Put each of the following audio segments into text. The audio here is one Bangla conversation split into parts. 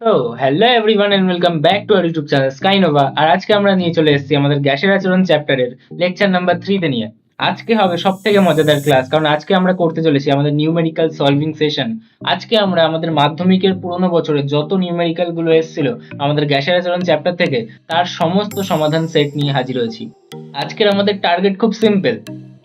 তো hello everyone and welcome back to our YouTube channel Skynova. আর আজকে আমরা নিয়ে চলে এসেছি আমাদের গ্যাসের আচরণ চ্যাপ্টারের লেকচার নাম্বার 3 তে নিয়ে। আজকে হবে সবথেকে মজাদার ক্লাস, কারণ আজকে আমরা করতে চলেছি আমাদের নিউমেরিক্যাল সলভিং সেশন। আজকে আমরা আমাদের মাধ্যমিকের পুরোনো বছরের যত নিউমেরিক্যাল গুলো এসেছিল আমাদের গ্যাসের আচরণ চ্যাপ্টার থেকে, তার সমস্ত সমাধান সেট নিয়ে হাজির হয়েছি। আজকের আমাদের টার্গেট খুব সিম্পল।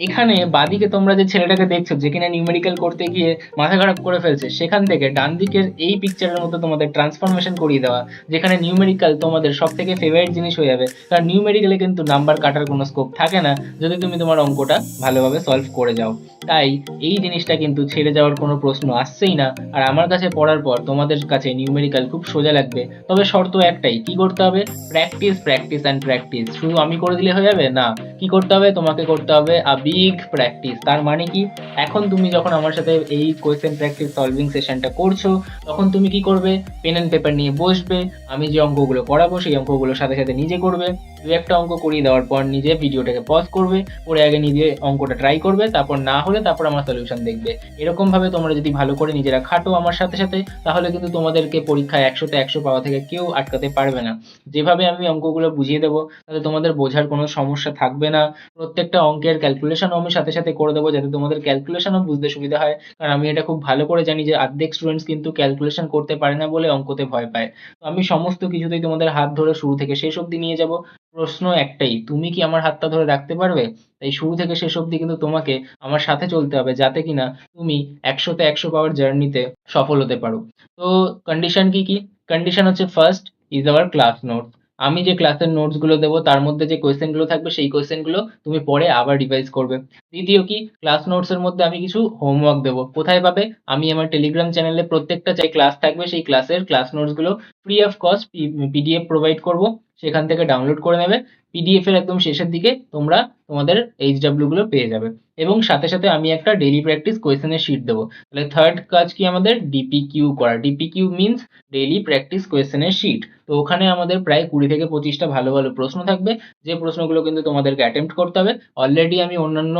এখানে বাদিকে তোমরা যে ছেলেটাকে দেখছো যে কিনা নিউমেরিক্যাল করতে গিয়ে মাথা খারাপ করে ফেলছে, সেখান থেকে ডান দিকের এই পিকচারের মতো তোমাদের ট্রান্সফরমেশন করিয়ে দেওয়া, যেখানে নিউমেরিক্যাল তোমাদের সব থেকে ফেভারিট জিনিস হয়ে যাবে। কারণ নিউমেরিক্যালে কিন্তু নাম্বার কাটার কোনো স্কোপ থাকে না যদি তুমি তোমার অঙ্কটা ভালোভাবে সলভ করে যাও। তাই এই জিনিসটা কিন্তু ছেড়ে যাওয়ার কোনো প্রশ্ন আসছেই না। আর আমার কাছে পড়ার পর তোমাদের কাছে নিউমেরিক্যাল খুব সোজা লাগবে, তবে শর্ত একটাই, কি করতে হবে? Practice practice and practice. শুধু আমি করে দিলে হয়ে যাবে না, কি করতে হবে? তোমাকে করতে হবে আ বিগ প্র্যাকটিস। তার মানে কি? এখন তুমি যখন আমার সাথে এই কোয়েশ্চেন প্র্যাকটিস সলভিং সেশনটা করছো, তখন তুমি কি করবে? পেন এন্ড পেপার নিয়ে বসবে, আমি যে অঙ্কগুলো করাবো সেই অঙ্কগুলোর সাথে সাথে নিজে করবে। দু একটা অঙ্ক করিয়ে দেওয়ার পর নিজে ভিডিওটাকে পজ করবে, করে আগে নিজে অঙ্কটা ট্রাই করবে, তারপর না হলে তারপর আমার সলিউশন দেখবে। এরকম ভাবে তোমরা যদি ভালো করে নিজেরা খাটো আমার সাথে সাথে, তাহলে কিন্তু তোমাদেরকে পরীক্ষায় 100তে 100 পাওয়া থেকে কেউ আটকাতে পারবে না। যেভাবে আমি অঙ্কগুলো বুঝিয়ে দেবো, তাতে তোমাদের বোঝার কোনো সমস্যা থাকবে না। প্রত্যেকটা অঙ্কের ক্যালকুলেশনও আমি সাথে সাথে করে দেবো, যাতে তোমাদের ক্যালকুলেশনও বুঝতে সুবিধা হয়। কারণ আমি এটা খুব ভালো করে জানি যে অর্ধেক স্টুডেন্টস কিন্তু ক্যালকুলেশন করতে পারে না বলে অঙ্কতে ভয় পায়। তো আমি সমস্ত কিছুতেই তোমাদের হাত ধরে শুরু থেকে শেষ অবধি নিয়ে যাব। প্রশ্ন একটাই, তুমি কি আমার হাতটা ধরে রাখতে পারবে? তাই শুরু থেকে শেষ অবধি কিন্তু তোমাকে আমার সাথে চলতে হবে, যাতে কিনা তুমি 100তে 100 পাওয়ার জার্নিতে সফল হতে পারো। তো কন্ডিশন কি কি? কন্ডিশন হচ্ছে, first is our class note. আমি যে ক্লাসের নোটস গুলো দেবো তার মধ্যে যে কোয়েশ্চেন গুলো থাকবে সেই কোয়েশ্চেন গুলো তুমি পরে আবার রিভাইজ করবে। দ্বিতীয় কি, ক্লাস নোটস এর মধ্যে আমি কিছু হোমওয়ার্ক দেবো। কোথায় পাবে? আমি আমার টেলিগ্রাম চ্যানেলে প্রত্যেকটা যে ক্লাস থাকবে সেই ক্লাসের ক্লাস নোটস গুলো free of cost PDF provide করব। সেখান থেকে ডাউনলোড করে নেবে। পিডিএফ এর একদম শেষের দিকে তোমরা তোমাদের এইচডব্লিউ গুলো পেয়ে যাবে। এবং সাথে সাথে আমি একটা ডেইলি প্র্যাকটিস কোয়েশ্চেনের শিট দেবো। তাহলে থার্ড কাজ কি আমাদের? ডিপিকিউ করা। ডিপিকিউ মিন্স ডেইলি প্র্যাকটিস কোয়েশ্চেনের শিট। তো ওখানে আমাদের প্রায় 20 থেকে 25টা ভালো ভালো প্রশ্ন থাকবে, যে প্রশ্নগুলো কিন্তু তোমাদেরকে অ্যাটেম্প্ট করতে হবে। অলরেডি আমি অন্যান্য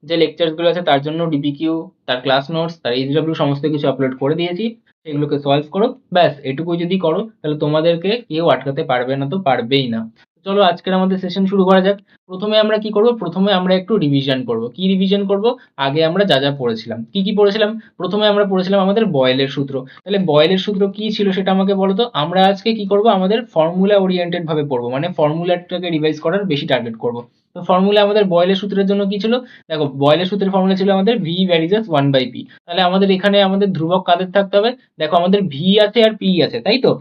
যে লেকচার্স গুলো আছে তার জন্য ডিপিকিউ, তার ক্লাস নোটস, তার এইচডব্লিউ সমস্ত কিছু আপলোড করে দিয়েছি। সেগুলোকে সলভ করো, ব্যাস এটুকুই যদি করো তাহলে তোমাদেরকে কেউ আটকাতে পারবে না, তো পারবেই না। চলো আজকের আমাদের সেশন শুরু করা যাক। প্রথমে আমরা কি করব? প্রথমে আমরা একটু রিভিশন করব। কি রিভিশন করব? আগে আমরা যা যা পড়েছিলাম। কি কি পড়েছিলাম? প্রথমে আমরা পড়েছিলাম আমাদের বয়েলের সূত্র। তাহলে বয়েলের সূত্র কি ছিল সেটা আমাকে বলো তো। আমরা আজকে কি করব? আমাদের ফর্মুলা ওরিয়েন্টেড ভাবে পড়বো, মানে ফর্মুলাটাকে রিভাইজ করার বেশি টার্গেট করব। তো ফর্মুলা আমাদের বয়েলের সূত্রের জন্য কি ছিল? দেখো, বয়েলের সূত্রের ফর্মুলা ছিল আমাদের ভি ভ্যারিজেস 1/p। তাহলে আমাদের এখানে আমাদের ধ্রুবক কাদের থাকতে হবে? দেখো, আমাদের ভি আছে আর পি আছে, তাই তো?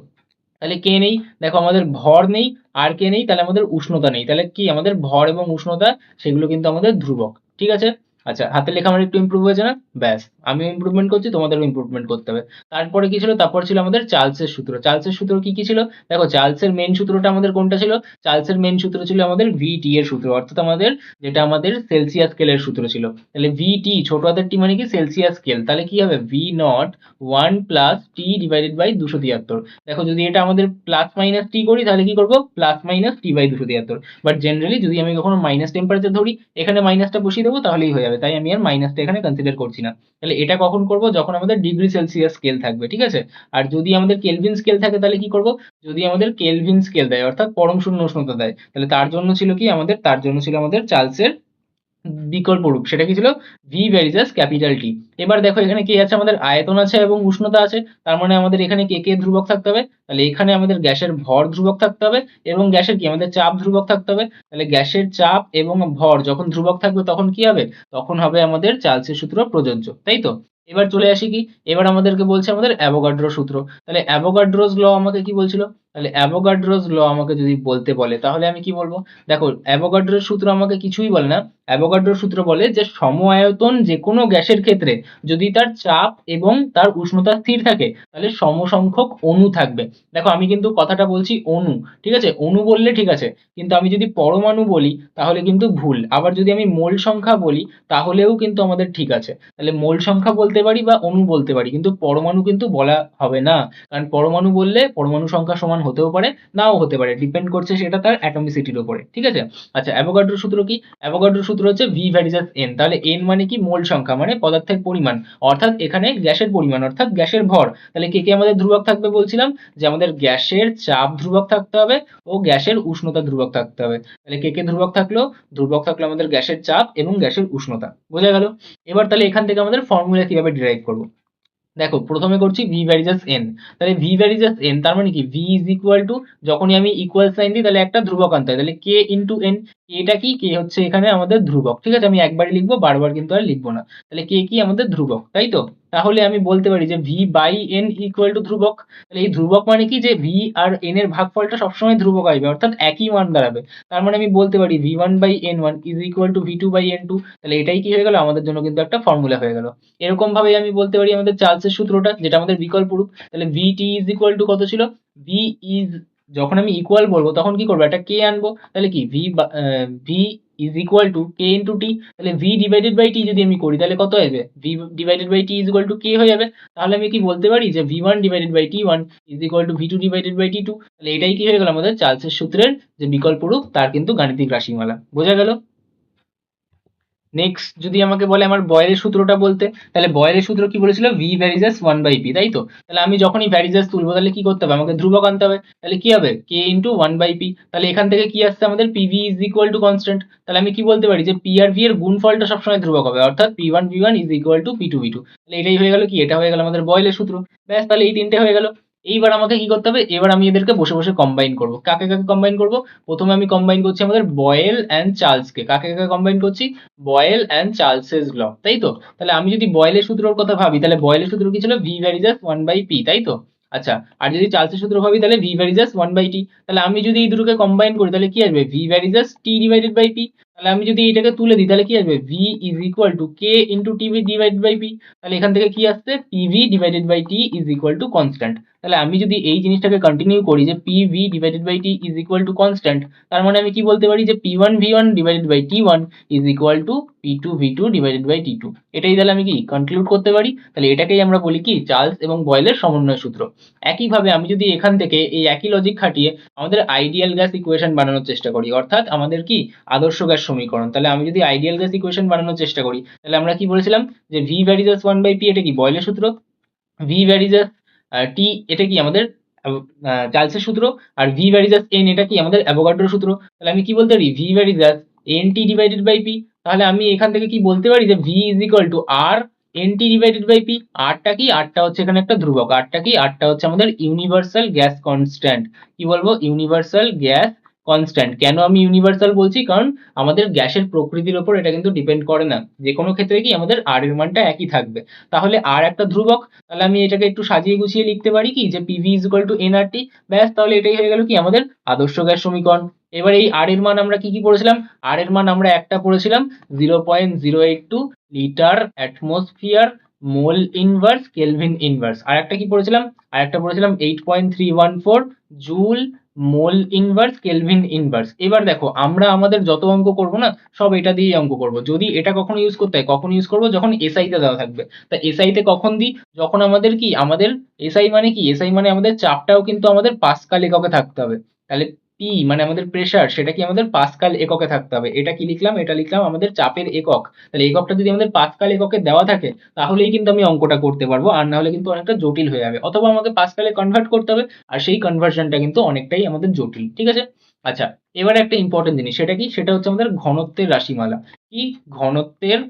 তাহলে কে নেই? দেখো, আমাদের ভর নেই, আর কে নেই? তাহলে আমাদের উষ্ণতা নেই। তাহলে কি আমাদের ভর এবং উষ্ণতা, সেগুলো কিন্তু আমাদের ধ্রুবক। ঠিক আছে? আচ্ছা, হাতের লেখা আমার একটু ইমপ্রুভ হয়েছে না? ব্যাস, আমিও ইমপ্রুভমেন্ট করছি, তোমাদেরও ইমপ্রুভমেন্ট করতে হবে। তারপরে কি ছিল? তারপর ছিল আমাদের চার্লসের সূত্র। চার্লসের সূত্র কি কি ছিল? দেখো, চার্লসের মেন সূত্রটা আমাদের কোনটা ছিল? চার্লসের মেন সূত্র ছিল আমাদের ভিটি এর সূত্র, অর্থাৎ আমাদের যেটা আমাদের সেলসিয়াস স্কেলের সূত্র ছিল। তাহলে ভিটি ছোট হাতের টি মানে কি? Celsius scale. তাহলে কি হবে? V naught 1 plus T divided by 273। দেখো, যদি এটা আমাদের প্লাস মাইনাস টি করি তাহলে কি করব? Plus minus T by 273। But generally যদি আমি কখনো মাইনাস টেম্পারেচার ধরি, এখানে মাইনাসটা বসিয়ে দেবো তাহলেই হয়ে যাবে। তাই আমি আর মাইনাসটা এখানে কনসিডার করছি না। তাহলে এটা কখন করব? যখন আমাদের ডিগ্রি সেলসিয়াস স্কেল থাকবে, ঠিক আছে? আর যদি আমাদের কেলভিন স্কেল থাকে তাহলে কি করব? যদি আমাদের কেলভিন স্কেল দেয়, অর্থাৎ পরম শূন্য উষ্ণতা দেয়, তাহলে তার জন্য ছিল কি আমাদের? তার জন্য ছিল আমাদের চার্লসের বিকল্প রূপ। সেটা কি ছিল? V varies as capital T. এবার দেখো, এখানে কি আছে? আমাদের আয়তন আছে এবং উষ্ণতা আছে। তার মানে আমাদের এখানে কে কে ধ্রুবক থাকতে হবে? তাহলে এখানে আমাদের গ্যাসের ভর ধ্রুবক থাকতে হবে এবং গ্যাসের কি? আমাদের চাপ ধ্রুবক থাকতে হবে। তাহলে গ্যাসের চাপ এবং ভর যখন ধ্রুবক থাকবে তখন কি হবে? তখন হবে আমাদের চার্লসের সূত্র প্রযোজ্য, তাই তো? এবার চলে আসি কি, এবার আমাদেরকে বলছে আমাদের অ্যাভোগাড্রো সূত্র। তাহলে অ্যাভোগাড্রোস ল আমাকে কি বলছিল? তাহলে অ্যাভোগাড্রোস ল আমাকে যদি বলতে বলে তাহলে আমি কি বলবো? দেখো, অ্যাভোগাড্রোর সূত্র আমাকে কিছুই বলে না। অ্যাভোগাড্রোর সূত্র বলে যে সম আয়তন যে কোনো গ্যাসের ক্ষেত্রে যদি তার চাপ এবং তার উষ্ণতা স্থির থাকে, তাহলে সমসংখ্যক অণু থাকবে। দেখো, আমি কিন্তু কথাটা বলছি অণু, ঠিক আছে? অণু বললে ঠিক আছে, কিন্তু আমি যদি পরমাণু বলি তাহলে কিন্তু ভুল। আবার যদি আমি মোল সংখ্যা বলি তাহলেও কিন্তু আমাদের ঠিক আছে। তাহলে মোল সংখ্যা বলতে পারি বা অণু বলতে পারি, কিন্তু পরমাণু কিন্তু বলা হবে না। কারণ পরমাণু বললে পরমাণু সংখ্যা সমান হতেও পারে, নাও হতে পারে, ডিপেন্ড করছে সেটা তার অ্যাটমিসিটির উপরে, ঠিক আছে। আচ্ছা, অ্যাভোগাড্রোর সূত্র কি? অ্যাভোগাড্রোর সূত্র হচ্ছে ভি ভ্যারিজাস এন। তাহলে এন মানে কি? মোল সংখ্যা, মানে পদার্থের পরিমাণ, অর্থাৎ এখানে গ্যাসের পরিমাণ অর্থাৎ গ্যাসের ভর। তাহলে কে কে আমাদের ধ্রুবক থাকবে বলছিলাম? যে আমাদের গ্যাসের চাপ ধ্রুবক থাকতে হবে ও গ্যাসের উষ্ণতা ধ্রুবক থাকতে হবে। তাহলে কে কে ধ্রুবক থাকলো? ধ্রুবক থাকলো আমাদের গ্যাসের চাপ এবং গ্যাসের উষ্ণতা। বোঝা গেল? এবার তাহলে এখান থেকে আমাদের ফর্মুলা কিভাবে ডিরাইভ করব? দেখো, প্রথমে করছি ভি ভ্যারিজাস এন। তাহলে ভি ভ্যারিজাস এন তার মানে কি? ভি ইজ ইকুয়াল টু, যখনই আমি ইকুয়াল সাইন দিই তাহলে একটা ধ্রুবক আনতে হয়, তাহলে কে ইন্টু এন। এটা কি? কে হচ্ছে এখানে আমাদের ধ্রুবক, ঠিক আছে। আমি একবারই লিখবো, বারবার কিন্তু আর লিখবো না। তাহলে কে কি? আমাদের ধ্রুবক, তাই তো। তাহলে আমি বলতে পারি যে V by N equal to ধ্রুবক। তাহলে এই ধ্রুবক মানে কি? যে ভি আর এন এর ভাগফলটা সবসময় ধ্রুবক আসবে, অর্থাৎ একই মান দাঁড়াবে। তার মানে আমি বলতে পারি V one by N one is equal to V two by N two. তাহলে এটাই কি হয়ে গেল? আমাদের জন্য কিন্তু একটা ফর্মুলা হয়ে গেল। এরকম ভাবে আমি বলতে পারি আমাদের চার্লসের সূত্রটা, যেটা আমাদের বিকল্প রূপ। তাহলে ভিটি ইজ ইকুয়াল টু কত ছিল? ভি ইজ, যখন আমি ইকুয়াল বলবো তখন কি করবো? একটা কে আনবো। তাহলে কি? V is equal to K into T. তাহলে ভি ডিভাইডেড বাই টি যদি আমি করি তাহলে কত আসবে? V divided by T is equal to K হয়ে যাবে। তাহলে আমি কি বলতে পারি যে V one divided by T one is equal to V two divided by T two. তাহলে এটাই কি হয়ে গেল? আমাদের চার্লসের সূত্রের যে বিকল্প রূপ তার কিন্তু গাণিতিক রাশিমালা। বোঝা গেল? নেক্সট যদি আমাকে বলে আমার বয়েলের সূত্রটা বলতে, তাহলে বয়েলের সূত্র কি বলেছিল? V varies as one by P, তাই তো। তাহলে আমি যখনই ভ্যারিজাস তুলবো তাহলে কি করতে হবে? আমাকে ধ্রুবক আনতে হবে। তাহলে কি হবে? কে ইন্টু ওয়ান বাই পি। তাহলে এখান থেকে কি আসছে আমাদের? PV is equal to constant. তাহলে আমি কি বলতে পারি? যে পি আর ভি এর গুণফলটা সবসময় ধ্রুবক হবে, অর্থাৎ P one V one is equal to P two V two. তাহলে এটাই হয়ে গেল কি? এটা হয়ে গেল আমাদের বয়েলের সূত্র। ব্যাস, তাহলে এই তিনটে হয়ে গেল। এইবার আমাকে কি করতে হবে? এবার আমি এদেরকে বসে বসে কম্বাইন করব। কাকে কাকে কম্বাইন করব? প্রথমে আমি কম্বাইন করছি আমাদের বয়েল অ্যান্ড চার্লসকে। কাকে কাকে কম্বাইন করছি? বয়েল অ্যান্ড চার্লসেস ল, তাই তো। তাহলে আমি যদি বয়েলের সূত্রের কথা ভাবি তাহলে বয়েলের সূত্র কি ছিল? V varies as one by P, তাই তো। আচ্ছা, আর যদি চার্লসের সূত্র ভাবি তাহলে V varies as one by T. তাহলে আমি যদি এই দুটোকে কম্বাইন করি তাহলে কি আসবে? V varies as T divided by P. তাহলে আমি যদি এটাকে তুলে দিই তাহলে কি আসবে? V is equal to K into T divided by P. তাহলে এখান থেকে কি আসছে? PV divided by T is equal to constant. তাহলে আমি যদি এই জিনিসটাকে কন্টিনিউ করি যে PV divided by T is equal to constant, তার মানে আমি কি বলতে পারি? যে P one V one divided by T one is equal to P two V two divided by T two. এটাই তাহলে আমি কি কনক্লুড করতে পারি। তাহলে এটাকেই আমরা বলি কি? চার্লস এবং বয়েলের সমন্বয় সূত্র। একইভাবে আমি যদি এখান থেকে এই একই লজিক খাটিয়ে আমাদের আইডিয়াল গ্যাস ইকুয়েশন বানানোর চেষ্টা করি, অর্থাৎ আমাদের কি আদর্শ গ্যাস সমীকরণ, তাহলে আমি যদি আইডিয়াল গ্যাস ইকুয়েশন বানানোর চেষ্টা করি তাহলে আমরা কি বলেছিলাম? যে V varies as one by P এটা কি? বয়েলের সূত্র। ভি ভ্যারিজাস টি এটা কি? আমাদের চার্লসের সূত্র। আর ভি ভ্যারিজাস এন এটা কি? আমাদের অ্যাভোগাড্রোর সূত্র। তাহলে আমি কি বলতে পারি? V varies as N T divided by P. তাহলে আমি এখান থেকে কি বলতে পারি? যে V is equal to R N T divided by P. আরটা কি? আরটা হচ্ছে এখানে একটা ধ্রুবক। আরটা কি? আরটা হচ্ছে আমাদের ইউনিভার্সাল গ্যাস কনস্ট্যান্ট। কি বলবো? Universal gas constant. কেন আমি ইউনিভার্সাল বলছি? কারণ আমাদের গ্যাসের প্রকৃতির ওপর এটা কিন্তু ডিপেন্ড করে না, যে কোনো ক্ষেত্রে কি আমাদের আর এর মানটা একই থাকবে। তাহলে আর একটা ধ্রুবক। তাহলে আমি এটাকে একটু সাজিয়ে গুছিয়ে লিখতে পারি কি? যে PV is equal to nRT. ব্যাস, তাহলে এটাই হয়ে গেল কি? আমাদের আদর্শ গ্যাস সমীকরণ। এবার এই আর এর মান আমরা কি কি পড়েছিলাম? আর এর মান আমরা একটা পড়েছিলাম 0.082 litre atmosphere mole inverse kelvin inverse. আর একটা কি পড়েছিলাম? আর একটা পড়েছিলাম 8.314 joule mole inverse kelvin inverse. এবার দেখো, আমরা আমাদের যত অঙ্ক করব না, সব এটা দিয়েই অঙ্ক করব। যদি এটা কখনো ইউজ করতে হয়, কখন ইউজ করব? যখন এসআই তে দেওয়া থাকবে। তা এসআই তে কখন দিই? যখন আমাদের কি, আমাদের এসআই মানে কি? এসআই মানে আমাদের চাপটাও কিন্তু আমাদের পাস্কাল এককে থাকতে হবে। তাহলে পি মানে আমাদের প্রেসার, সেটা কি? আমাদের পাস্কাল এককে থাকতে হবে। এটা কি লিখলাম? এটা লিখলাম আমাদের চাপের একক। তাহলে এককটা যদি আমাদের পাস্কাল এককে দেওয়া থাকে তাহলেই কিন্তু আমি অঙ্কটা করতে পারবো, আর না হলে কিন্তু অনেকটা জটিল হয়ে যাবে। অথবা আমাকে পাস্কালে কনভার্ট করতে হবে, আর সেই কনভার্সনটা কিন্তু অনেকটাই আমাদের জটিল, ঠিক আছে। আচ্ছা, এবারে একটা ইম্পর্টেন্ট জিনিস, সেটা কি? সেটা হচ্ছে আমাদের ঘনত্বের রাশিমালা। কি? ঘনত্বের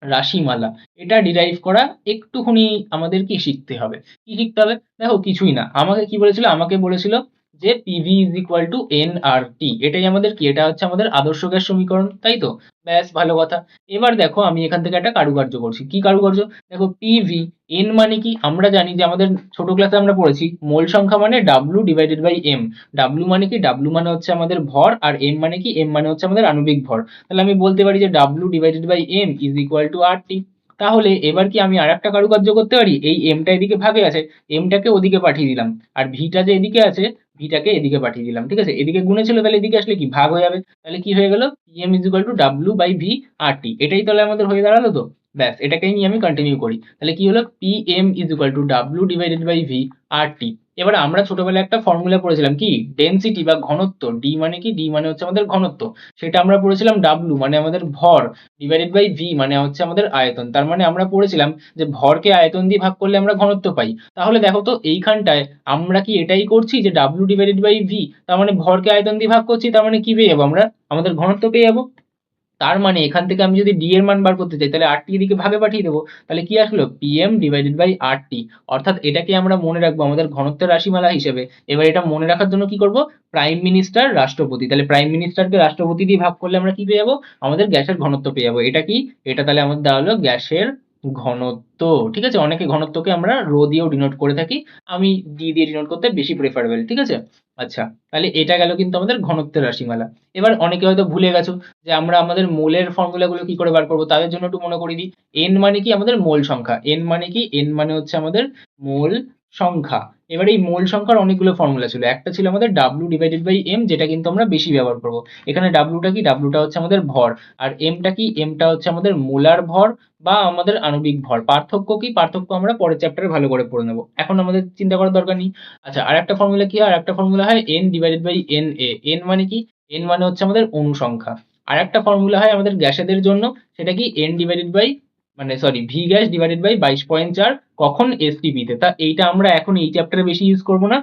রাশিমালা। এটা ডিরাইভ করা একটুখানি আমাদের কি শিখতে হবে। কি শিখতে হবে? দেখো, কিছুই না, আমাকে কি বলেছিল? আমাকে বলেছিল যে PV is equal to N R T. এটাই আমাদের কি? এটা হচ্ছে আমাদের আদর্শ গ্যাস সমীকরণ, তাই তো। ব্যাস, ভালো কথা। এবার দেখো, আমি এখান থেকে একটা কারুকার্য করছি। কি কারুকার্য? দেখো, পিভি এন মানে কি? আমরা জানি যে আমাদের ছোট ক্লাসে আমরা পড়েছি মোল সংখ্যা মানে W divided by M. W মানে কি? ডাব্লু মানে হচ্ছে আমাদের ভর, আর এম মানে কি? এম মানে হচ্ছে আমাদের আণবিক ভর। তাহলে আমি বলতে পারি যে W divided by M is equal to R T. তাহলে এবার কি আমি আরেকটা কারুকার্য করতে পারি? এই এমটা এদিকে ভাগে আছে, এমটাকে ওদিকে পাঠিয়ে দিলাম, আর ভিটা যে এদিকে আছে ভিটাকে এদিকে পাঠিয়ে দিলাম, ঠিক আছে। এদিকে গুণে ছিল, তাহলে এদিকে আসলে কি ভাগ হয়ে যাবে। তাহলে কি হয়ে গেল? PM is equal to W by V R T. এটাই তাহলে আমাদের হয়ে দাঁড়ালো তো। ব্যাস, এটাকেই নিয়ে আমি কন্টিনিউ করি। তাহলে কি হলো? PM is equal to W divided by V R T. এবার আমরা ছোটবেলায় একটা ফর্মুলা পড়েছিলাম কি, ডেনসিটি বা ঘনত্ব, ডি মানে কি, ডি মানে হচ্ছে আমাদের ঘনত্ব, সেটা আমরা পড়েছিলাম ডাব্লু মানে আমাদের ভর ডিভাইডেড বাই ভি মানে হচ্ছে আমাদের আয়তন। তার মানে আমরা পড়েছিলাম যে ভরকে আয়তন দিয়ে ভাগ করলে আমরা ঘনত্ব পাই। তাহলে দেখো তো এইখানটায় আমরা কি এটাই করছি যে ডাব্লু ডিভাইডেড বাই ভি, তার মানে ভরকে আয়তন দিয়ে ভাগ করছি, তার মানে কি পেয়ে যাবো আমরা, আমাদের ঘনত্ব পেয়ে যাবো। তার মানে এখান থেকে আমি যদি ডি এর মান বার করতে চাই তাহলে আর টি এদিকে ভাগে পাঠিয়ে দেবো। তাহলে কি আসলো, পিএম ডিভাইডেড বাই আর টি। অর্থাৎ এটাকে আমরা মনে রাখবো আমাদের ঘনত্বের রাশিমালা হিসেবে। এবার এটা মনে রাখার জন্য কি করব, প্রাইম মিনিস্টার রাষ্ট্রপতি, তাহলে প্রাইম মিনিস্টারকে রাষ্ট্রপতি দিয়ে ভাগ করলে আমরা কি পেয়ে যাবো, আমাদের গ্যাসের ঘনত্ব পেয়ে যাবো। এটা কি, এটা তাহলে আমাদের দেওয়া হলো গ্যাসের ঘনত্ব। ঠিক আছে, অনেকে ঘনত্বকে আমরা রো দিয়েও ডিনোট করে থাকি, আমি ডি দিয়ে ডিনোট করতে বেশি প্রেফারেবল। ঠিক আছে, আচ্ছা, তাহলে এটা গেল কিন্তু আমাদের ঘনত্বের রাশিমালা। এবার অনেকে হয়তো ভুলে গেছো যে আমরা আমাদের মোলের ফর্মুলাগুলো কি করে বার করবো, তাদের জন্য একটু মনে করিয়ে দিই। এন মানে কি, আমাদের মোল সংখ্যা। এন মানে কি, এন মানে হচ্ছে আমাদের মোল সংখ্যা। এবার এই মোল সংখ্যার অনেকগুলো ফর্মুলা ছিল, একটা ছিল আমাদের ডাব্লু ডিভাইডেড বাই এম, যেটা কিন্তু আমরা বেশি ব্যবহার করবো। এখানে ডাব্লুটা কি, ডাব্লুটা হচ্ছে আমাদের ভর, আর এমটা কি, এমটা হচ্ছে আমাদের মোলার ভর বা আমাদের আণবিক ভর। পার্থক্য কি, পার্থক্য আমরা পরের চ্যাপ্টারে ভালো করে পড়ে নেবো, এখন আমাদের চিন্তা করার দরকার নেই। আচ্ছা, আর একটা ফর্মুলা কি হয়, আর একটা ফর্মুলা হয় N divided by N A. N মানে কি, এন মানে হচ্ছে আমাদের অণু সংখ্যা। আর একটা ফর্মুলা হয় আমাদের গ্যাসেদের জন্য, সেটা কি এন ডিভাইডেড বাই, মানে sorry, V gas divided by 22.4, কখন এসটিপি তে। তা এইটা আমরা এখন এই চ্যাপ্টারে বেশি ইউজ করবো না,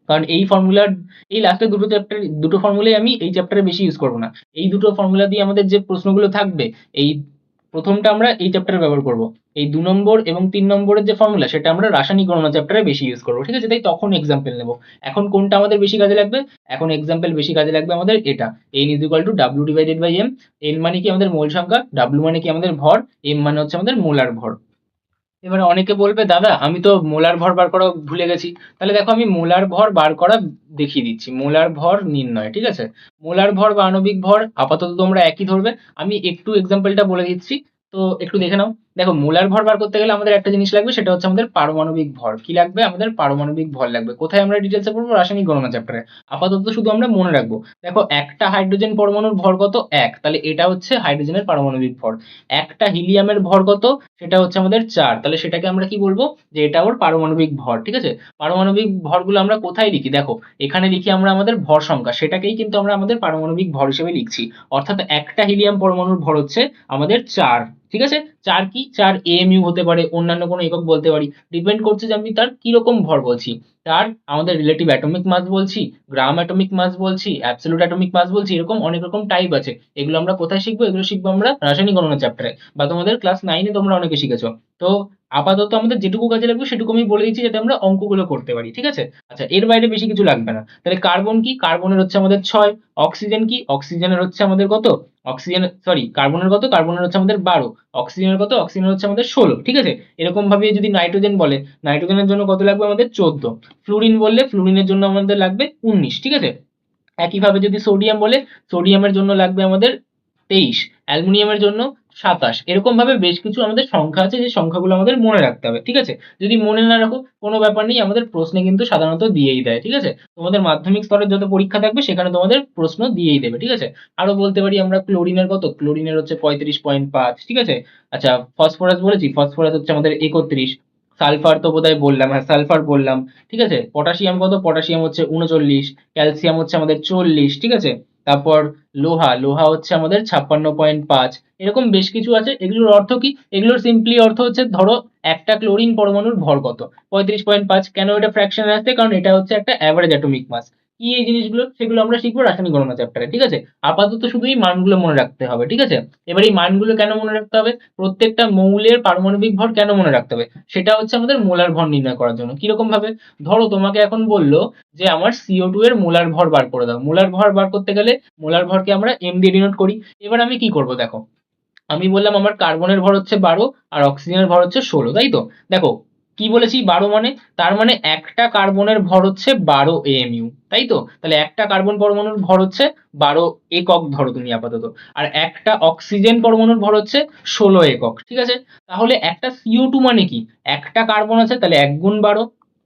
কারণ এই ফর্মুলার, এই লাস্টের দুটো চ্যাপ্টার, দুটো ফর্মুলাই আমি এই চ্যাপ্টারে বেশি ইউজ করবো না। এই দুটো ফর্মুলা দিয়ে আমাদের যে প্রশ্নগুলো থাকবে, এই প্রথমটা আমরা এই চ্যাপ্টারে ব্যবহার করব, এই 2 নম্বর এবং 3 নম্বরের যে ফর্মুলা সেটা আমরা রাসায়নিক গণনা চ্যাপ্টারে বেশি ইউজ করবো। ঠিক আছে, তাই তখন এক্সাম্পল নেব। এখন কোনটা আমাদের বেশি কাজে লাগবে, এখন এক্সাম্পল বেশি কাজে লাগবে আমাদের এটা, N is equal to W divided by M. N মানে কি, আমাদের মোল সংখ্যা, ডাব্লিউ মানে কি, আমাদের ভর, এম মানে হচ্ছে আমাদের মোলার ভর। এবারে অনেকে বলবে দাদা আমি তো মোলার ভর বার করা ভুলে গেছি। তাহলে দেখো আমি মোলার ভর বার করা দেখিয়ে দিচ্ছি, মোলার ভর নির্ণয়। ঠিক আছে, মোলার ভর বা আণবিক ভর আপাতত তোমরা একই ধরবে, আমি একটু এক্সাম্পলটা বলে দিচ্ছি, তো একটু দেখে নাও। দেখো মোলার ভর বার করতে গেলে আমাদের একটা জিনিস লাগবে, সেটা হচ্ছে আমাদের পারমাণবিক ভর। কি লাগবে, আমাদের পারমাণবিক ভর লাগবে। কোথায় আমরা ডিটেলসে পড়বো, রাসায়নিক গণনা চ্যাপ্টারে। আপাতত শুধু আমরা মনে রাখবো, দেখো একটা হাইড্রোজেন পরমাণুর ভর কত, এক, তাহলে এটা হচ্ছে হাইড্রোজেনের পারমাণবিক ভর। একটা হিলিয়ামের ভর কত, সেটা হচ্ছে আমাদের 4, তাহলে সেটাকে আমরা কি বলবো, যে এটা ওর পারমাণবিক ভর। ঠিক আছে, পারমাণবিক ভরগুলো আমরা কোথায় লিখি, দেখো এখানে লিখি আমরা আমাদের ভর সংখ্যা, সেটাকেই কিন্তু আমরা আমাদের পারমাণবিক ভর হিসেবে লিখছি। অর্থাৎ একটা হিলিয়াম পরমাণুর ভর হচ্ছে আমাদের 4। ঠিক আছে, 4 কি, 4 এমইউ হতে পারে, অন্যান্য কোনো একক বলতে পারি, ডিপেন্ড করছে যে আমি তার কিরকম ভর বলছি। তার আমাদের রিলেটিভ অ্যাটমিক মাস বলছি, গ্রাম অ্যাটমিক মাস বলছি, অ্যাবসলিউট অ্যাটমিক মাস বলছি, এরকম অনেক রকম টাইপ আছে। এগুলো আমরা কোথায় শিখবো, এগুলো শিখবো আমরা রাসায়নিক গণনা চ্যাপ্টারে, বা তোমাদের ক্লাস 9-এ তোমরা অনেকে শিখেছো। তো আপাতত আমাদের যেটুকু কাজে লাগবে সেটুকু আমি বলে দিচ্ছি, যাতে আমরা অঙ্কগুলো করতে পারি। ঠিক আছে, আচ্ছা, এর বাইরে বেশি কিছু লাগবে না। তাহলে কার্বন কি, কার্বনের হচ্ছে আমাদের 6। অক্সিজেন কি, অক্সিজেনের হচ্ছে আমাদের কত, অক্সিজেন সরি কার্বনের কত, কার্বনের হচ্ছে আমাদের 12। অক্সিজেনের কত, অক্সিজেনের হচ্ছে আমাদের 16। ঠিক আছে, এরকম ভাবে যদি নাইট্রোজেন বলে, নাইট্রোজেনের জন্য কত লাগবে আমাদের 14। ফ্লুরিন বললে ফ্লুরিনের জন্য আমাদের লাগবে 19। ঠিক আছে, একইভাবে যদি সোডিয়াম বলে, সোডিয়ামের জন্য লাগবে আমাদের 23, অ্যালুমিনিয়ামের জন্য 27। এরকম ভাবে বেশ কিছু আমাদের সংখ্যা আছে, যে সংখ্যাগুলো আমাদের মনে রাখতে হবে। ঠিক আছে, যদি মনে না রাখো কোনো ব্যাপার নেই, আমাদের প্রশ্নে কিন্তু সাধারণত দিয়েই দেয়। ঠিক আছে, তোমাদের মাধ্যমিক স্তরের যত পরীক্ষা থাকবে সেখানে তোমাদের প্রশ্ন দিয়েই দেবে। ঠিক আছে, আরো বলতে পারি আমরা ক্লোরিনের কত, ক্লোরিনের হচ্ছে 35.5। ঠিক আছে, আচ্ছা, ফসফরাস বলেছি, ফসফরাস হচ্ছে আমাদের 31। সালফার তো বোধহয় বললাম, হ্যাঁ সালফার বললাম। ঠিক আছে, পটাশিয়াম কত, পটাশিয়াম হচ্ছে 39। ক্যালসিয়াম হচ্ছে আমাদের 40। ঠিক আছে, তারপর লোহা, লোহা হচ্ছে আমাদের 56.5। এরকম বেশ কিছু আছে। এগুলোর অর্থ কি, এগুলোর সিম্পলি অর্থ হচ্ছে, ধরো একটা ক্লোরিন পরমাণুর ভর কত, 35.5। কেন এটা ফ্র্যাকশনে আসছে, কারণ এটা হচ্ছে একটা অ্যাভারেজ অ্যাটমিক মাস। কি এই জিনিসগুলো, সেগুলো আমরা শিখবো রাসায়নিক গণনা চ্যাপ্টারে। ঠিক আছে, আপাতত শুধু এই মানগুলো মনে রাখতে হবে। ঠিক আছে, এবার এই মানগুলো কেন মনে রাখতে হবে, প্রত্যেকটা মৌলের পারমাণবিক ভর কেন মনে রাখতে হবে, সেটা হচ্ছে আমাদের মোলার ভর নির্ণয় করার জন্য। কিরকম ভাবে, ধরো তোমাকে এখন বললো যে আমার CO2 এর মোলার ভর বার করে দাও। মোলার ভর বার করতে গেলে মোলার ভরকে আমরা এম দিয়ে ডিনোট করি। এবার আমি কি করব, দেখো আমি বললাম আমার কার্বনের ভর হচ্ছে 12 আর অক্সিজেনের ভর হচ্ছে 16, তাই তো। দেখো কি বলেছি, 12 মানে, তার মানে একটা কার্বনের ভর হচ্ছে 12 এমইউ, তাই তো। তাহলে একটা কার্বন পরমাণুর ভর হচ্ছে 12 একক, ধরো তুমি আপাতত। আর একটা অক্সিজেন পরমাণুর ভর হচ্ছে 16 একক। ঠিক আছে, তাহলে একটা CO2 মানে কি, একটা কার্বন আছে তাহলে 1 গুণ 12,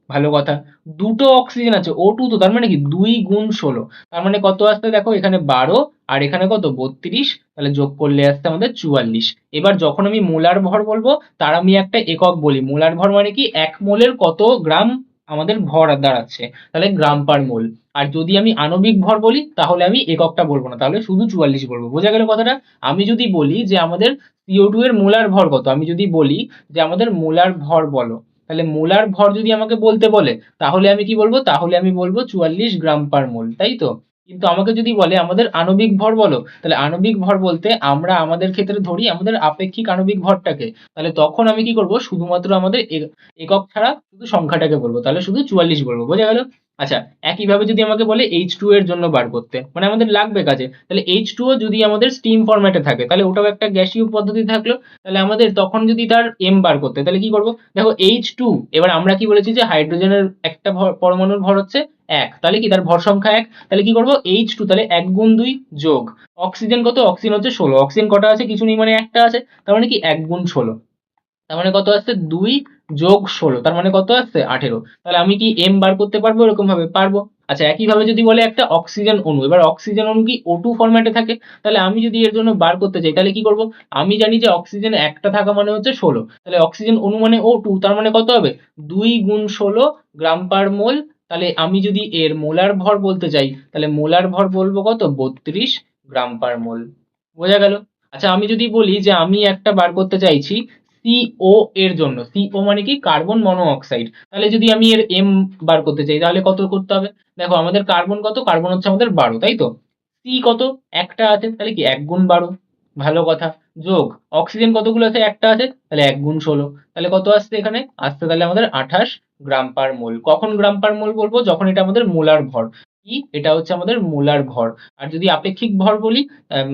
ভালো কথা। দুটো অক্সিজেন আছে O2, তো তার মানে কি 2 গুণ 16, তার মানে কত আসছে দেখো, এখানে 12 আর এখানে কত 32, তাহলে যোগ করলে আসছে আমাদের 44। এবার যখন আমি মোলার ভর বলবো, তার আমি একটা একক বলি। মোলার ভর মানে কি, এক মোলের কত গ্রাম আমাদের ভর দাঁড়াচ্ছে, তাহলে গ্রাম পার মোল। আর যদি আমি আণবিক ভর বলি তাহলে আমি এককটা বলবো না, তাহলে শুধু 44 বলবো। বোঝা গেল কথাটা? আমি যদি বলি যে আমাদের CO2 এর মোলার ভর কত, আমি যদি বলি যে আমাদের মোলার ভর বলো, তাহলে মোলার ভর যদি আমাকে বলতে বলে তাহলে আমি কি বলবো, তাহলে আমি বলবো 44 গ্রাম পার মোল, তাই তো? কিন্তু আমাকে যদি বলে আমাদের আণবিক ভর বলো, তাহলে আণবিক ভর বলতে আমরা আমাদের ক্ষেত্রে ধরি আমাদের আপেক্ষিক আণবিক ভরটাকে, তাহলে তখন আমি কি করব, শুধুমাত্র আমাদের একক ছাড়া শুধু সংখ্যাটাকে বলবো, তাহলে শুধু 44 বলবো। বোঝা গেল? আচ্ছা, একইভাবে যদি আমাকে বলে H2 এর জন্য বার করতে, মানে আমাদের লাগবে কাজে, তাহলে H2O যদি আমাদের স্টিম ফরম্যাটে থাকে তাহলে ওটাও একটা গ্যাসীয় পদ্ধতি থাকলো, তাহলে আমাদের তখন যদি তার M বার করতে, তাহলে কি করব, দেখো H2, এবার আমরা কি বলেছি যে হাইড্রোজেনের একটা পরমাণুর ভর হচ্ছে 1, তাহলে কি তার ভর সংখ্যা 1, তাহলে কি করব H2, তাহলে 1 গুণ 2 যোগ অক্সিজেন কত, অক্সিজেন হচ্ছে 16, অক্সিজেন কটা আছে, কিছু নেই মানে একটা আছে, তার মানে কি 1 গুণ 16, তার মানে কত আসছে 2 যোগ 16, তার মানে কত আসছে 18। তাহলে আমি কি এম বার করতে পারবো এরকম ভাবে? পারবো। আচ্ছা, একইভাবে যদি বলে একটা অক্সিজেন অণু, এবার অক্সিজেন অণু কি O2 ফরম্যাটে থাকে, তাহলে আমি যদি এর জন্য বার করতে চাই তাহলে কি করব, আমি জানি যে অক্সিজেন একটা থাকা মানে হচ্ছে 16, তাহলে অক্সিজেন অণু মানে O2, তার মানে কত হবে 2 গুণ 16 গ্রাম পার মোল। তাহলে আমি যদি এর মোলার ভর বলতে চাই তাহলে মোলার ভর বলবো কত, 32 গ্রাম পার মোল। বোঝা গেল? আচ্ছা, আমি যদি বলি যে আমি একটা বার করতে চাইছি CO এর জন্য, CO মানে কি কার্বন মনো অক্সাইড, তাহলে যদি আমি এর M বার করতে চাই তাহলে কত করতে হবে, দেখো আমাদের কার্বন কত, কার্বন হচ্ছে আমাদের 12, তাই তো? C কত, একটা আছে, তাহলে কি 1 গুণ 12, ভালো কথা, যোগ অক্সিজেন কতগুলো আছে, একটা আছে, তাহলে 1 গুণ 16, তাহলে কত আসছে এখানে আসছে, তাহলে আমাদের 28 গ্রাম পার মোল। কখন গ্রাম পার মোল বলবো, যখন এটা আমাদের মোলার ভর, কি এটা হচ্ছে আমাদের মোলার ভর। আর যদি আপেক্ষিক ভর বলি,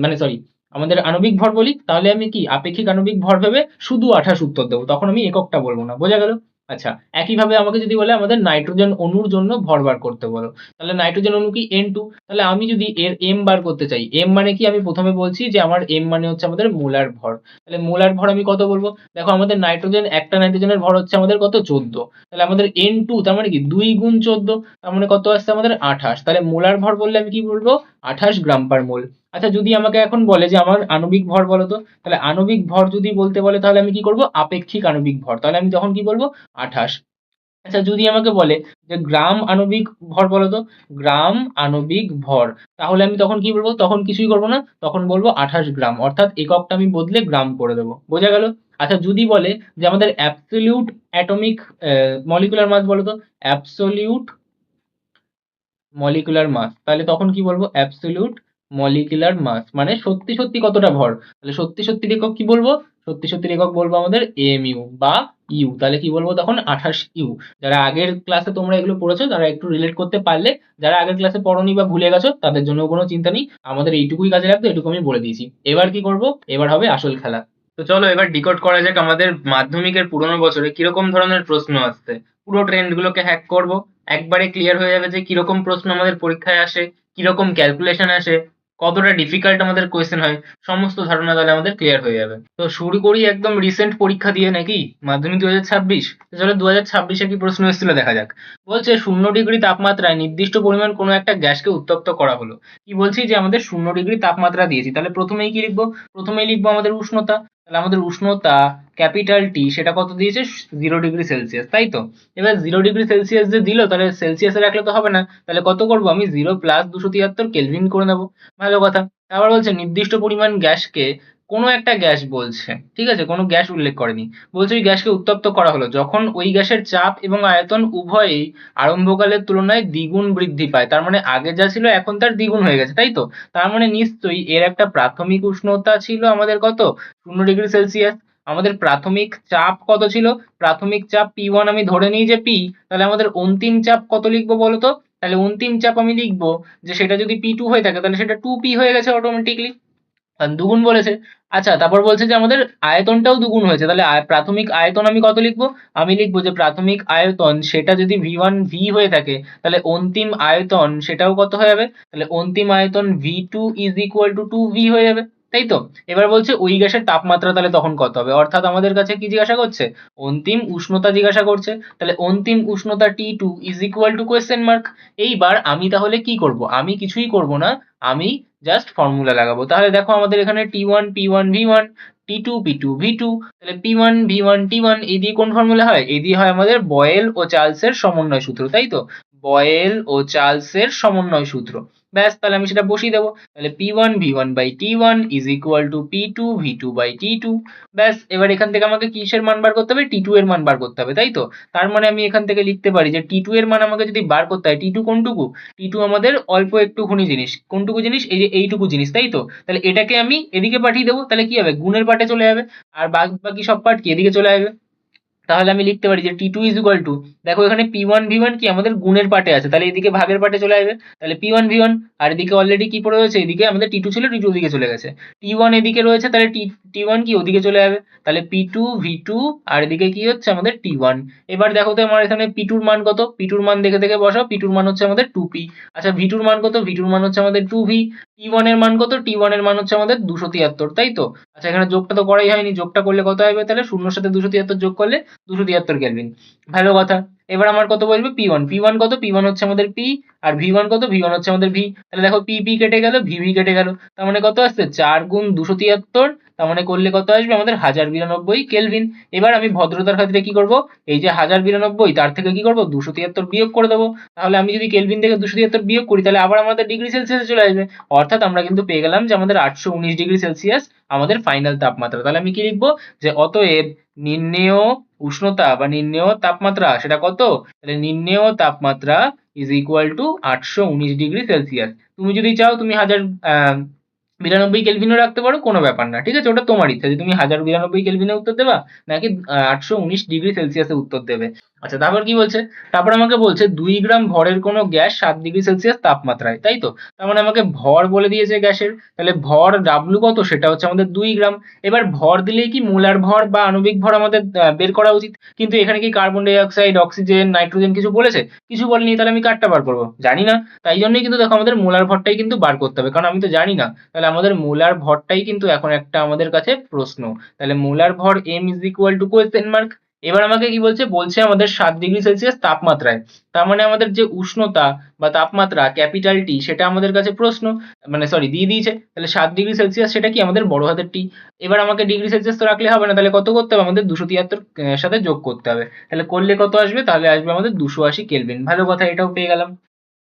মানে সরি, আমাদের আণবিক ভর বলি, তাহলে আমি কি আপেক্ষিক আণবিক ভর ভেবে শুধু 28 উত্তর দেবো, তখন আমি এককটা বলবো না। বোঝা গেল? আচ্ছা, একইভাবে আমাকে যদি বলে আমাদের নাইট্রোজেন অণুর জন্য ভর বার করতে বলো, তাহলে নাইট্রোজেন অণু কি N2, তাহলে আমি যদি এর M বার করতে চাই, M মানে কি, আমি প্রথমে বলছি যে আমার M মানে হচ্ছে আমাদের মোলার ভর, তাহলে মোলার ভর আমি কত বলবো, দেখো আমাদের নাইট্রোজেন, একটা নাইট্রোজেনের ভর হচ্ছে আমাদের কত, 14, তাহলে আমাদের N2 তার মানে কি 2 গুণ 14, তার মানে কত আসছে আমাদের 28, তাহলে মোলার ভর বললে আমি কি বলবো, 28 গ্রাম পার মোল। আচ্ছা, যদি আমাকে এখন বলে যে আমার আণবিক ভর বলো তো, তাহলে আণবিক ভর যদি বলতে বলে তাহলে আমি কি করব, আপেক্ষিক আণবিক ভর, তাহলে আমি তখন কি বলবো, 28। আচ্ছা, যদি আমাকে বলে যে গ্রাম আণবিক ভর বলো তো, গ্রাম আণবিক ভর, তাহলে আমি তখন কি বলবো, তখন কিছুই করবো না, তখন বলবো 28 গ্রাম, অর্থাৎ এককটা আমি বদলে গ্রাম করে দেবো। বোঝা গেল? আচ্ছা, যদি বলে যে আমাদের অ্যাবসলিউট অ্যাটমিক মলিকুলার মাস বলো তো, অ্যাবসলিউট মলিকুলার মাস, তাহলে তখন কি বলবো, অ্যাবসলিউট মলিকুলার মাস মানে সত্যি সত্যি কতটা ভর, তাহলে সত্যি সত্যির একক কি বলবো, সত্যি সত্যির একক বলবো আমাদের এমইউ বা ইউ, তাহলে কি বলবো তখন 28 ইউ। যারা আগের ক্লাসে তোমরা এগুলো পড়েছো তারা একটু রিলেট করতে পারলে, যারা আগের ক্লাসে পড়োনি বা ভুলে গেছো তাদের জন্য কোনো চিন্তা নেই, আমাদের এইটুকুই কাজে লাগতো, এটুকু আমি বলে দিয়েছি। এবার কি করব, এবার হবে আসল খেলা। তো চলো এবার ডিকোড করা যাক আমাদের মাধ্যমিকের পুরোনো বছরে কিরকম ধরনের প্রশ্ন আসছে, পুরো ট্রেন্ড গুলোকে হ্যাক করব, একবারে ক্লিয়ার হয়ে যাবে যে কিরকম প্রশ্ন আমাদের পরীক্ষায় আসে, কিরকম ক্যালকুলেশন আসে, কতটা ডিফিকাল্ট আমাদের কোয়েশ্চেন হয়, সমস্ত ধারণা তাহলে আমাদের ক্লিয়ার হয়ে যাবে। তো শুরু করি একদম রিসেন্ট পরীক্ষা দিয়ে নাকি, মাধ্যমিক 2026। তো চলো 2026-এ কি প্রশ্ন এসেছিল দেখা যাক। বলছে 0 ডিগ্রি তাপমাত্রায় নির্দিষ্ট পরিমাণ কোনো একটা গ্যাসকে উত্তপ্ত করা হলো। কি বলছি যে আমাদের 0 ডিগ্রি তাপমাত্রা দিয়েছি, তাহলে প্রথমেই কি লিখবো, প্রথমেই লিখবো আমাদের উষ্ণতা, তাহলে আমাদের উষ্ণতা ক্যাপিটাল টি সেটা কত দিয়েছে, 0 ডিগ্রি সেলসিয়াস, তাই তো? এবার 0 ডিগ্রি সেলসিয়াস যে দিল, তাহলে সেলসিয়াসে রাখলে তো হবে না, তাহলে কত করবো, আমি 0 প্লাস 273 কেলভিন করে নেবো। ভালো কথা। আবার বলছে নির্দিষ্ট পরিমাণ গ্যাসকে, কোনো একটা গ্যাস বলছে, ঠিক আছে, কোনো গ্যাস উল্লেখ করেনি, বলছে ওই গ্যাসকে উত্তপ্ত করা হলো যখন ওই গ্যাসের চাপ এবং আয়তন উভয়ই আরম্ভকালের তুলনায় দ্বিগুণ বৃদ্ধি পায়, তার মানে আগে যা ছিল এখন তার দ্বিগুণ হয়ে গেছে, তাই তো? তার মানে নিশ্চয়ই এর একটা প্রাথমিক উষ্ণতা ছিল আমাদের কত, 0 ডিগ্রি সেলসিয়াস। আমাদের প্রাথমিক চাপ কত ছিল, প্রাথমিক চাপ P1 আমি ধরে নিই যে P, তাহলে আমাদের অন্তিম চাপ কত লিখবো বলতো, তাহলে অন্তিম চাপ আমি লিখবো যে সেটা যদি P2 হয়ে থাকে তাহলে সেটা 2P হয়ে গেছে অটোমেটিকলি, কারণ দুগুণ বলেছে। আচ্ছা, তারপর বলছে যে আমাদের আয়তনটাও দুগুণ হয়েছে, তাহলে প্রাথমিক আয়তন আমি কত লিখবো, আমি লিখবো যে প্রাথমিক আয়তন সেটা যদি V1V হয়ে থাকে তাহলে অন্তিম আয়তন সেটাও কত হয়ে যাবে, তাহলে অন্তিম আয়তন V2 is equal two 2V হয়ে যাবে, তাই তো? এবার বলছে ওই গ্যাসের তাপমাত্রা তাহলে তখন কত হবে, অর্থাৎ আমাদের কাছে কি জিজ্ঞাসা করছে, অন্তিম উষ্ণতা জিজ্ঞাসা করছে, তাহলে অন্তিম উষ্ণতা T2 is equal two question mark. এইবার আমি তাহলে কি করব, আমি কিছুই করব না, আমি জাস্ট ফর্মুলা লাগাবো। তাহলে দেখো আমাদের এখানে T1 P1 V1, T2 P2 V2, তাহলে P1 V1 T1 এই দিয়ে কোন ফর্মুলা হয়? এই দিয়ে হয় আমাদের বয়েল ও চার্লসের সমন্বয় সূত্র, তাই তো? বয়েল ও চার্লসের সমন্বয় সূত্র। ব্যাস, তাহলে আমি সেটা বসিয়ে দেবো। তাহলে P1 V1 by T1 is equal to P2 V2 by T2। ব্যাস, এবার এখান থেকে আমাকে কিসের মান বার করতে হবে? T2 এর মান বার করতে হবে, তাই তো? তার মানে আমি এখান থেকে লিখতে পারি যে T2 এর মান আমাকে যদি বার করতে হয়, T2 কোনটুকু? T2 আমাদের অল্প একটুখানি জিনিস। কোনটুকু জিনিস? এই যে এইটুকু জিনিস, তাই তো? তাহলে এটাকে আমি এদিকে পাঠিয়ে দেবো, তাহলে কি হবে? গুণের পার্টে চলে যাবে, আর বাকি সব পার্ট কি এদিকে চলে আসবে। তাহলে আমি লিখতে পারি যে T2 is equal to, দেখো এখানে P1 V1 কি আমাদের গুণের পার্টে আছে, তাহলে এদিকে ভাগের পার্টে চলে আসবে। তাহলে P1 V1, আর এদিকে অলরেডি কি পড়ে রয়েছে? এদিকে আমাদের T2 ছিল, T2 ওদিকে চলে গেছে। T1 এদিকে রয়েছে, তাহলে T1 কি ওদিকে চলে যাবে। তাহলে P2 V2, আর এদিকে কি হচ্ছে আমাদের T1। এবার দেখো তো আমার এখানে P2 র মান কত? P2 র মান দেখে দেখে বসাও। P2 র মান হচ্ছে আমাদের 2P। আচ্ছা, V2 র মান কত? V2 র মান হচ্ছে আমাদের 2V। T1 এর মান কত? T1 এর মান হচ্ছে আমাদের 273, তাই তো? আচ্ছা, এখানে যোগটা তো করাই হয়নি, যোগটা করলে কত হবে? তাহলে শূন্যর সাথে 273 যোগ করলে 273 কেলভিন। ভালো কথা। এবার আমার কত বসবে? P1। P1 কত? P1 হচ্ছে আমাদের P, আর V1 কত? V1 হচ্ছে আমাদের V। তাহলে দেখো P কেটে গেল, V কেটে গেল। তার মানে কত আসছে? 4 গুণ 273, তার মানে করলে কত আসবে আমাদের? 1092 কেলভিন। এবার আমি ভদ্রতার খাতিরে কি করব? এই যে 1092, তার থেকে কি করব? 273 বিয়োগ করে দেবো। তাহলে আমি যদি কেলভিন থেকে 273 বিয়োগ করি, তাহলে আবার আমাদের ডিগ্রি সেলসিয়াসে চলে আসবে। অর্থাৎ আমরা কিন্তু পেয়ে গেলাম যে আমাদের 819 ডিগ্রি সেলসিয়াস আমাদের ফাইনাল তাপমাত্রা। তাহলে আমি কি লিখবো? যে অতএব নির্ণেয় উষ্ণতা বা নির্ণেয় তাপমাত্রা সেটা কত? তাহলে নির্ণেয় তাপমাত্রা is equal two 819 degree Celsius. তুমি যদি চাও তুমি 1092 কেলভিনও রাখতে পারো, কোনো ব্যাপার না, ঠিক আছে? ওটা তোমার ইচ্ছা যে তুমি 1092 কেলভিনে উত্তর দেবা নাকি 819 ডিগ্রি সেলসিয়াসে উত্তর দেবে। আচ্ছা, তারপর কি বলছে? তারপর আমাকে বলছে 2 গ্রাম ভরের কোনো গ্যাস 7 ডিগ্রি সেলসিয়াস তাপমাত্রায়, তাই তো? তার মানে আমাকে ভর বলে দিয়েছে গ্যাসের, তাহলে ভর ডাব্লু কত? সেটা হচ্ছে আমাদের 2 গ্রাম। এবার ভর দিলেই কি মোলার ভর বা আণবিক ভর আমাদের বের করা উচিত, কিন্তু এখানে কি carbon die oxide, oxygen, nitrogen কিছু বলেছে? কিছু বলেনি, তাহলে আমি কারটা বার করবো? জানি না। তাই জন্যই কিন্তু দেখো আমাদের মোলার ভরটাই কিন্তু বার করতে হবে, কারণ আমি তো জানি না। তাহলে আমাদের মোলার ভরটাই কিন্তু এখন একটা আমাদের কাছে প্রশ্ন। তাহলে মোলার ভর m is equal two question mark. এবার আমাকে কি বলছে? বলছে আমাদের 7 ডিগ্রি সেলসিয়াস তাপমাত্রায়। তার মানে আমাদের যে উষ্ণতা বা তাপমাত্রা ক্যাপিটাল টি, সেটা আমাদের কাছে প্রশ্ন, মানে সরি দিয়ে দিয়েছে। তাহলে 7 ডিগ্রি সেলসিয়াস সেটা কি আমাদের বড় হাতের টি। এবার আমাকে ডিগ্রি সেলসিয়াস তো রাখলে হবে না, তাহলে কত করতে হবে? আমাদের 273 সাথে যোগ করতে হবে। তাহলে করলে কত আসবে? তাহলে আসবে আমাদের 280 কেলভিন। ভালো কথা, এটাও পেয়ে গেলাম।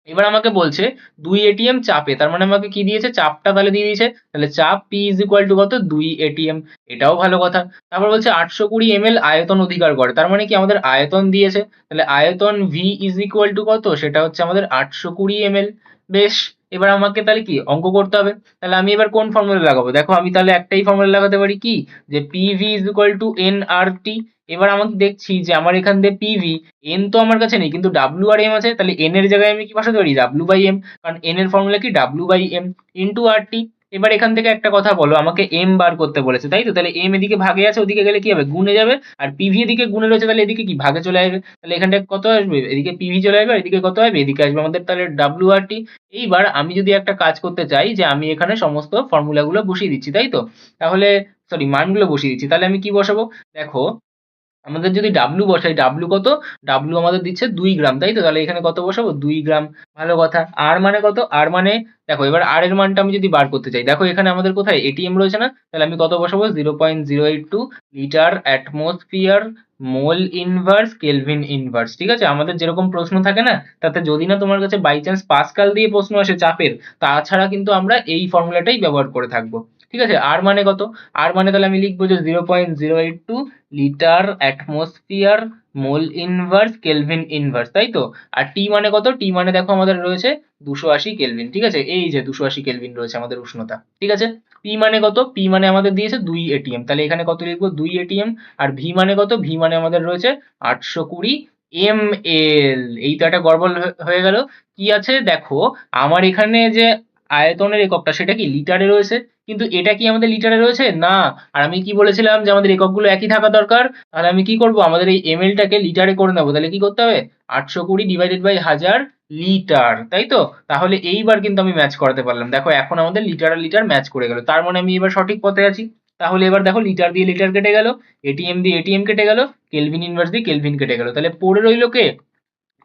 এবার আমাকে বলছে 2 এটিএম চাপে, তার মানে আমাকে কি দিয়েছে? চাপটা তাহলে দিয়ে দিয়েছে। তাহলে চাপ P ইজ ইকুয়াল টু কত? 2 এটিএম। এটাও ভালো কথা। তারপর বলছে 820 ml আয়তন অধিকার করে, তার মানে কি আমাদের আয়তন দিয়েছে। তাহলে আয়তন V ইজ ইকুয়াল টু কত? সেটা হচ্ছে আমাদের 820 ml। বেশ, এবার আমাকে তাহলে কি অঙ্ক করতে হবে। তাহলে আমি এবার কোন ফর্মুলা লাগাবো? দেখো আমি তাহলে একটাই ফর্মুলা লাগাতে পারি, কি? যে PV is equal two nRT। এবার আমাকে দেখছি যে আমার এখান দিয়ে পিভি, এন তো আমার কাছে নেই, কিন্তু ডাব্লিউ আর এম আছে। তাহলে এন এর জায়গায় আমি কি বসাতে পারি? ডাব্লিউ বাই এম, কারণ এন এর ফর্মুলা কি? W by M into R T. এবার এখান থেকে একটা কথা বলো, আমাকে এম বার করতে বলেছে, তাই তো? তাহলে এম এদিকে ভাগে আছে, ওদিকে গেলে কি হবে? গুণে যাবে। আর পিভি এদিকে গুণে রয়েছে, তাহলে এদিকে কি ভাগে চলে আসবে। তাহলে এখানটায় কত আসবে? এদিকে পিভি চলে আসবে, আর এদিকে কত আসবে? এদিকে আসবে আমাদের তাহলে ডাব্লিউ আর টি। এইবার আমি যদি একটা কাজ করতে চাই, যে আমি এখানে সমস্ত ফর্মুলাগুলো বসিয়ে দিচ্ছি, তাই তো? তাহলে সরি, মানগুলো বসিয়ে দিচ্ছি। তাহলে আমি কি বসাবো? দেখো আমাদের যদি ডাব্লু বসাই, ডাব্লু কত? ডাব্লু আমাদের দিচ্ছে 2 গ্রাম, তাই তো? তাহলে এখানে কত বসাবো? 2 গ্রাম। ভালো কথা। আর মানে কত? আর মানে দেখো এবার আর এর মানটা আমি যদি বার করতে চাই, দেখো এখানে আমাদের কোথায় এটিএম রয়েছে না? তাহলে আমি কত বসাবো? 0.082 litre atmosphere mole inverse kelvin inverse. ঠিক আছে? আমাদের যেরকম প্রশ্ন থাকে না, তাতে যদি না তোমার কাছে বাই চান্স পাস্কাল দিয়ে প্রশ্ন আসে চাপের, তাছাড়া কিন্তু আমরা এই ফর্মুলাটাই ব্যবহার করে থাকবো। ঠিক আছে? আর মানে কত? আর মানে তাহলে আমি লিখবো যে 0.082 litre atmosphere mole inverse kelvin inverse, তাই তো? আর টি মানে কত? টি মানে দেখো আমাদের রয়েছে 280 কেলভিন। ঠিক আছে? এই যে 280 কেলভিন রয়েছে আমাদের উষ্ণতা। ঠিক আছে? পি মানে কত? পি মানে আমাদের দিয়েছে 2 এটিএম, তাহলে এখানে কত লিখবো? 2 এটিএম। আর ভি মানে কত? ভি মানে আমাদের রয়েছে 820 ml। এই তো একটা গড়বড় হয়ে গেল। কি আছে দেখো, আমার এখানে যে আয়তনের এককটা সেটা কি লিটারে রয়েছে, কিন্তু এটা কি আমাদের লিটারে রয়েছে না। আর আমি কি বলেছিলাম যে আমাদের এককগুলো একই থাকা দরকার। তাহলে আমি কি করব? আমাদের এই এমএলটাকে লিটারে করে নেবো। তাহলে কি করতে হবে? 820 ডিভাইডেড বাই 1000 লিটার, তাই তো? তাহলে এইবার কিন্তু আমি ম্যাচ করাতে পারলাম। দেখো এখন আমাদের লিটার আর লিটার ম্যাচ করে গেল, তার মানে আমি এবার সঠিক পথে আছি। তাহলে এবার দেখো লিটার দিয়ে লিটার কেটে গেল, এটিএম দিয়ে এটিএম কেটে গেল, কেলভিন ইনভার্স দিয়ে কেলভিন কেটে গেল। তাহলে পড়ে রইল কে?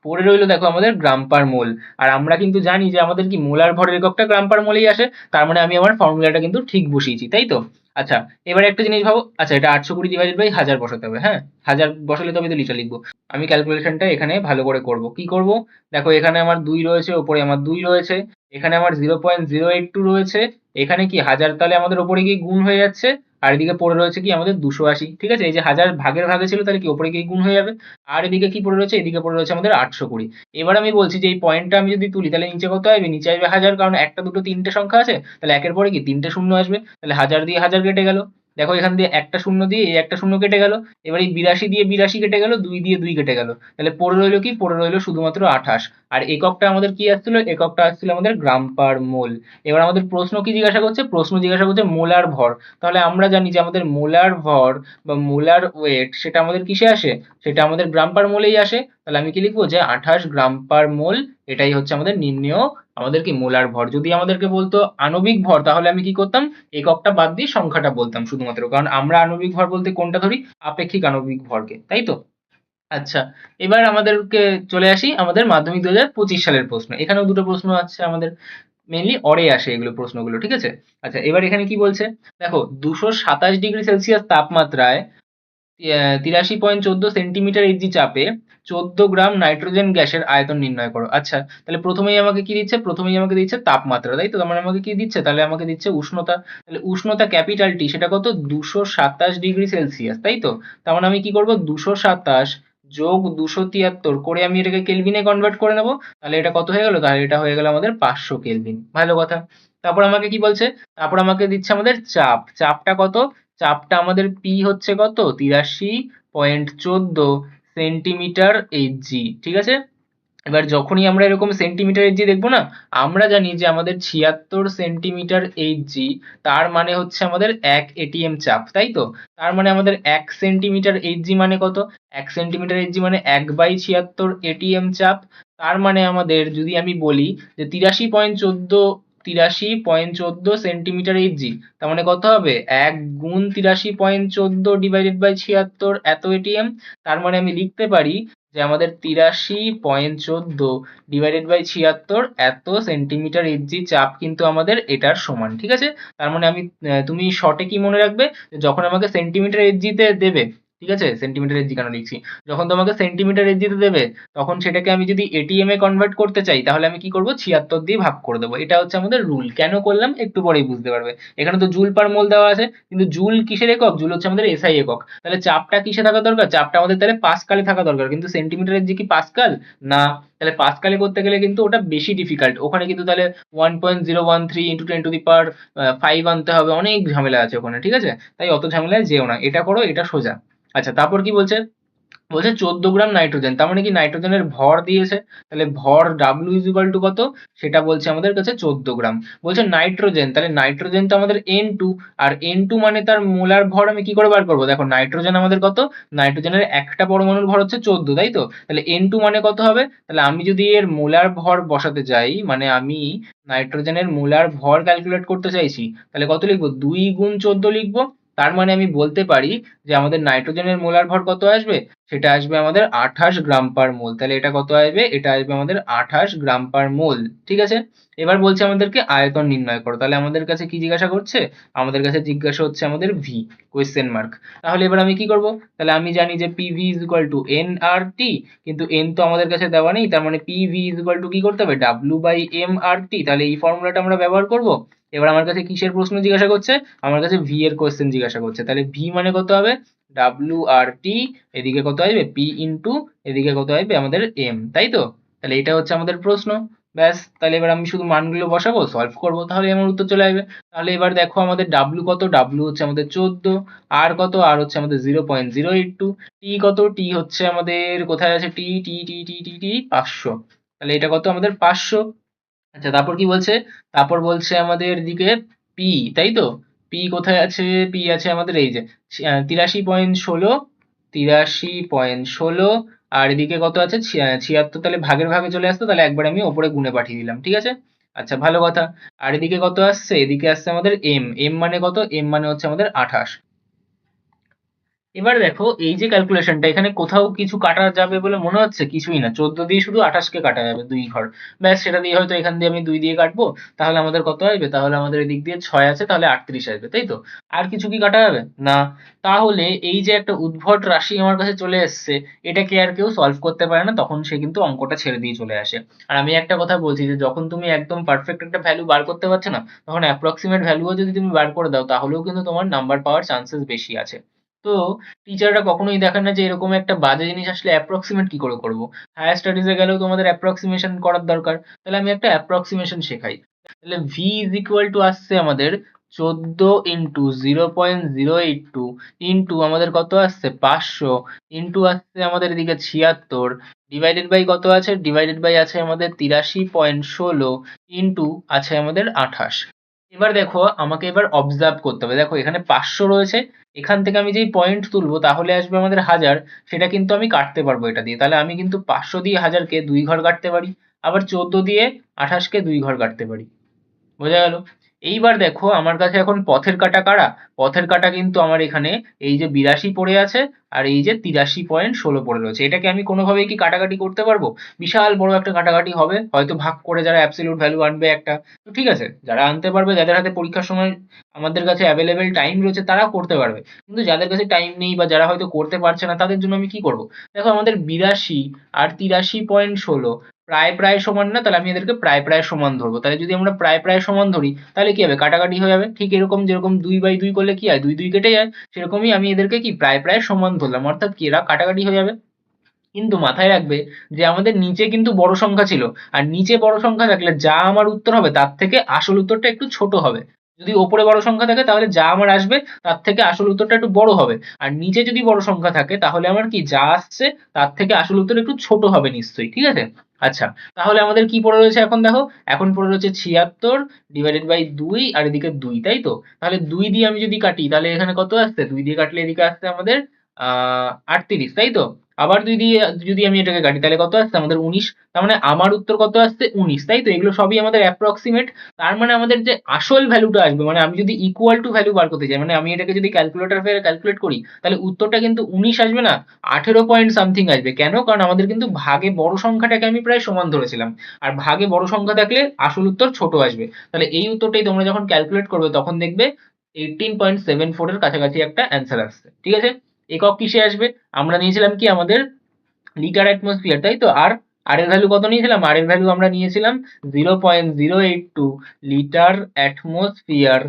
পড়ে রইলো দেখো আমাদের গ্রাম পার মোল। আর আমরা কিন্তু জানি যে আমাদের কি মোলার ভরের এককটা গ্রাম পার মোলেই আসে, তার মানে আমি আমার ফর্মুলাটা কিন্তু ঠিক বসিয়েছি, তাই তো? আচ্ছা, এবারে একটা জিনিস ভাবো, আচ্ছা এটা 820 ডিভাইডেড বাই 1000 বসাতে হবে, হ্যাঁ? 1000 বসালে তবে তো লিটার লিখবো। আমি ক্যালকুলেশনটা এখানে ভালো করে করব। কি করব? দেখো এখানে আমার 2 রয়েছে, ওপরে আমার 2 রয়েছে, এখানে আমার 0.082 রয়েছে, এখানে কি 1000 তাহলে আমাদের ওপরে গিয়ে গুণ হয়ে যাচ্ছে, আর এদিকে পড়ে রয়েছে কি আমাদের 280, ঠিক আছে? এই যে 1000 ভাগের ভাগে ছিল তাহলে কি ওপরে গিয়ে গুণ হয়ে যাবে। আর এদিকে কি পড়ে রয়েছে? এদিকে পড়ে রয়েছে আমাদের 820। এবার আমি বলছি যে এই পয়েন্টটা আমি যদি তুলি তাহলে নিচে কত আসবে? নিচে আসবে 1000, কারণ একটা দুটো তিনটে সংখ্যা আছে, তাহলে একের পরে কি তিনটে শূন্য আসবে, তাহলে 1000 দিয়ে 1000 কেটে গেল। দেখো এখান দিয়ে একটা শূন্য দিয়ে এই একটা শূন্য কেটে গেল। এবার এই 82 দিয়ে 82 কেটে গেল, 2 দিয়ে 2 কেটে গেল, তাহলে পড়ে রইলো কি? পড়ে রইলো শুধুমাত্র 28। আর এককটা আমাদের কি আসছিল? এককটা আসছিল আমাদের গ্রাম পার মোল। এবার আমাদের প্রশ্ন কি জিজ্ঞাসা করছে? প্রশ্ন জিজ্ঞাসা করছে মোলার ভর। তাহলে আমরা জানি যে আমাদের মোলার ভর বা মোলার ওয়েট সেটা আমাদের কিসে আসে? সেটা আমাদের গ্রাম পার মোলেই আসে। তাহলে আমি কি লিখবো? যে 28 গ্রাম পার মোল, এটাই হচ্ছে আমাদের নির্ণেয় আমাদের কি মোলার ভর। যদি আমাদেরকে বলতো আণবিক ভর, তাহলে আমি কি করতাম? এককটা বাদ দিয়ে সংখ্যাটা বলতাম শুধুমাত্র, কারণ আমরা আণবিক ভর বলতে কোনটা ধরি? আপেক্ষিক আণবিক ভরকে, তাই তো? আচ্ছা, এবার আমাদেরকে চলে আসি আমাদের মাধ্যমিক 2025 সালের প্রশ্ন। এখানেও দুটো প্রশ্ন আছে আমাদের, মেইনলি অরে আসে এগুলো প্রশ্নগুলো, ঠিক আছে? আচ্ছা, এবার এখানে কি বলছে? দেখো 227 ডিগ্রি সেলসিয়াস তাপমাত্রায় 83.14 সেন্টিমিটার ইঞ্চি চাপে 14 গ্রাম নাইট্রোজেন গ্যাসের আয়তন নির্ণয় করো। আচ্ছা, তাহলে প্রথমেই আমাকে কি দিচ্ছে? প্রথমেই আমাকে দিচ্ছে তাপমাত্রা, তাই তো? তার মানে আমাকে কি দিচ্ছে? তাহলে আমাকে দিচ্ছে উষ্ণতা। তাহলে উষ্ণতা ক্যাপিটাল টি সেটা কত? 227 ডিগ্রি সেলসিয়াস, তাই তো? তার মানে আমি কি করব? 227 যোগ 273 করে আমি এটাকে কেলভিনে কনভার্ট করে নেবো। তাহলে এটা কত হয়ে গেল? তাহলে এটা হয়ে গেল আমাদের 500 কেলভিন। ভালো কথা। তারপর আমাকে কি বলছে? তারপর আমাকে দিচ্ছে আমাদের চাপ। চাপটা কত? চাপটা আমাদের পি হচ্ছে কত? 83.14 সেন্টিমিটার এইচজি, ঠিক আছে? এবার যখনই আমরা এরকম সেন্টিমিটার এইচজি দেখবো না, আমরা জানি যে আমাদের 76 সেন্টিমিটার এইচজি, তার মানে হচ্ছে আমাদের 1 এটিএম চাপ, তাই তো? তার মানে আমাদের 1 সেন্টিমিটার এইচজি মানে কত? 1 সেন্টিমিটার এইচজি মানে 1/76 এটিএম চাপ। তার মানে আমাদের যদি আমি বলি যে 83.14 সেন্টিমিটার এইচজি, তার মানে কত হবে? 1 গুণ 83.14 ডিভাইডেড বাই 76 এত এটিএম। তার মানে আমি লিখতে পারি যে আমাদের 83.14 ডিভাইডেড বাই 76 এত সেন্টিমিটার ইঞ্চি চাপ কিন্তু আমাদের এটার সমান, ঠিক আছে? তার মানে আমি তুমি শর্টে কি মনে রাখবে? যে যখন আমাকে সেন্টিমিটার ইঞ্চিতে দেবে, ঠিক আছে? সেন্টিমিটার ইঞ্চি কেন লিখছি? যখন তোমাকে সেন্টিমিটার ইঞ্চিতে দেবে, তখন সেটাকে আমি যদি এটিএম এ কনভার্ট করতে চাই, তাহলে আমি কি করব? 76 দিয়ে ভাগ করে দেবো। এটা হচ্ছে আমাদের রুল। কেন করলাম একটু পরেই বুঝতে পারবে। এখানে তো জুল পার মোল দেওয়া আছে, কিন্তু জুল কিসের একক? জুল হচ্ছে আমাদের এসআই একক। তাহলে চাপটা কিসে থাকা দরকার? চাপটা আমাদের তাহলে পাস্কালে থাকা দরকার, কিন্তু সেন্টিমিটারের যে কি পাস্কাল? না। তাহলে পাস্কালে করতে গেলে কিন্তু ওটা বেশি ডিফিকাল্ট। ওখানে কিন্তু তাহলে 1.013 ইন্টু 10 টু দি পাওয়ার 5 আনতে হবে, অনেক ঝামেলা আছে ওখানে, ঠিক আছে? তাই অত ঝামেলায় যেও না, এটা করো, এটা সোজা। আচ্ছা, তারপর কি বলছে? বলছে 14 গ্রাম নাইট্রোজেন, তার মানে কি নাইট্রোজেনের ভর দিয়েছে। তাহলে ভর ডাব্লিউ ইজ ইকুয়াল টু কত? সেটা বলছে আমাদের কাছে 14 গ্রাম। বলছে নাইট্রোজেন, তাহলে নাইট্রোজেন তো আমাদের N2, আর N2 মানে তার মোলার ভর আমি কি করে বার করবো? দেখো নাইট্রোজেন আমাদের কত? নাইট্রোজেনের একটা পরমাণুর ভর হচ্ছে 14, তাই তো? তাহলে N2 মানে কত হবে? তাহলে আমি যদি এর মোলার ভর বসাতে যাই, মানে আমি নাইট্রোজেনের মোলার ভর ক্যালকুলেট করতে চাইছি, তাহলে কত লিখবো? 2 গুণ 14 লিখবো। তার মানে আমি বলতে পারি যে আমাদের নাইট্রোজেনের মোলার ভর কত আসবে? সেটা আসবে আমাদের 28 গ্রাম পার মোল। তাহলে এটা কত আসবে? এটা আসবে আমাদের 28 গ্রাম পার মোল, ঠিক আছে? এবার বলছে আমাদেরকে আয়তন নির্ণয় করো। তাহলে আমাদের কাছে কি জিজ্ঞাসা করছে? আমাদের কাছে জিজ্ঞাসা হচ্ছে আমাদের ভি, কোয়েশ্চেন মার্ক। তাহলে এবার আমি কি করব? তাহলে আমি জানি যে PV is equal to N R T, কিন্তু এন তো আমাদের কাছে দেওয়া নেই, তার মানে পিভি ইজ ইকুয়াল টু কি করতে হবে? W by M R T. তাহলে এই ফর্মুলাটা আমরা ব্যবহার করব। এবার আমার কাছে কিসের প্রশ্ন জিজ্ঞাসা করছে? আমার কাছে ভি এর কোয়েশ্চেন জিজ্ঞাসা করছে। তাহলে ভি মানে কত হবে? ডাব্লিউ আর টি, এদিকে কত আসবে? পি ইন্টু এদিকে কত আসবে? আমাদের এম, তাই তো? তাহলে এটা হচ্ছে আমাদের প্রশ্ন। ব্যাস, তাহলে এবার আমি শুধু মানগুলো বসাবো, সলভ করবো, তাহলে আমার উত্তর চলে আসবে। তাহলে এবার দেখো আমাদের ডাব্লু কত? ডাব্লু হচ্ছে আমাদের 14। আর কত? আর হচ্ছে আমাদের 0.082। টি কত? টি হচ্ছে আমাদের কোথায় আছে? টি টি টি টি টি টি 500। তাহলে এটা কত? আমাদের 500। আচ্ছা, তারপর কি বলছে? তারপর বলছে আমাদের দিকে পি, তাই তো? পি কোথায় আছে? পি আছে আমাদের এই যে 83.16, 83.16। আর এদিকে কত আছে? 76। তাহলে ভাগের ভাগে চলে আসতো, তাহলে একবার আমি ওপরে গুণে পাঠিয়ে দিলাম, ঠিক আছে? আচ্ছা, ভালো কথা। আর এদিকে কত আসছে? এদিকে আসছে আমাদের এম। এম মানে কত? এম মানে হচ্ছে আমাদের 28। এবার দেখো এই যে ক্যালকুলেশনটা, এখানে কোথাও কিছু কাটা যাবে বলে মনে হচ্ছে? কিছুই না, 14 দিয়ে শুধু 28 কে কাটা যাবে 2 ঘর, ব্যাস। সেটা দিয়ে হয়তো এখান দিয়ে আমি 2 দিয়ে কাটবো, তাহলে আমাদের কত আসবে? তাহলে আমাদের এদিক দিয়ে 6 আছে, তাহলে 38 আসবে, তাই তো? আর কিছু কি কাটা যাবে? না। তাহলে এই যে একটা উদ্ভট রাশি আমার কাছে চলে এসছে, এটাকে আর কেউ সলভ করতে পারে না, তখন সে কিন্তু অঙ্কটা ছেড়ে দিয়ে চলে আসে। আর আমি একটা কথা বলছি, যে যখন তুমি একদম পারফেক্ট একটা ভ্যালু বার করতে পারছো না, তখন অ্যাপ্রক্সিমেট ভ্যালুও যদি তুমি বার করে দাও, তাহলেও কিন্তু তোমার নাম্বার পাওয়ার চান্সেস বেশি আছে। তো টিচাররা কখনোই দেখেন না যে এরকম একটা বাজে জিনিস আসলে অ্যাপ্রক্সিমেট কি করে করব। হায়ার স্টাডিজে গেলেও তোমাদের অ্যাপ্রক্সিমেশন করার দরকার, তাহলে আমি একটা অ্যাপ্রক্সিমেশন শেখাই। তাহলে ভি ইজ ইকুয়াল টু আসছে আমাদের 14 ইন্টু 0.082 ইন্টু আমাদের কত আসছে 500 ইন্টু আসছে আমাদের এদিকে 76 ডিভাইডেড বাই কত আছে? ডিভাইডেড বাই আছে আমাদের 83.16 ইন্টু আছে আমাদের 28। এবার দেখো আমাকে এবার অবজার্ভ করতে হবে, দেখো এখানে 500 রয়েছে, এখান থেকে আমি যেই পয়েন্ট তুলবো তাহলে আসবে আমাদের 1000, সেটা কিন্তু আমি কাটতে পারবো এটা দিয়ে। তাহলে আমি কিন্তু 500 দিয়ে 1000 কে 2 ঘর কাটতে পারি, আবার 14 দিয়ে 28 কে 2 ঘর কাটতে পারি। বোঝা গেল? এইবার দেখো আমার কাছে এখন পথের কাঁটা কারা? পথের কাঁটা কিন্তু আমার এখানে এই যে 82 পড়ে আছে, আর এই যে 83.16 পড়ে রয়েছে। এটাকে আমি কোনোভাবেই কি কাটাকাটি করতে পারবো? বিশাল বড় একটা কাটাকাটি হবে, হয়তো ভাগ করে যারা অ্যাবসলিউট ভ্যালু আনবে একটা। তো ঠিক আছে, যারা আনতে পারবে, যাদের হাতে পরীক্ষার সময় আমাদের কাছে অ্যাভেলেবেল টাইম রয়েছে, তারা করতে পারবে। কিন্তু যাদের কাছে টাইম নেই বা যারা হয়তো করতে পারছে না, তাদের জন্য আমি কি করব? দেখো আমাদের 82 আর 83.16 প্রায় প্রায় সমান না? তাহলে আমি এদেরকে প্রায় প্রায় সমান ধরবো। তাহলে যদি আমরা প্রায় প্রায় সমান ধরি, তাহলে কি হবে? কাটাকাটি হয়ে যাবে। ঠিক এরকম যেরকম 2/2 করলে কি হয়? 2 2 কেটে যায়। সেরকমই আমি এদেরকে কি প্রায় প্রায় সমান ধরলাম, অর্থাৎ কি এরা কাটাকাটি হয়ে যাবে। কিন্তু মাথায় রাখবে যে আমাদের নিচে কিন্তু বড় সংখ্যা ছিল, আর নিচে বড় সংখ্যা থাকলে যা আমার উত্তর হবে তার থেকে আসল উত্তরটা একটু ছোট হবে। যদি ওপরে বড় সংখ্যা থাকে তাহলে যা আমার আসবে তার থেকে আসল উত্তরটা একটু বড় হবে, আর নিচে যদি বড় সংখ্যা থাকে তাহলে আমার কি যা আসছে তার থেকে আসল উত্তর একটু ছোট হবে নিশ্চয়ই, ঠিক আছে? আচ্ছা, তাহলে আমাদের কি পড়ে রয়েছে এখন দেখো, এখন পড়ে রয়েছে 76 ডিভাইডেড বাই 2 আর এদিকে 2, তাই তো? তাহলে 2 দিয়ে আমি যদি কাটি তাহলে এখানে কত আসছে? 2 দিয়ে কাটলে এদিকে আসছে আমাদের 38, তাই তো? আবার 2 দিয়ে যদি আমি এটাকে কাটি তাহলে কত আসছে আমাদের 19। তার মানে আমার উত্তর কত আসছে? 19, তাই তো? এগুলো সবই আমাদের অ্যাপ্রক্সিমেট। তার মানে আমাদের যে আসল ভ্যালুটা আসবে, মানে আমি যদি ইকুয়াল টু ভ্যালু বার করতে চাই, মানে আমি এটাকে যদি ক্যালকুলেটর ফেলে ক্যালকুলেট করি, তাহলে উত্তরটা কিন্তু 19 আসবে না, 18 পয়েন্ট সামথিং আসবে। কেন? কারণ আমাদের কিন্তু ভাগে বড় সংখ্যাটাকে আমি প্রায় সমান ধরেছিলাম, আর ভাগে বড় সংখ্যা থাকলে আসল উত্তর ছোট আসবে। তাহলে এই উত্তরটাই তোমরা যখন ক্যালকুলেট করবে তখন দেখবে 18.74 এর কাছাকাছি একটা অ্যান্সার আসছে, ঠিক আছে? একক কিসে আসবে? আমরা নিয়েছিলাম কি আমাদের লিটার অ্যাটমসফিয়ার, তাই তো? আর আর এর ভ্যালু কত নিয়েছিলাম? আর এর ভ্যালু আমরা নিয়েছিলাম 0.082 litre atmosphere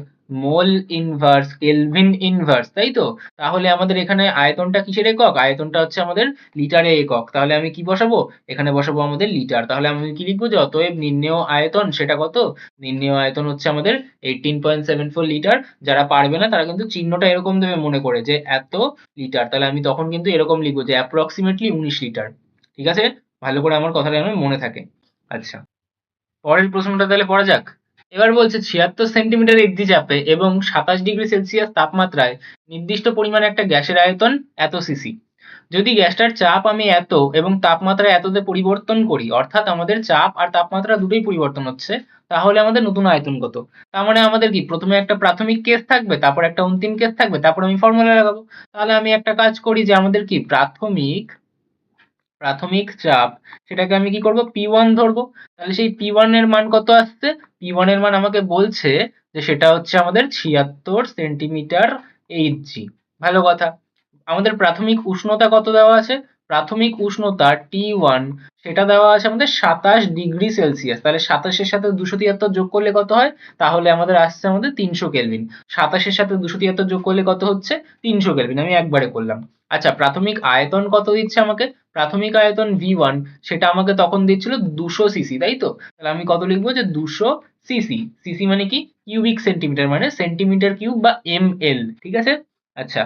mole inverse kelvin inverse, তাই তো? তাহলে আমাদের এখানে আয়তনটা কিসের একক? আয়তনটা হচ্ছে আমাদের লিটারে একক। তাহলে আমি কি বসাবো? এখানে বসাবো আমাদের লিটার। তাহলে আমি কি লিখবো? যে অতএব নির্ণেয় আয়তন সেটা কত? নির্ণেয় আয়তন হচ্ছে আমাদের 18.74 লিটার। যারা পারবে না তারা কিন্তু চিহ্নটা এরকম দেবে মনে করে, যে এত লিটার। তাহলে আমি তখন কিন্তু এরকম লিখবো যে অ্যাপ্রক্সিমেটলি 19 লিটার। ঠিক আছে? ভালো করে আমার কথাটা যেন মনে থাকে। আচ্ছা, পরের প্রশ্নটা তাহলে পড়া যাক। এবার বলছে 76 সেন্টিমিটার এক্সি চাপে এবং 27°C তাপমাত্রায় নির্দিষ্ট পরিমাণে একটা গ্যাসের আয়তন এত সিসি। যদি গ্যাসটার চাপ আমি এত এবং তাপমাত্রা এততে পরিবর্তন করি, অর্থাৎ আমাদের চাপ আর তাপমাত্রা দুটোই পরিবর্তন হচ্ছে, তাহলে আমাদের নতুন আয়তন কত? তার মানে আমাদের কি প্রথমে একটা প্রাথমিক কেস থাকবে, তারপর একটা অন্তিম কেস থাকবে, তারপর আমি ফর্মুলা লাগাবো। তাহলে আমি একটা কাজ করি, যে আমাদের কি প্রাথমিক প্রাথমিক চাপ, সেটাকে আমি কি করব? P1 ধরবো। তাহলে সেই P1 এর মান কত আসছে? P1 এর মান আমাকে বলছে যে সেটা হচ্ছে আমাদের 76 সেন্টিমিটার এইচজি। ভালো কথা। আমাদের প্রাথমিক উষ্ণতা কত দেওয়া আছে? প্রাথমিক উষ্ণতা T1 সেটা দেওয়া আছে আমাদের 27°C। তাহলে 27 এর সাথে 273 যোগ করলে কত হয়? তাহলে আমাদের আসছে আমাদের 300 কেলভিন। 27 এর সাথে 273 যোগ করলে কত হচ্ছে? 300 কেলভিন। আমি একবারে করলাম। আচ্ছা, প্রাথমিক আয়তন কত দিচ্ছে আমাকে? প্রাথমিক আয়তন V1 সেটা আমাকে তখন দিচ্ছিল 200 সিসি, তাই তো? তাহলে আমি কত লিখবো? যে 200 সিসি। সিসি মানে কি? কিউবিক সেন্টিমিটার, মানে সেন্টিমিটার কিউব বা ml, ঠিক আছে? আচ্ছা,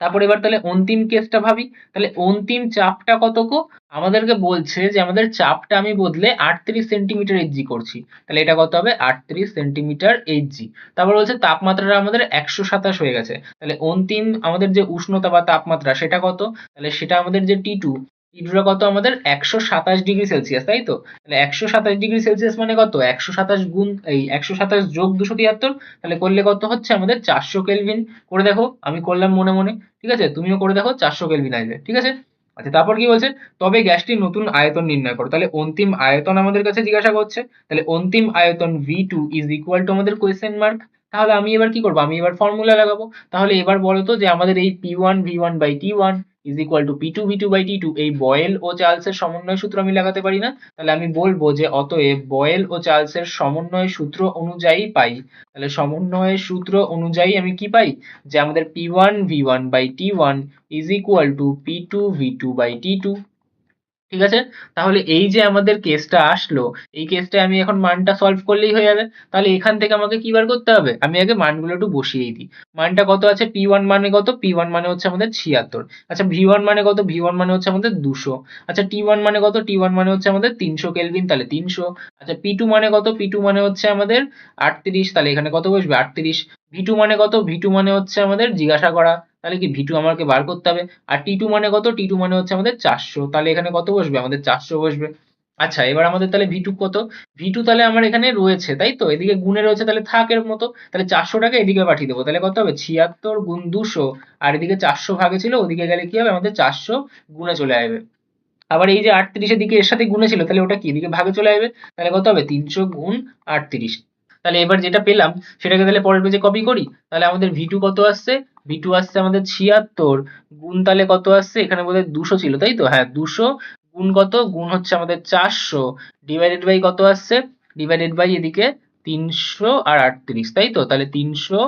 তারপর এবার তাহলে অন্তিম কেসটা ভাবি। তাহলে অন্তিম চাপটা কত গো? আমাদেরকে বলছে যে আমাদের চাপটা আমি বদলে 38 সেন্টিমিটার এইচজি করছি। তাহলে এটা কত হবে? 38 সেন্টিমিটার এইচজি। তারপর বলছে তাপমাত্রাটা আমাদের 127 হয়ে গেছে। তাহলে অন্তিম আমাদের যে উষ্ণতা বা তাপমাত্রা সেটা কত? তাহলে সেটা আমাদের যে T2 টি2 কত আমাদের 127 ডিগ্রি সেলসিয়াস, তাই তো? তাহলে 127 ডিগ্রি সেলসিয়াস মানে কত, 127 গুণ এই 127 যোগ 273, তাহলে করলে কত হচ্ছে আমাদের 400 কেলভিন। করে দেখো, আমি করলাম মনে মনে, ঠিক আছে, তুমিও করে দেখো, 400 কেলভিন আসবে, ঠিক আছে। আচ্ছা, তারপর কি বলছে, তবে গ্যাসটির নতুন আয়তন নির্ণয় করো। তাহলে অন্তিম আয়তন আমাদের কাছে জিজ্ঞাসা করছে। তাহলে অন্তিম আয়তন V2 ইজ ইকুয়াল টু আমাদের কোয়েশ্চেন মার্ক। তাহলে আমি এবার কি করবো, আমি এবার ফর্মুলা লাগাবো। তাহলে এবার বলো তো যে আমাদের এই P1V1/T1 is equal two P2V2/T2, এই বয়েল ও চার্লসের সমন্বয় সূত্র আমি লাগাতে পারি না? তাহলে আমি বলবো যে অতএব বয়েল ও চার্লসের সমন্বয় সূত্র অনুযায়ী পাই। তাহলে সমন্বয়ের সূত্র অনুযায়ী আমি কি পাই, যে আমাদের P1V1/T1 is equal two P2V2/T2, ঠিক আছে। তাহলে এই যে আমাদের কেসটা আসলো, এই কেসটা আমি এখন মানটা সলভ করলেই হয়ে যাবে। তাহলে এখান থেকে আমাকে কি বার করতে হবে, আমি আগে মানগুলো একটু বসিয়েই দিই। মানটা কত আছে, P1 মানে কত, P1 মানে হচ্ছে আমাদের 76। আচ্ছা, V1 মানে কত, V1 মানে হচ্ছে আমাদের 200। আচ্ছা, T1 মানে কত, T1 মানে হচ্ছে আমাদের 300 কেলভিন, তাহলে 300। আচ্ছা, P2 মানে কত, P2 মানে হচ্ছে আমাদের 38, তাহলে এখানে কত বসবে, 38। V2 মানে কত, V2 মানে হচ্ছে আমাদের জিজ্ঞাসা করা, তাহলে কি V2 আমাকে বার করতে হবে। আর T2 মানে কত, T2 মানে হচ্ছে আমাদের 400, তাহলে এখানে কত বসবে, আমাদের 400 বসবে। আচ্ছা, এবার আমাদের তাহলে V2 কত, V2 তাহলে আমার এখানে রয়েছে, তাই তো, এদিকে গুণে রয়েছে, তাহলে থাক এর মতো। তাহলে 400টাকে এদিকে পাঠিয়ে দেবো, তাহলে কত হবে, 76 গুণ 200, আর এদিকে 400 ভাগে ছিল, ওদিকে গেলে কি হবে, আমাদের 400 গুণে চলে আসবে। আবার এই যে 38 এর দিকে এর সাথে গুণে ছিল, তাহলে ওটা কি এদিকে ভাগে চলে আসবে, তাহলে কত হবে, 300 গুণ 38। তাহলে এবার যেটা পেলাম সেটাকে তাহলে পরের পেজে কপি করি। তাহলে আমাদের V2 কত আসছে, V2 আসছে আমাদের 76 গুণ, তাহলে কত আসছে, এখানে বোধহয় 200 ছিল, তাই তো, হ্যাঁ 200 গুণ কত, গুণ হচ্ছে আমাদের 400, ডিভাইডেড বাই কত আসছে, ডিভাইডেড বাই এদিকে 300 আর 38, তাই তো। তাহলে 300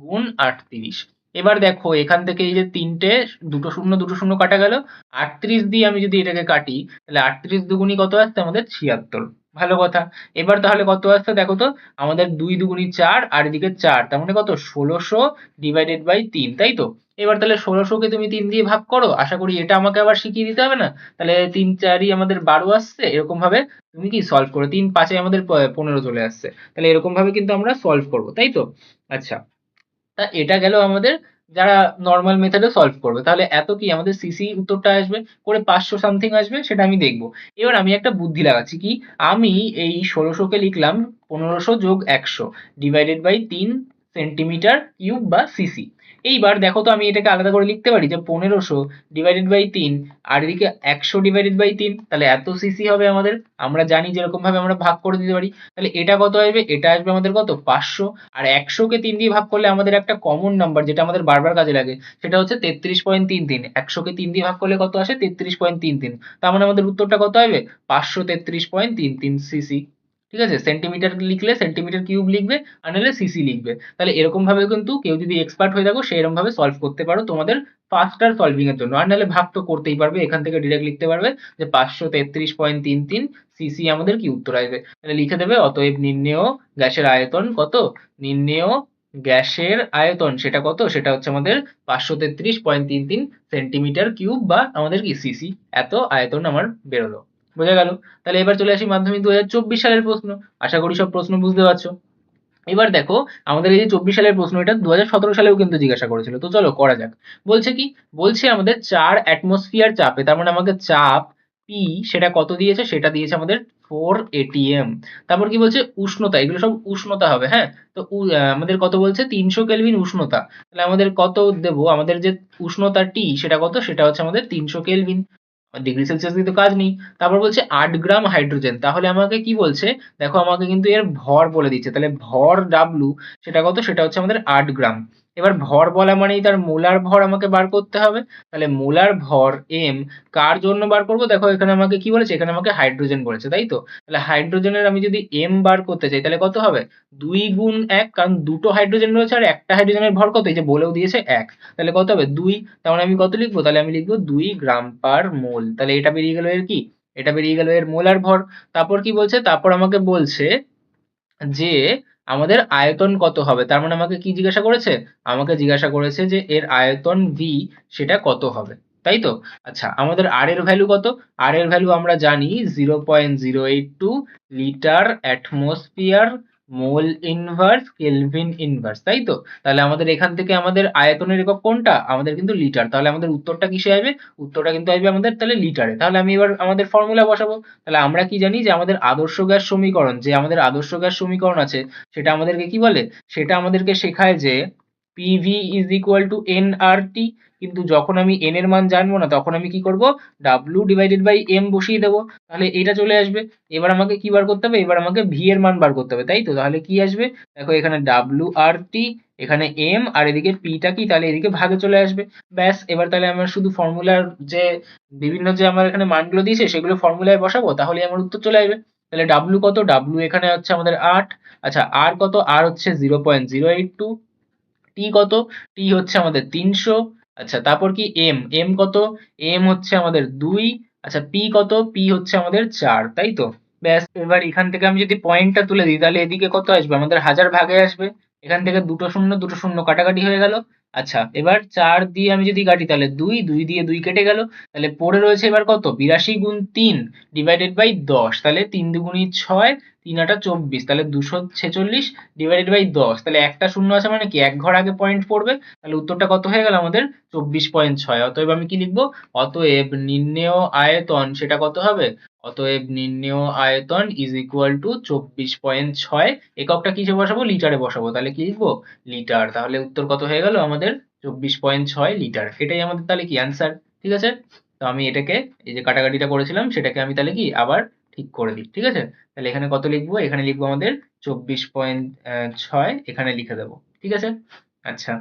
গুণ 38। এবার দেখো এখান থেকে এই যে তিনটে, দুটো শূন্য কাটা গেল, 38 দিয়ে আমি যদি এটাকে কাটি, তাহলে 38 দুগুণী কত আসছে আমাদের 76। ভালো কথা। এবার তাহলে কত আসছে দেখো তো, আমাদের 2 দুগুণী 4 আর এদিকে 4, তার মানে কত, 1600 ডিভাইডেড বাই 3, তাই তো। এবার তাহলে 1600 কে তুমি 3 দিয়ে ভাগ করো, আশা করি এটা আমাকে আবার শিখিয়ে দিতে হবে না। তাহলে 3 4ই আমাদের 12 আসছে, এরকম ভাবে তুমি কি সলভ করো, 3 5 আমাদের 15 চলে আসছে। তাহলে এরকম ভাবে কিন্তু আমরা সলভ করবো, তাই তো। আচ্ছা, তা এটা গেল আমাদের যারা নর্মাল মেথডে সলভ করবে। তাহলে এত কি আমাদের সিসি উত্তরটা আসবে, করে 500 সামথিং আসবে, সেটা আমি দেখবো। এবার আমি একটা বুদ্ধি লাগাচ্ছি, কি, আমি এই 1600 কে লিখলাম 1500 যোগ 100 ডিভাইডেড বাই 3 সেন্টিমিটার কিউব বা সিসি। এইবার দেখো তো, আমি এটাকে আলাদা করে লিখতে পারি যে 1500 ডিভাইডেড বাই 3, আর এদিকে 100 ডিভাইডেড বাই 3, তাহলে এত সিসি হবে আমাদের। আমরা জানি যেরকম ভাবে আমরা ভাগ করে দিতে পারি। তাহলে এটা কত আসবে, এটা আসবে আমাদের কত, 500। আর 100 কে 3 দিয়ে ভাগ করলে আমাদের একটা কমন নাম্বার, যেটা আমাদের বারবার কাজে লাগে, সেটা হচ্ছে 33.33। 100 কে 3 দিয়ে ভাগ করলে কত আসে, 33.33। তার মানে আমাদের উত্তরটা কত হবে, 533.33 সিসি। ঠিক আছে, সেন্টিমিটার লিখলে সেন্টিমিটার কিউব লিখবে, আর নাহলে সিসি লিখবে। তাহলে এরকম ভাবে কিন্তু কেউ যদি এক্সপার্ট হয়ে থাকো, সে এরকম ভাবে সলভ করতে পারো তোমাদের ফাস্টার সলভিং এর জন্য। আর নাহলে ভাগ তো করতেই পারবে, এখান থেকে ডিরেক্ট লিখতে পারবে যে 533.33 সিসি আমাদের কি উত্তর আসবে। তাহলে লিখে দেবে, অতএব নির্ণেয় গ্যাসের আয়তন কত, নির্ণেয় গ্যাসের আয়তন সেটা কত, সেটা হচ্ছে আমাদের 533.33 সেন্টিমিটার কিউব বা আমাদের কি সিসি, এত আয়তন আমার বেরোলো। বোঝা গেল। তাহলে এবার চলে আসি মাধ্যমিক 2024 সালের প্রশ্ন। আশা করি সব প্রশ্ন বুঝতে পারছো। এবার দেখো, আমাদের এই যে 24 সালের প্রশ্ন, এটা 2017 সালেও কিন্তু জিজ্ঞাসা করেছিল। তো চলো করা যাক। বলছে কি, বলছে আমাদের 4 অ্যাটমসফিয়ার চাপে, তার মানে আমাকে চাপ পি সেটা কত দিয়েছে, সেটা দিয়েছে আমাদের 4 atm। তারপর কি বলছে, উষ্ণতা, এগুলো সব উষ্ণতা হবে, হ্যাঁ। তো আমাদের কত বলছে, 300 কেলভিন উষ্ণতা। তাহলে আমাদের কত দেবো, আমাদের যে উষ্ণতা টি সেটা কত, সেটা হচ্ছে আমাদের 300 কেলভিন। ডিগ্রি সেলসিয়াস দিয়ে তো কাজ নেই। তারপর বলছে 8 গ্রাম হাইড্রোজেন, তাহলে আমাকে কি বলছে, দেখো আমাকে কিন্তু এর ভর বলে দিচ্ছে। তাহলে ভর ডাব্লু সেটা কত, সেটা হচ্ছে আমাদের 8 গ্রাম। এবার ভর বলা মানেই তার মোলার ভর আমাকে বার করতে হবে। তাহলে মোলার ভর এম কার জন্য বার করব, দেখো এখানে আমাকে কি বলেছে, এখানে আমাকে হাইড্রোজেন বলেছে, তাই তো। তাহলে হাইড্রোজেনের আমি যদি এম বার করতে চাই, তাহলে কত হবে, 2 গুণ 1, কারণ দুটো হাইড্রোজেন রয়েছে আর একটা হাইড্রোজেনের ভর কত, এই যে বলেও দিয়েছে 1। তাহলে কত হবে, 2। তার মানে আমি কত লিখবো, তাহলে আমি লিখবো 2 গ্রাম পার মোল। তাহলে এটা বেরিয়ে গেল এর কি, এটা বেরিয়ে গেল এর মোলার ভর। তারপর কি বলছে, তারপর আমাকে বলছে যে আমাদের আয়তন কত হবে। তার মানে আমাকে কি জিজ্ঞাসা করেছে, আমাকে জিজ্ঞাসা করেছে যে এর আয়তন ভি সেটা কত হবে, তাই তো। আচ্ছা, আমাদের আর এর ভ্যালু কত, আর এর ভ্যালু আমরা জানি 0.082 litre atmosphere mole inverse kelvin inverse, তাই তো? তাহলে আমাদের এখান থেকে আমাদের আয়তনের একক কোনটা? আমাদের কিন্তু লিটার। তাহলে আমাদের উত্তরটা কিসে আসবে? উত্তরটা কিন্তু আসবে আমাদের তাহলে লিটারে। তাহলে আমি এবার আমাদের ফর্মুলা বসাবো। তাহলে আমরা কি জানি যে আমাদের আদর্শ গ্যাস সমীকরণ, যে আমাদের আদর্শ গ্যাস সমীকরণ আছে সেটা আমাদেরকে কি বলে? সেটা আমাদেরকে শেখায় যে PV is equal to nRT. কিন্তু যখন আমি n এর মান জানবো না তখন আমি কি করব? ডাব্লিউ ডিভাইডেড বাই এম বসিয়ে দেবো। তাহলে এটা চলে আসবে। এবার আমাকে কি বার করতে হবে? এবার আমাকে ভি এর মান বার করতে হবে, তাই তো? তাহলে কি আসবে? দেখো এখানে ডাব্লিউ আর টি, এখানে এম, আর এদিকে পিটা কি? তাহলে এদিকে ভাগে চলে আসবে। ব্যাস, এবার তাহলে আমার শুধু ফর্মুলার যে বিভিন্ন যে আমার এখানে মানগুলো দিয়েছে সেগুলো ফর্মুলায় বসাবো, তাহলে আমার উত্তর চলে আসবে। তাহলে ডাব্লিউ কত? ডাব্লিউ এখানে হচ্ছে আমাদের 8। আচ্ছা, আর কত? আর হচ্ছে 0.082। টি কত? টি হচ্ছে আমাদের 300। আচ্ছা, তারপর কি এম? এম কত? এম হচ্ছে আমাদের 2। আচ্ছা, পি কত? পি হচ্ছে আমাদের 4, তাই তো? ব্যাস, এবার এখান থেকে আমি যদি পয়েন্টটা তুলে দিই তাহলে এদিকে কত আসবে? আমাদের হাজার ভাগে আসবে। এখান থেকে দুটো শূন্য দুটো শূন্য কাটাকাটি হয়ে গেল। আচ্ছা, এবার 4 দিয়ে আমি যদি কাটি তাহলে 2, 2 দিয়ে 2 কেটে গেল। তাহলে পড়ে রয়েছে এবার কত? 82 গুণ 3 ডিভাইডেড বাই 10। তাহলে 3 দুগুণী 6, 3 আটা 24, তাহলে 246 ডিভাইডেড বাই 10। তাহলে একটা শূন্য আছে মানে কি এক ঘর আগে পয়েন্ট পড়বে। তাহলে উত্তরটা কত হয়ে গেল আমাদের? 24.6। অতএব আমি কি লিখবো? অতএব নির্ণেয় আয়তন সেটা কত হবে? অতএব নির্ণেয় আয়তন ইজ ইকুয়াল টু 24.6। এককটা কিসে বসাবো? লিটারে বসাবো। তাহলে কি লিখবো? লিটার। তাহলে উত্তর কত হয়ে গেল আমাদের? 24.6 লিটার। এটাই আমাদের তাহলে কি অ্যান্সার। ঠিক আছে? তো আমি এটাকে, এই যে কাটাকাটিটা করেছিলাম সেটাকে আমি তাহলে কি আবার ঠিক করে দিই। ঠিক আছে? তাহলে এখানে কত লিখবো? এখানে লিখবো আমাদের 24.6 এখানে লিখে দেবো। ঠিক আছে? আচ্ছা,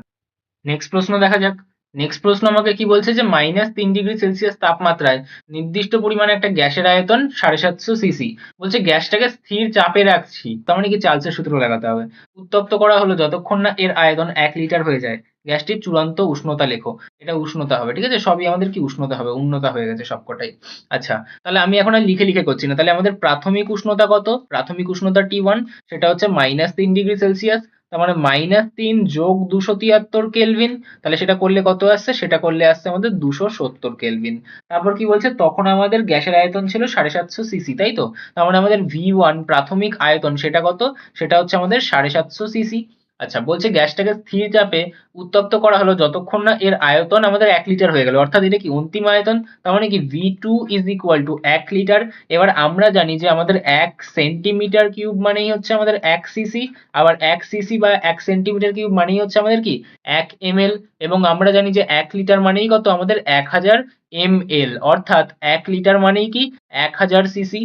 নেক্সট প্রশ্ন দেখা যাক। নেক্সট প্রশ্ন আমাকে কি বলছে যে -3 ডিগ্রি সেলসিয়াস তাপমাত্রায় নির্দিষ্ট পরিমাণে একটা গ্যাসের আয়তন 750 সিসি। বলছে গ্যাসটাকে স্থির চাপে রাখছি, তার মানে কি চার্লসের সূত্র লাগাতে হবে। উত্তপ্ত করা হলো যতক্ষণ না এর আয়তন 1 লিটার হয়ে যায়। গ্যাসটির চূড়ান্ত উষ্ণতা লেখো। এটা উষ্ণতা হবে। ঠিক আছে? সবই আমাদের কি উষ্ণতা হবে, উন্নতা হয়ে গেছে সবকটাই। আচ্ছা, তাহলে আমি এখন আর লিখে লিখে করছি না। তাহলে আমাদের প্রাথমিক উষ্ণতা কত? প্রাথমিক উষ্ণতা T1, সেটা হচ্ছে -3 ডিগ্রি সেলসিয়াস। তার মানে -3 যোগ 273 কেলভিন। তাহলে সেটা করলে কত আসছে? সেটা করলে আসছে আমাদের 270 কেলভিন। তারপর কি বলছে? তখন আমাদের গ্যাসের আয়তন ছিল 750 সিসি, তাই তো? তার মানে আমাদের V1 প্রাথমিক আয়তন সেটা কত? সেটা হচ্ছে আমাদের 750 সিসি। আচ্ছা, বলছে গ্যাসটাকে স্থির চাপে উত্তপ্ত করা হলো যতক্ষণ না এর আয়তন আমাদের 1 লিটার হয়ে গেল। অর্থাৎ এটা কি অন্তিম আয়তন। তার মানে কি V2 is equal two 1 litre. এবার আমরা জানি যে আমাদের 1 সেন্টিমিটার কিউব মানেই হচ্ছে আমাদের 1 সিসি। আবার 1 সিসি বা 1 সেন্টিমিটার কিউব মানেই হচ্ছে আমাদের কি 1 এমএল। এবং আমরা জানি যে 1 লিটার মানেই কত? আমাদের 1000 এমএল। অর্থাৎ 1 লিটার মানেই কি 1000 সিসি।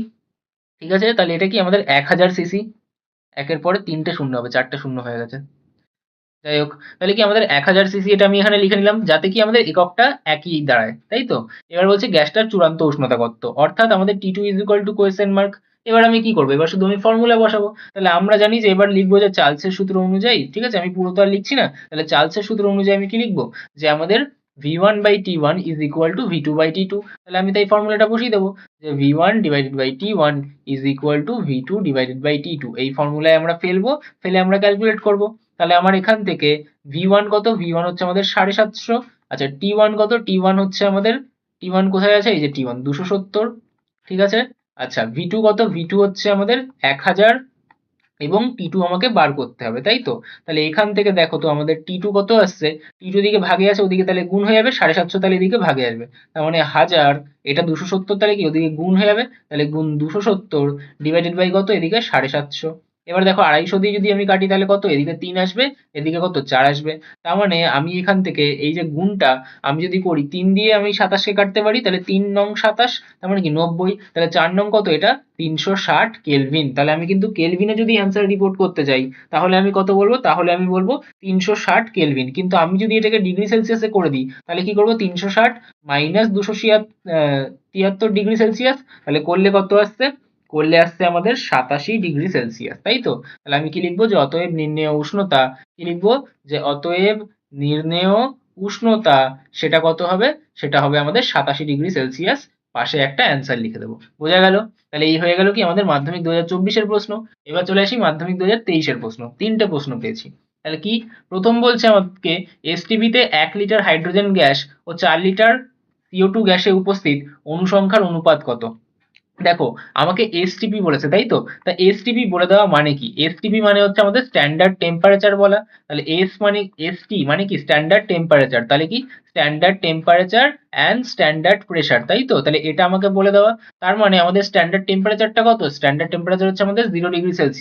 ঠিক আছে? তাহলে এটা কি আমাদের 1000 সিসি। একের পরে 3টে শূন্য হবে, 4টে শূন্য হয়ে গেছে। যাই হোক, তাহলে কি আমাদের 1000 সিসি, এটা আমি এখানে লিখে নিলাম যাতে কি আমাদের এককটা একই দাঁড়ায়, তাই তো? এবার বলছে গ্যাসটার চূড়ান্ত উষ্ণতা কত? অর্থাৎ আমাদের T2 is equal two question mark. এবার আমি কি করবো? এবার শুধু আমি ফর্মুলা বসাবো। তাহলে আমরা জানি যে এবার লিখবো যে চার্লসের সূত্র অনুযায়ী। ঠিক আছে? আমি পুরো তো আর লিখছি না। তাহলে চার্লসের সূত্র অনুযায়ী আমি কি লিখবো? যে আমাদের V1 by T1 is equal to V2 by T2। তাহলে আমি তাই ফর্মুলাটা বসিয়ে দেবো যে V1 divided by T1 is equal to V2 divided by T2। এই ফর্মুলায় আমরা ফেলবো, ফেলে আমরা ক্যালকুলেট করবো। তাহলে আমার এখান থেকে V1 কত? V1 হচ্ছে আমাদের 750। আচ্ছা, T1 কত? T1 হচ্ছে আমাদের, T1 কোথায় আছে? এই যে T1 270। ঠিক আছে? আচ্ছা, V2 কত? V2 হচ্ছে আমাদের 1000 এবং T2 আমাকে বার করতে হবে, তাই তো? তাহলে এখান থেকে দেখো তো আমাদের T2 কত আসছে? T2 এদিকে ভাগে আছে, ওদিকে তাহলে গুণ হয়ে যাবে। 750 তাহলে এদিকে ভাগে আসবে। তার মানে 1000, এটা 270, তাহলে কি ওদিকে গুণ হয়ে যাবে। তাহলে গুণ 270 ডিভাইডেড বাই কত? এদিকে 750। এবার দেখো 250 দিয়ে যদি আমি কাটি তাহলে কত? এদিকে 3 আসবে, এদিকে কত? 4 আসবে। তার মানে আমি এখান থেকে এই যে গুণটা আমি যদি করি, 3 দিয়ে আমি 27 কে কাটতে পারি, তাহলে 3 নং 27, তার মানে কি 90। তাহলে 4 নং কত? এটা 360 কেলভিন। তাহলে আমি কিন্তু কেলভিনে যদি অ্যান্সার রিপোর্ট করতে যাই তাহলে আমি কত বলবো? তাহলে আমি বলবো 360 কেলভিন। কিন্তু আমি যদি এটাকে ডিগ্রি সেলসিয়াসে করে দিই তাহলে কি করবো? 360 মাইনাস 273 ডিগ্রি সেলসিয়াস। তাহলে করলে কত আসছে? করলে আসছে আমাদের 87 ডিগ্রি সেলসিয়াস, তাই তো? তাহলে আমি কি লিখবো? যে অতএব নির্ণেয় উষ্ণতা, কি লিখবো? যে অতএব নির্ণেয় উষ্ণতা সেটা কত হবে? সেটা হবে আমাদের 87 ডিগ্রি সেলসিয়াস। পাশে একটা অ্যান্সার লিখে দেবো। বোঝা গেল? তাহলে এই হয়ে গেল কি আমাদের মাধ্যমিক 2024 এর প্রশ্ন। এবার চলে আসি মাধ্যমিক 2023 এর প্রশ্ন। 3টে প্রশ্ন পেয়েছি। তাহলে কি? প্রথম বলছে আমাকে এসটিভিতে 1 লিটার হাইড্রোজেন গ্যাস ও 4 লিটার CO2 গ্যাসে উপস্থিত অণু সংখ্যার অনুপাত কত? দেখো আমাকে এসটিপি বলেছে, তাই তো? তা এসটিপি বলে দেওয়া মানে কি? এসটিপি মানে হচ্ছে আমাদের স্ট্যান্ডার্ড টেম্পারেচার বলা। তাহলে এস মানে এসটি মানে কি স্ট্যান্ডার্ড টেম্পারেচার, তাহলে কি standard temperature and standard pressure, তাই তো? তাহলে এটা আমাকে বলে দেওয়া। তার মানে আমাদের স্ট্যান্ডার্ড টেম্পারেচারটা কত? স্ট্যান্ডার্ড টেম্পারেচার হচ্ছে আমাদের 0°C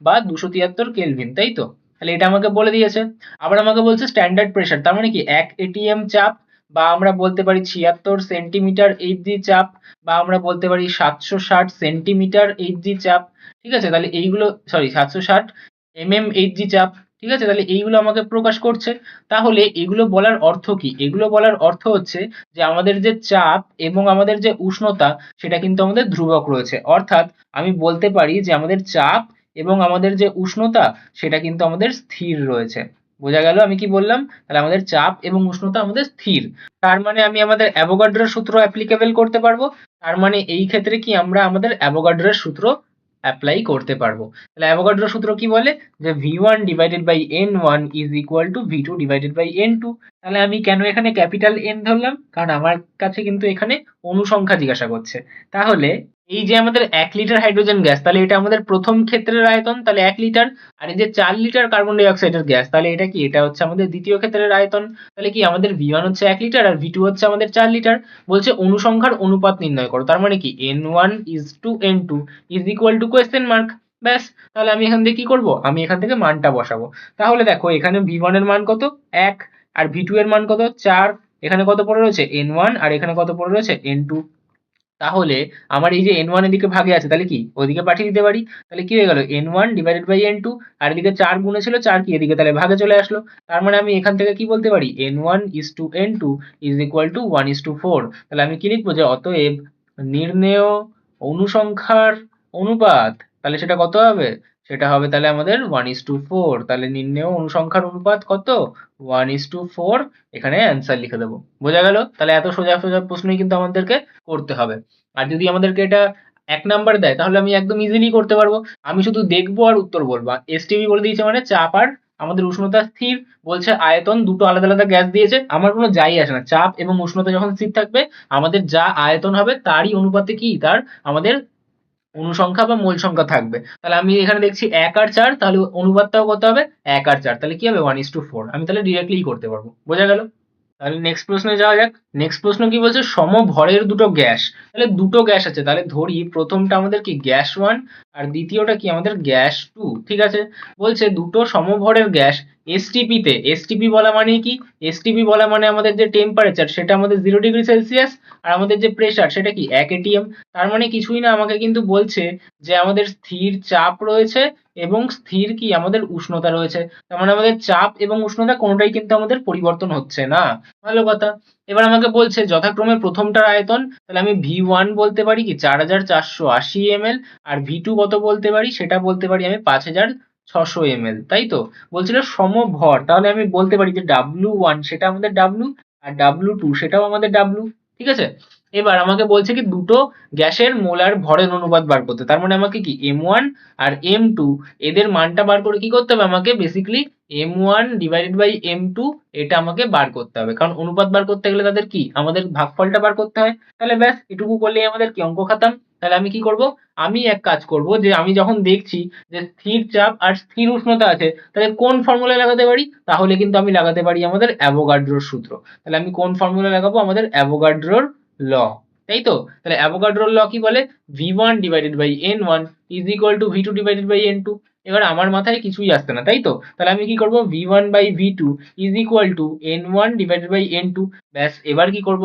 বা 273 কেলভিন, তাই তো? তাহলে এটা আমাকে বলে দিয়েছে। আবার আমাকে বলছে স্ট্যান্ডার্ড প্রেসার, তার মানে কি 1 এটিএম চাপ, বা আমরা বলতে পারি 76 সেন্টিমিটার এইচজি চাপ, বা আমরা বলতে পারি 760 সেন্টিমিটার এইচজি চাপ। ঠিক আছে, তাহলে এইগুলো, সরি 760 এইচজি চাপ। ঠিক আছে, তাহলে এইগুলো আমাকে প্রকাশ করছে। তাহলে এগুলো বলার অর্থ কি? এগুলো বলার অর্থ হচ্ছে যে আমাদের যে চাপ এবং আমাদের যে উষ্ণতা সেটা কিন্তু আমাদের ধ্রুবক রয়েছে। অর্থাৎ আমি বলতে পারি যে আমাদের চাপ এবং আমাদের যে উষ্ণতা সেটা কিন্তু আমাদের স্থির রয়েছে। বোঝা গেল আমি কি বললাম? তাহলে আমাদের চাপ এবং উষ্ণতা আমাদের স্থির। তার মানে আমি আমাদের অ্যাভোগাড্রোর সূত্র অ্যাপ্লিকেবল করতে পারবো। তার মানে এই ক্ষেত্রে কি আমরা আমাদের অ্যাভোগাড্রোর সূত্র অ্যাপ্লাই করতে পারবো। তাহলে অ্যাভোগাড্রোর সূত্র কি বলে? যে v1 divided by n1 is equal to v2 divided by n2। তাহলে আমি কেন এখানে ক্যাপিটাল N ধরলাম? কারণ আমার কাছে কিন্তু এখানে অনুসংখ্যা জিজ্ঞাসা করছে। তাহলে এই যে আমাদের 1 লিটার হাইড্রোজেন গ্যাস, তাহলে এটা আমাদের প্রথম ক্ষেত্রের আয়তন, তাহলে 1 লিটার। আর এই যে 4 লিটার কার্বন ডাই অক্সাইডের গ্যাস, তাহলে এটা কি? এটা হচ্ছে আমাদের দ্বিতীয় ক্ষেত্রের আয়তন। তাহলে কি আমাদের v1 হচ্ছে 1 লিটার আর v2 হচ্ছে আমাদের 4 লিটার। বলছে অনুসংখ্যার অনুপাত নির্ণয় করো, তার মানে কি n1 is to n2 is equal to question mark। ব্যাস, তাহলে আমি এখান থেকে কি করব? আমি এখান থেকে মানটা বসাবো। তাহলে দেখো এখানে v1 এর মান কত? 1, আর v2 এর মান কত? 4। এখানে কত পড়ে রয়েছে? n1, আর এখানে কত পড়ে রয়েছে? n2। তাহলে আমার এই যে n1 এদিকে ভাগে আছে, তাহলে কি ওদিকে পাঠিয়ে দিতে পারি। তাহলে কি হয়ে গেল? n1 ডিভাইডেড বাই n2, আর এদিকে 4 গুণে ছিল 4 কি এদিকে তাহলে ভাগে চলে আসলো। তার মানে আমি এখান থেকে কি বলতে পারি? n1 is to n2 is equal to 1 is to 4। তাহলে আমি কি লিখবো? যে অতএব নির্ণেয় অনুসংখ্যার অনুপাত, তাহলে সেটা কত হবে? সেটা হবে তাহলে আমাদের 1 is to 4। তাহলে নির্ণেয় অনুসংখ্যার অনুপাত কত? 1 is to 4। এখানে অ্যান্সার লিখে দেবো। বোঝা গেল? তাহলে এত সোজা সোজা প্রশ্নই কিন্তু আমাদেরকে করতে হবে। আর যদি আমাদেরকে এটা 1 নাম্বার দেয় তাহলে আমি একদম ইজিলি করতে পারবো। আমি শুধু দেখবো আর উত্তর বলবো। এসটিপি বলে দিয়েছে মানে চাপ আর আমাদের উষ্ণতা স্থির। বলছে আয়তন, দুটো আলাদা আলাদা গ্যাস দিয়েছে, আমার কোনো যাই আসে না। চাপ এবং উষ্ণতা যখন স্থির থাকবে আমাদের যা আয়তন হবে তারই অনুপাতে কি তার আমাদের অনুসংখ্যা বা মোল সংখ্যা থাকবে। তাহলে আমি এখানে দেখছি 1 আর 4, তাহলে অনুপাতটাও কত হবে? 1 আর 4, তাহলে কি হবে? 1:4। আমি তাহলে ডিরেক্টলি করতে পারবো। বোঝা গেল? তাহলে নেক্সট প্রশ্নে যাওয়া যাক। নেক্সট প্রশ্ন কি বলছে? সমভরের দুটো গ্যাস। তাহলে দুটো গ্যাস আছে, তাহলে ধরি প্রথমটা আমাদের কি গ্যাস 1 আর দ্বিতীয়টা কি আমাদের গ্যাস 2। ঠিক আছে, বলছে দুটো সমভরের গ্যাস এসটিপি তে। এসটিপি বলা মানে কি? এসটিপি বলা মানে আমাদের যে টেম্পারেচার সেটা আমাদের 0°C, আর আমাদের যে প্রেসার সেটা কি 1 এটিএম। তার মানে কিছুই না, আমাকে কিন্তু বলছে যে আমাদের স্থির চাপ রয়েছে এবং স্থির কি আমাদের উষ্ণতা রয়েছে। তার মানে আমাদের চাপ এবং উষ্ণতা কোনোটাই কিন্তু আমাদের পরিবর্তন হচ্ছে না। ভালো কথা। এবার আমাকে বলছে যথাক্রমে প্রথমটার আয়তন, তাহলে আমি V1 বলতে পারি কি 4480 ml, আর V2 কত বলতে পারি? সেটা বলতে পারি আমি 5600 ml, তাই তো? বলছিল সমভর, তাহলে আমি বলতে পারি যে W1 সেটা আমাদের W, আর W2 সেটাও আমাদের W। ঠিক আছে, এবার আমাকে বলছে কি দুটো গ্যাসের মোলার ভরের অনুপাত বার করতে। তার মানে আমাকে কি M1 আর M2 এদের মানটা বার করে কি করতে হবে? আমাকে basically M1 divided by M2 এটা আমাকে বার করতে হবে, কারণ অনুপাত বার করতে গেলে তাদের কি আমাদের ভাগফলটা বার করতে হয়। তাহলে ব্যাস এটুকু করলেই আমাদের কি অঙ্ক খাতাম। তাহলে আমি কি করব? আমি এক কাজ করব, যে আমি যখন দেখছি যে স্থির চাপ আর স্থির উষ্ণতা আছে, তাহলে কোন ফর্মুলা লাগাতে পারি? তাহলে কিন্তু আমি লাগাতে পারি আমাদের অ্যাভোগাড্রোর সূত্র। তাহলে আমি কোন ফর্মুলা লাগাবো? আমাদের অ্যাভোগাড্রোর ল, তাই তো? তাহলে অ্যাভোগাড্রোর ল কি বলে? v1 divided by n1 is equal to v2 divided by n2। এবার আমার মাথায় কিছুই আসছে না, তাই তো? তাহলে আমি কি করব? v1 by v2 is equal to n1 divided by n2। ব্যাস, এবার কি করব?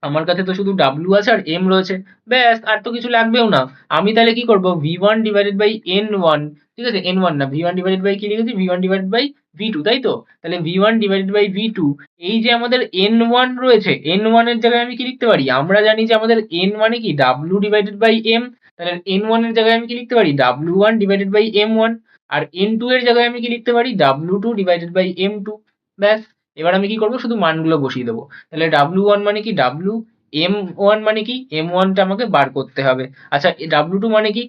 আমার কাছে তো শুধু W আছে আর M রয়েছে। ব্যাস, আর তো কিছু লাগবেও না। আমি তাহলে কি করব? V1 ডিভাইডেড বাই N1, ঠিক আছে? N1 না, V1 ডিভাইডেড বাই কি লিখেছি? V1 ডিভাইডেড বাই V2, তাই তো? তাহলে V1 ডিভাইডেড বাই V2, এই যে আমাদের N1 রয়েছে, N1 এর জায়গায় আমি কি লিখতে পারি? আমরা জানি যে আমাদের N মানে কি W ডিভাইডেড বাই M। তাহলে N1 এর জায়গায় আমি কি লিখতে পারি? W1 divided by M1। R N2 এর জায়গায় আমি কি লিখতে পারি? W2 divided by M2। ব্যাস, এবার আমি কি করব? শুধু মানগুলো বসিয়ে দেবো। তাহলে W1 মানে কি W, M1 মানে কি M1 টা আমাকে বার করতে হবে। আচ্ছা, W2 মানে কি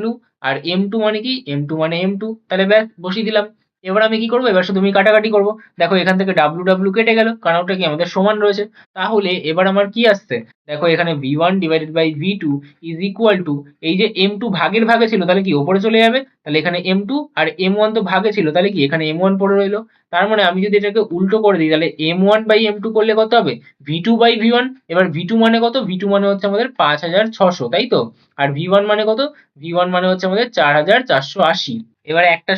W, আর M2 মানে কি M2 মানে M2। তাহলে ব্যাস বসিয়ে দিলাম। এবার আমি কি করবো, এবার শুধু আমি কাটাকাটি করবো। দেখো এখান থেকে ডাব্লু ডাব্লু কেটে গেল, কারণ ওটা কি আমাদের সমান রয়েছে। তাহলে এবার আমার কি আসছে, দেখো এখানে v1 divided by v2 is equal to, এই যে m2 ভাগের ভাগে ছিল তাহলে কি ওপরে চলে যাবে, তাহলে এখানে m2, আর m1 তো ভাগে ছিল তাহলে কি এখানে m1 পড়ে রইলো। তার মানে আমি যদি এটাকে উল্টো করে দিই তাহলে m1 বাই m2 করলে কত হবে, v2 বাই v1। এবার v2 মানে কত, v2 মানে হচ্ছে আমাদের 5600, তাই তো। আর v1 মানে কত, v1 মানে হচ্ছে আমাদের 4480। এবার একটা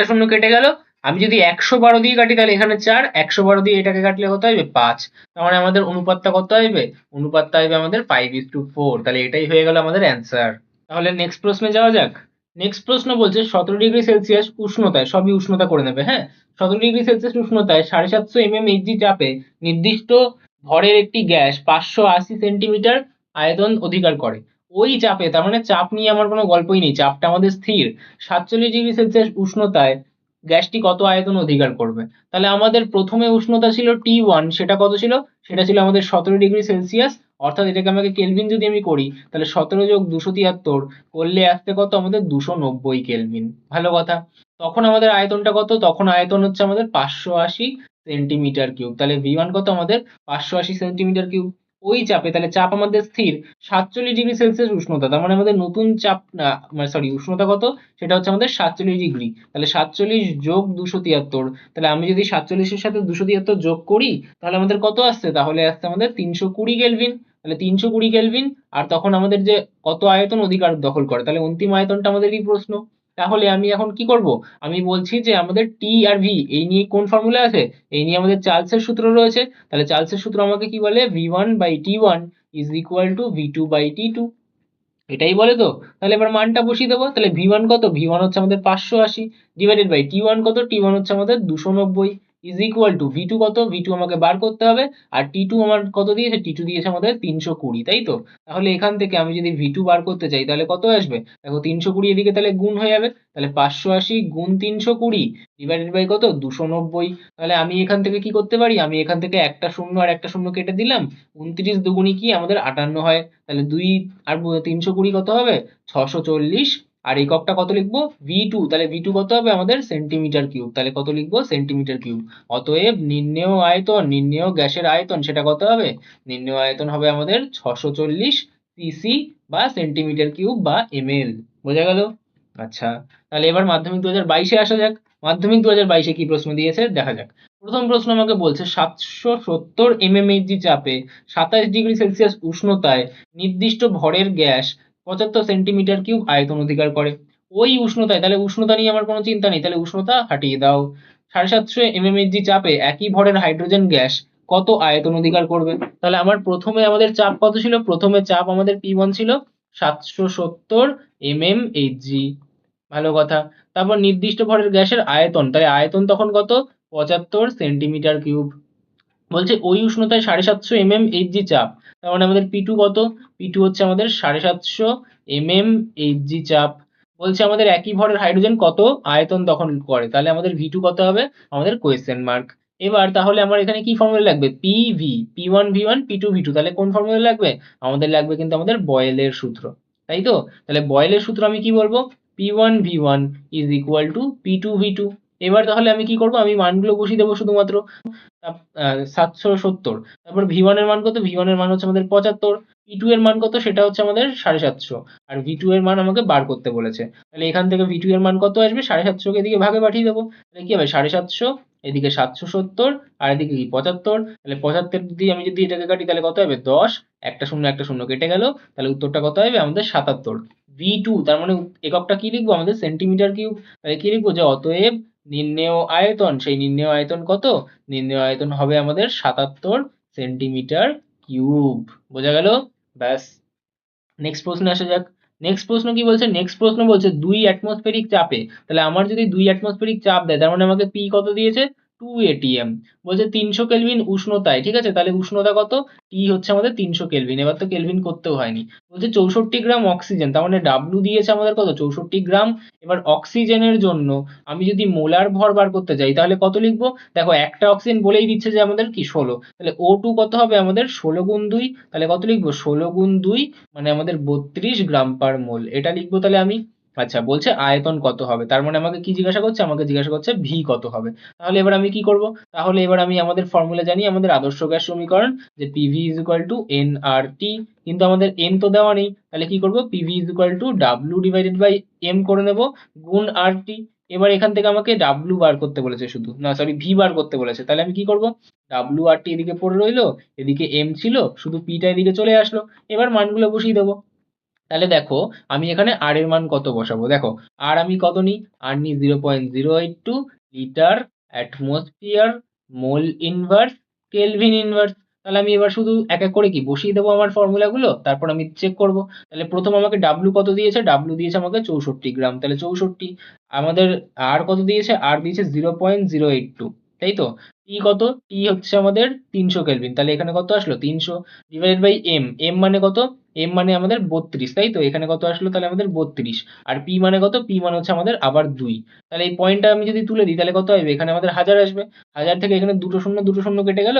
শূন্য কেটে গেল। আমি যদি 112 দিয়ে কাটি তাহলে এখানে 4, 112 দিয়ে এটাকে কাটলে কত আসবে 5। তার মানে আমাদের অনুপাতটা কত আসবে, অনুপাতটা আসবে আমাদের 5:4। তাহলে এটাই হয়ে গেল আমাদের অ্যান্সার। তাহলে নেক্সট প্রশ্নে যাওয়া যাক। নেক্সট প্রশ্ন বলছে 17°C উষ্ণতায়, সবই উষ্ণতা করে নেবে, হ্যাঁ। 17°C উষ্ণতায় 750 mmHg চাপে নির্দিষ্ট ভরের একটি গ্যাস 580 সেন্টিমিটার আয়তন অধিকার করে। ওই চাপে, তার মানে চাপ নিয়ে আমার কোনো গল্পই নেই, চাপটা আমাদের স্থির। 47°C উষ্ণতায় গ্যাসটি কত আয়তন অধিকার করবে। তাহলে আমাদের প্রথমে উষ্ণতা ছিল T1, সেটা কত ছিল, সেটা ছিল আমাদের 17°C। অর্থাৎ এটাকে আমাকে কেলভিন যদি আমি করি তাহলে 17 যোগ 273 করলে আসতে কত আমাদের 290 কেলভিন। ভালো কথা। তখন আমাদের আয়তনটা কত, তখন আয়তন হচ্ছে আমাদের 580 সেন্টিমিটার কিউব। তাহলে V1 কত আমাদের 580 সেন্টিমিটার কিউব। ওই চাপে, তাহলে চাপ আমাদের স্থির 47°C উষ্ণতা, তার মানে আমাদের নতুন চাপ না, মানে সরি উষ্ণতা কত, সেটা হচ্ছে আমাদের 47°। তাহলে 47 যোগ 273, তাহলে আমি যদি 47-এর সাথে 273 যোগ করি তাহলে আমাদের কত আসছে, তাহলে আসছে আমাদের 320 কেলভিন। তাহলে 320 কেলভিন, আর তখন আমাদের যে কত আয়তন অধিকার দখল করে, তাহলে অন্তিম আয়তনটা আমাদেরই প্রশ্ন। তাহলে আমি এখন কি করব, আমি বলছি যে আমাদের টি আর ভি এই নিয়ে কোন ফর্মুলা আছে, এই নিয়ে আমাদের চার্লসের সূত্র রয়েছে। তাহলে চার্লসের সূত্র আমাকে কি বলে, v1/t1 is equal two v2/t2, এটাই বলে তো। তাহলে এবার মানটা বসিয়ে দেবো। তাহলে v1 কত, v1 হচ্ছে আমাদের 580 ডিভাইডেড বাই t1 কত, t1 হচ্ছে আমাদের 290 ইজ ইকুয়াল টু v2 কত, v2 আমাকে বার করতে হবে। আর t2 আমার কত দিয়েছে, t2 দিয়েছে আমাদের 320, তাই তো। তাহলে এখান থেকে আমি যদি v2 বার করতে চাই তাহলে কত আসবে, দেখো 320 এদিকে তাহলে গুণ হয়ে যাবে, তাহলে 580 গুণ 320 ডিভাইডেড বাই কত 290। তাহলে আমি এখান থেকে কি করতে পারি, আমি এখান থেকে একটা শূন্য আর একটা শূন্য কেটে দিলাম, 29 দুগুণি কি আমাদের 58 হয়। তাহলে 2 আর 320 কত হবে 640। আর এককটা কত লিখবো, v2, তাহলে v2 কত হবে আমাদের সেন্টিমিটার কিউব। তাহলে কত লিখবো, সেন্টিমিটার কিউব। অতএব নির্ণেয় আয়তন, নির্ণেয় গ্যাসের আয়তন সেটা কত হবে, নির্ণেয় আয়তন হবে আমাদের 640 সিসি বা সেন্টিমিটার কিউব বা ml। বোঝা গেল। আচ্ছা, তাহলে এবার মাধ্যমিক 2022-এ আসা যাক। মাধ্যমিক 2022-এ কি প্রশ্ন দিয়েছে দেখা যাক। প্রথম প্রশ্ন আমাকে বলছে 770 mmHg চাপে 27°C উষ্ণতায় নির্দিষ্ট ভরের গ্যাস 75 সেন্টিমিটার কিউব আয়তন অধিকার করে। ওই উষ্ণতায়, তাহলে উষ্ণতা নিয়ে আমার কোনো চিন্তা নেই, তাহলে উষ্ণতা হাটিয়ে দাও। 750 mmHg চাপে একই ভরের হাইড্রোজেন গ্যাস কত আয়তন অধিকার করবে। তাহলে আমার প্রথমে আমাদের চাপ কত ছিল, প্রথমে চাপ আমাদের P1 ছিল 770 mmHg। ভালো কথা। তারপর নির্দিষ্ট ভরের গ্যাসের আয়তন, তাই আয়তন তখন কত, 75 সেন্টিমিটার কিউব। বলছে ওই উষ্ণতায় 750 mmHg চাপ, তার মানে আমাদের P2 কত, P2 হচ্ছে আমাদের 750 mmHg চাপ। বলছে আমাদের একই ভরের হাইড্রোজেন কত আয়তন দখল করে, তাহলে আমাদের V2 কত হবে, আমাদের কোয়েশ্চেন মার্ক। এবার তাহলে আমার এখানে কি ফর্মুলা লাগবে, PV, P1 V1 P2 V2, তাহলে কোন ফর্মুলা লাগবে, আমাদের লাগবে কিন্তু আমাদের বয়েলের সূত্র, তাই তো। তাহলে বয়েলের সূত্র আমি কি বলবো, P1 V1 is equal to P2 V2। এবার তাহলে আমি কি করব, আমি মানগুলো বসিয়ে দেবো শুধুমাত্র। 770, তারপর V1 এর মান কত, V1 এর মান হচ্ছে আমাদের 75, P2 এর মান কত, সেটা হচ্ছে আমাদের 750, আর V2 এর মান আমাকে বার করতে বলেছে। তাহলে এখান থেকে V2 এর মান কত আসবে, 750 কে এদিকে ভাগে পাঠিয়ে দেবো। তাহলে কি হবে 750, এদিকে 770, আর এদিকে কি 75। তাহলে 75 দিয়ে আমি যদি এটাকে কাটি তাহলে কত হবে 10, একটা শূন্য কেটে গেল। তাহলে উত্তরটা কত হবে আমাদের 77। V2, তার মানে এককটা কি লিখবো আমাদের সেন্টিমিটার কিউব। তাহলে কি লিখবো, যে অতএব নির্ণেয় আয়তন, সেই নির্ণেয় আয়তন কত, নির্ণেয় আয়তন হবে আমাদের 77 সেন্টিমিটার কিউব। বোঝা গেল। ব্যাস, নেক্সট প্রশ্নে আসা যাক। নেক্সট প্রশ্ন কি বলছে, নেক্সট প্রশ্ন বলছে 2 অ্যাটমসফেরিক চাপে, তাহলে আমার যদি 2 অ্যাটমসফেরিক চাপ দেয় তার মানে আমাকে পি কত দিয়েছে 2 atm। বলছে 300 কেলভিন উষ্ণতায়, ঠিক আছে, তাহলে উষ্ণতা কত, টি হচ্ছে আমাদের 300 কেলভিন। এবার তো কেলভিন করতেও হয়নি। বলছে 64 গ্রাম অক্সিজেন, তার মানে ডাব্লু দিয়েছে আমাদের কত 64 গ্রাম। এবার অক্সিজেনের জন্য আমি যদি মোলার ভর বার করতে চাই তাহলে কত লিখবো, দেখো একটা অক্সিজেন বলেই দিচ্ছে যে আমাদের কি 16, তাহলে O2 কত হবে আমাদের 16 গুণ 2, তাহলে কত লিখবো 16 গুণ 2 মানে আমাদের 32 গ্রাম পার মোল, এটা লিখবো তাহলে আমি। আচ্ছা, বলছে আয়তন কত হবে, তার মানে আমাকে কি জিজ্ঞাসা করছে, আমাকে জিজ্ঞাসা করছে ভি কত হবে। তাহলে এবার আমি কি করব, তাহলে এবার আমি আমাদের ফর্মুলা জানি, আমাদের আদর্শ গ্যাস সমীকরণ, যে PV is equal to N R T, কিন্তু আমাদের এন তো দেওয়া নেই, তাহলে কি করব, P V is equal to W divided by M করে নেব গুণ আর টি। এবার এখান থেকে আমাকে ডাব্লিউ বার করতে বলেছে, শুধু না সরি ভি বার করতে বলেছে, তাহলে আমি কি করব, ডাব্লিউ আর টি এদিকে পড়ে রইলো, এদিকে এম ছিল, শুধু পিটা এদিকে চলে আসলো, এবার মানগুলো বসিয়ে দেবো। তাহলে দেখো আমি এখানে আর এর মান কত বসাবো, দেখো আর আমি কত নিই, আর নিই 0.082 litre atmosphere mole inverse kelvin inverse. তাহলে আমি এবার শুধু এক এক করে কি বসিয়ে দেবো আমার ফর্মুলাগুলো, তারপর আমি চেক করব। তাহলে প্রথম আমাকে ডাব্লু কত দিয়েছে, ডাব্লু দিয়েছে আমাকে 64 গ্রাম, তাহলে 64। আমাদের আর কত দিয়েছে, আর দিয়েছে 0.082, তাই তো। টি কত, টি হচ্ছে আমাদের 300 কেলভিন, তাহলে এখানে কত আসলো 300 ডিভাইডেড বাই এম, এম মানে কত, এম মানে আমাদের 32, তাই তো, এখানে কত আসলো তাহলে আমাদের 32। আর পি মানে কত, পি মানে হচ্ছে আমাদের আবার 2। তাহলে এই পয়েন্টটা আমি যদি তুলে দিই তাহলে কত আসবে, এখানে আমাদের 1000 আসবে, 1000 থেকে এখানে দুটো শূন্য কেটে গেল।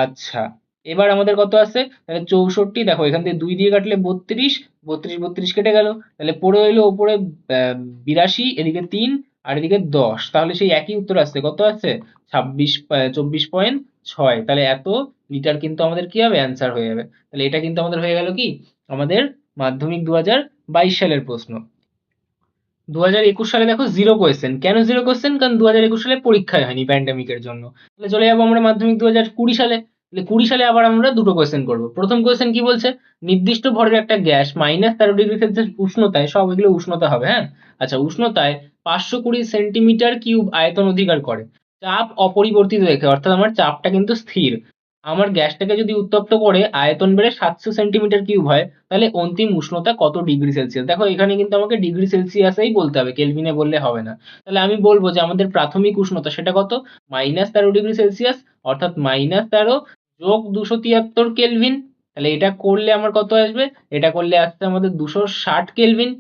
আচ্ছা, এবার আমাদের কত আসছে, তাহলে 64, দেখো এখান থেকে 2 দিয়ে কাটলে 32, 32 কেটে গেল, তাহলে পড়ে রইলো উপরে 82, এদিকে 3 আর এদিকে 10, তাহলে সেই একই উত্তর আসছে, কত আসছে 24.6। তাহলে এত লিটার কিন্তু আমাদের কি হবে, অ্যান্সার হয়ে যাবে। তাহলে এটা কিন্তু আমাদের হয়ে গেল কি, আমাদের মাধ্যমিক 2022 সালের প্রশ্ন। 2021 সালে দেখো জিরো কোয়েশ্চেন, কেন জিরো কোয়েশ্চেন, কারণ 2021 সালে পরীক্ষায় হয়নি প্যান্ডেমিকের জন্য। তাহলে চলে যাবো আমরা মাধ্যমিক 2020 সালে। তাহলে 20 সালে আবার আমরা দুটো কোয়েশ্চেন করবো। প্রথম কোয়েশ্চেন কি বলছে, নির্দিষ্ট ভরের একটা গ্যাস -13 ডিগ্রি সেলসিয়াস উষ্ণতায়, সব এগুলো উষ্ণতা হবে, হ্যাঁ। আচ্ছা, উষ্ণতায় 520 সেন্টিমিটার কিউব আয়তন অধিকার করে, চাপ অপরিবর্তিত রেখে, অর্থাৎ আমার চাপটা কিন্তু স্থির। আমার গ্যাসটাকে যদি উত্তপ্ত করে আয়তন বেড়ে 700 সেন্টিমিটার কিউব হয়, তাহলে অন্তিম উষ্ণতা কত ডিগ্রি সেলসিয়াস। দেখো এখানে কিন্তু আমাকে ডিগ্রি সেলসিয়াসেই বলতে হবে, কেলভিনে বললে হবে না। তাহলে আমি বলবো যে আমাদের প্রাথমিক উষ্ণতা সেটা কত, -13 ডিগ্রি সেলসিয়াস, অর্থাৎ -13 যোগ 273 কেলভিন। তাহলে এটা করলে আমার কত আসবে, এটা করলে আসছে আমাদের 260 কেলভিন।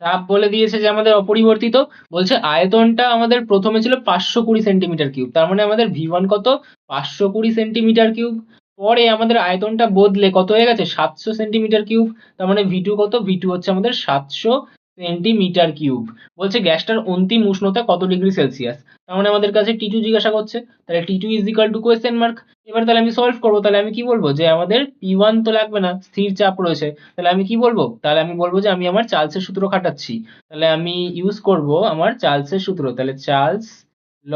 চাপ বলে দিয়েছে যে আমাদের অপরিবর্তিত, বলছে আয়তনটা আমাদের প্রথমে ছিল 520 সেন্টিমিটার কিউব, তার মানে আমাদের ভি1 কত, 520 সেন্টিমিটার কিউব। পরে আমাদের আয়তনটা বদলে কত হয়ে গেছে, 700 সেন্টিমিটার কিউব, তার মানে ভি টু কত, ভি টু হচ্ছে আমাদের 700 সেন্টিমিটার কিউব। বলছে গ্যাসটার অন্তিম উষ্ণতা কত ডিগ্রি সেলসিয়াস, তার মানে আমাদের কাছে টি টু জিজ্ঞাসা করছে, তাহলে T two is equal to question mark. এবার তাহলে আমি সলভ করবো, তাহলে আমি কি বলবো, যে আমাদের পি ওয়ান তো লাগবে না, স্থির চাপ রয়েছে, তাহলে আমি কি বলবো, তাহলে আমি বলবো যে আমি আমার চার্লসের সূত্র খাটাচ্ছি। তাহলে আমি ইউজ করব আমার চার্লসের সূত্র, তাহলে চার্লস ল,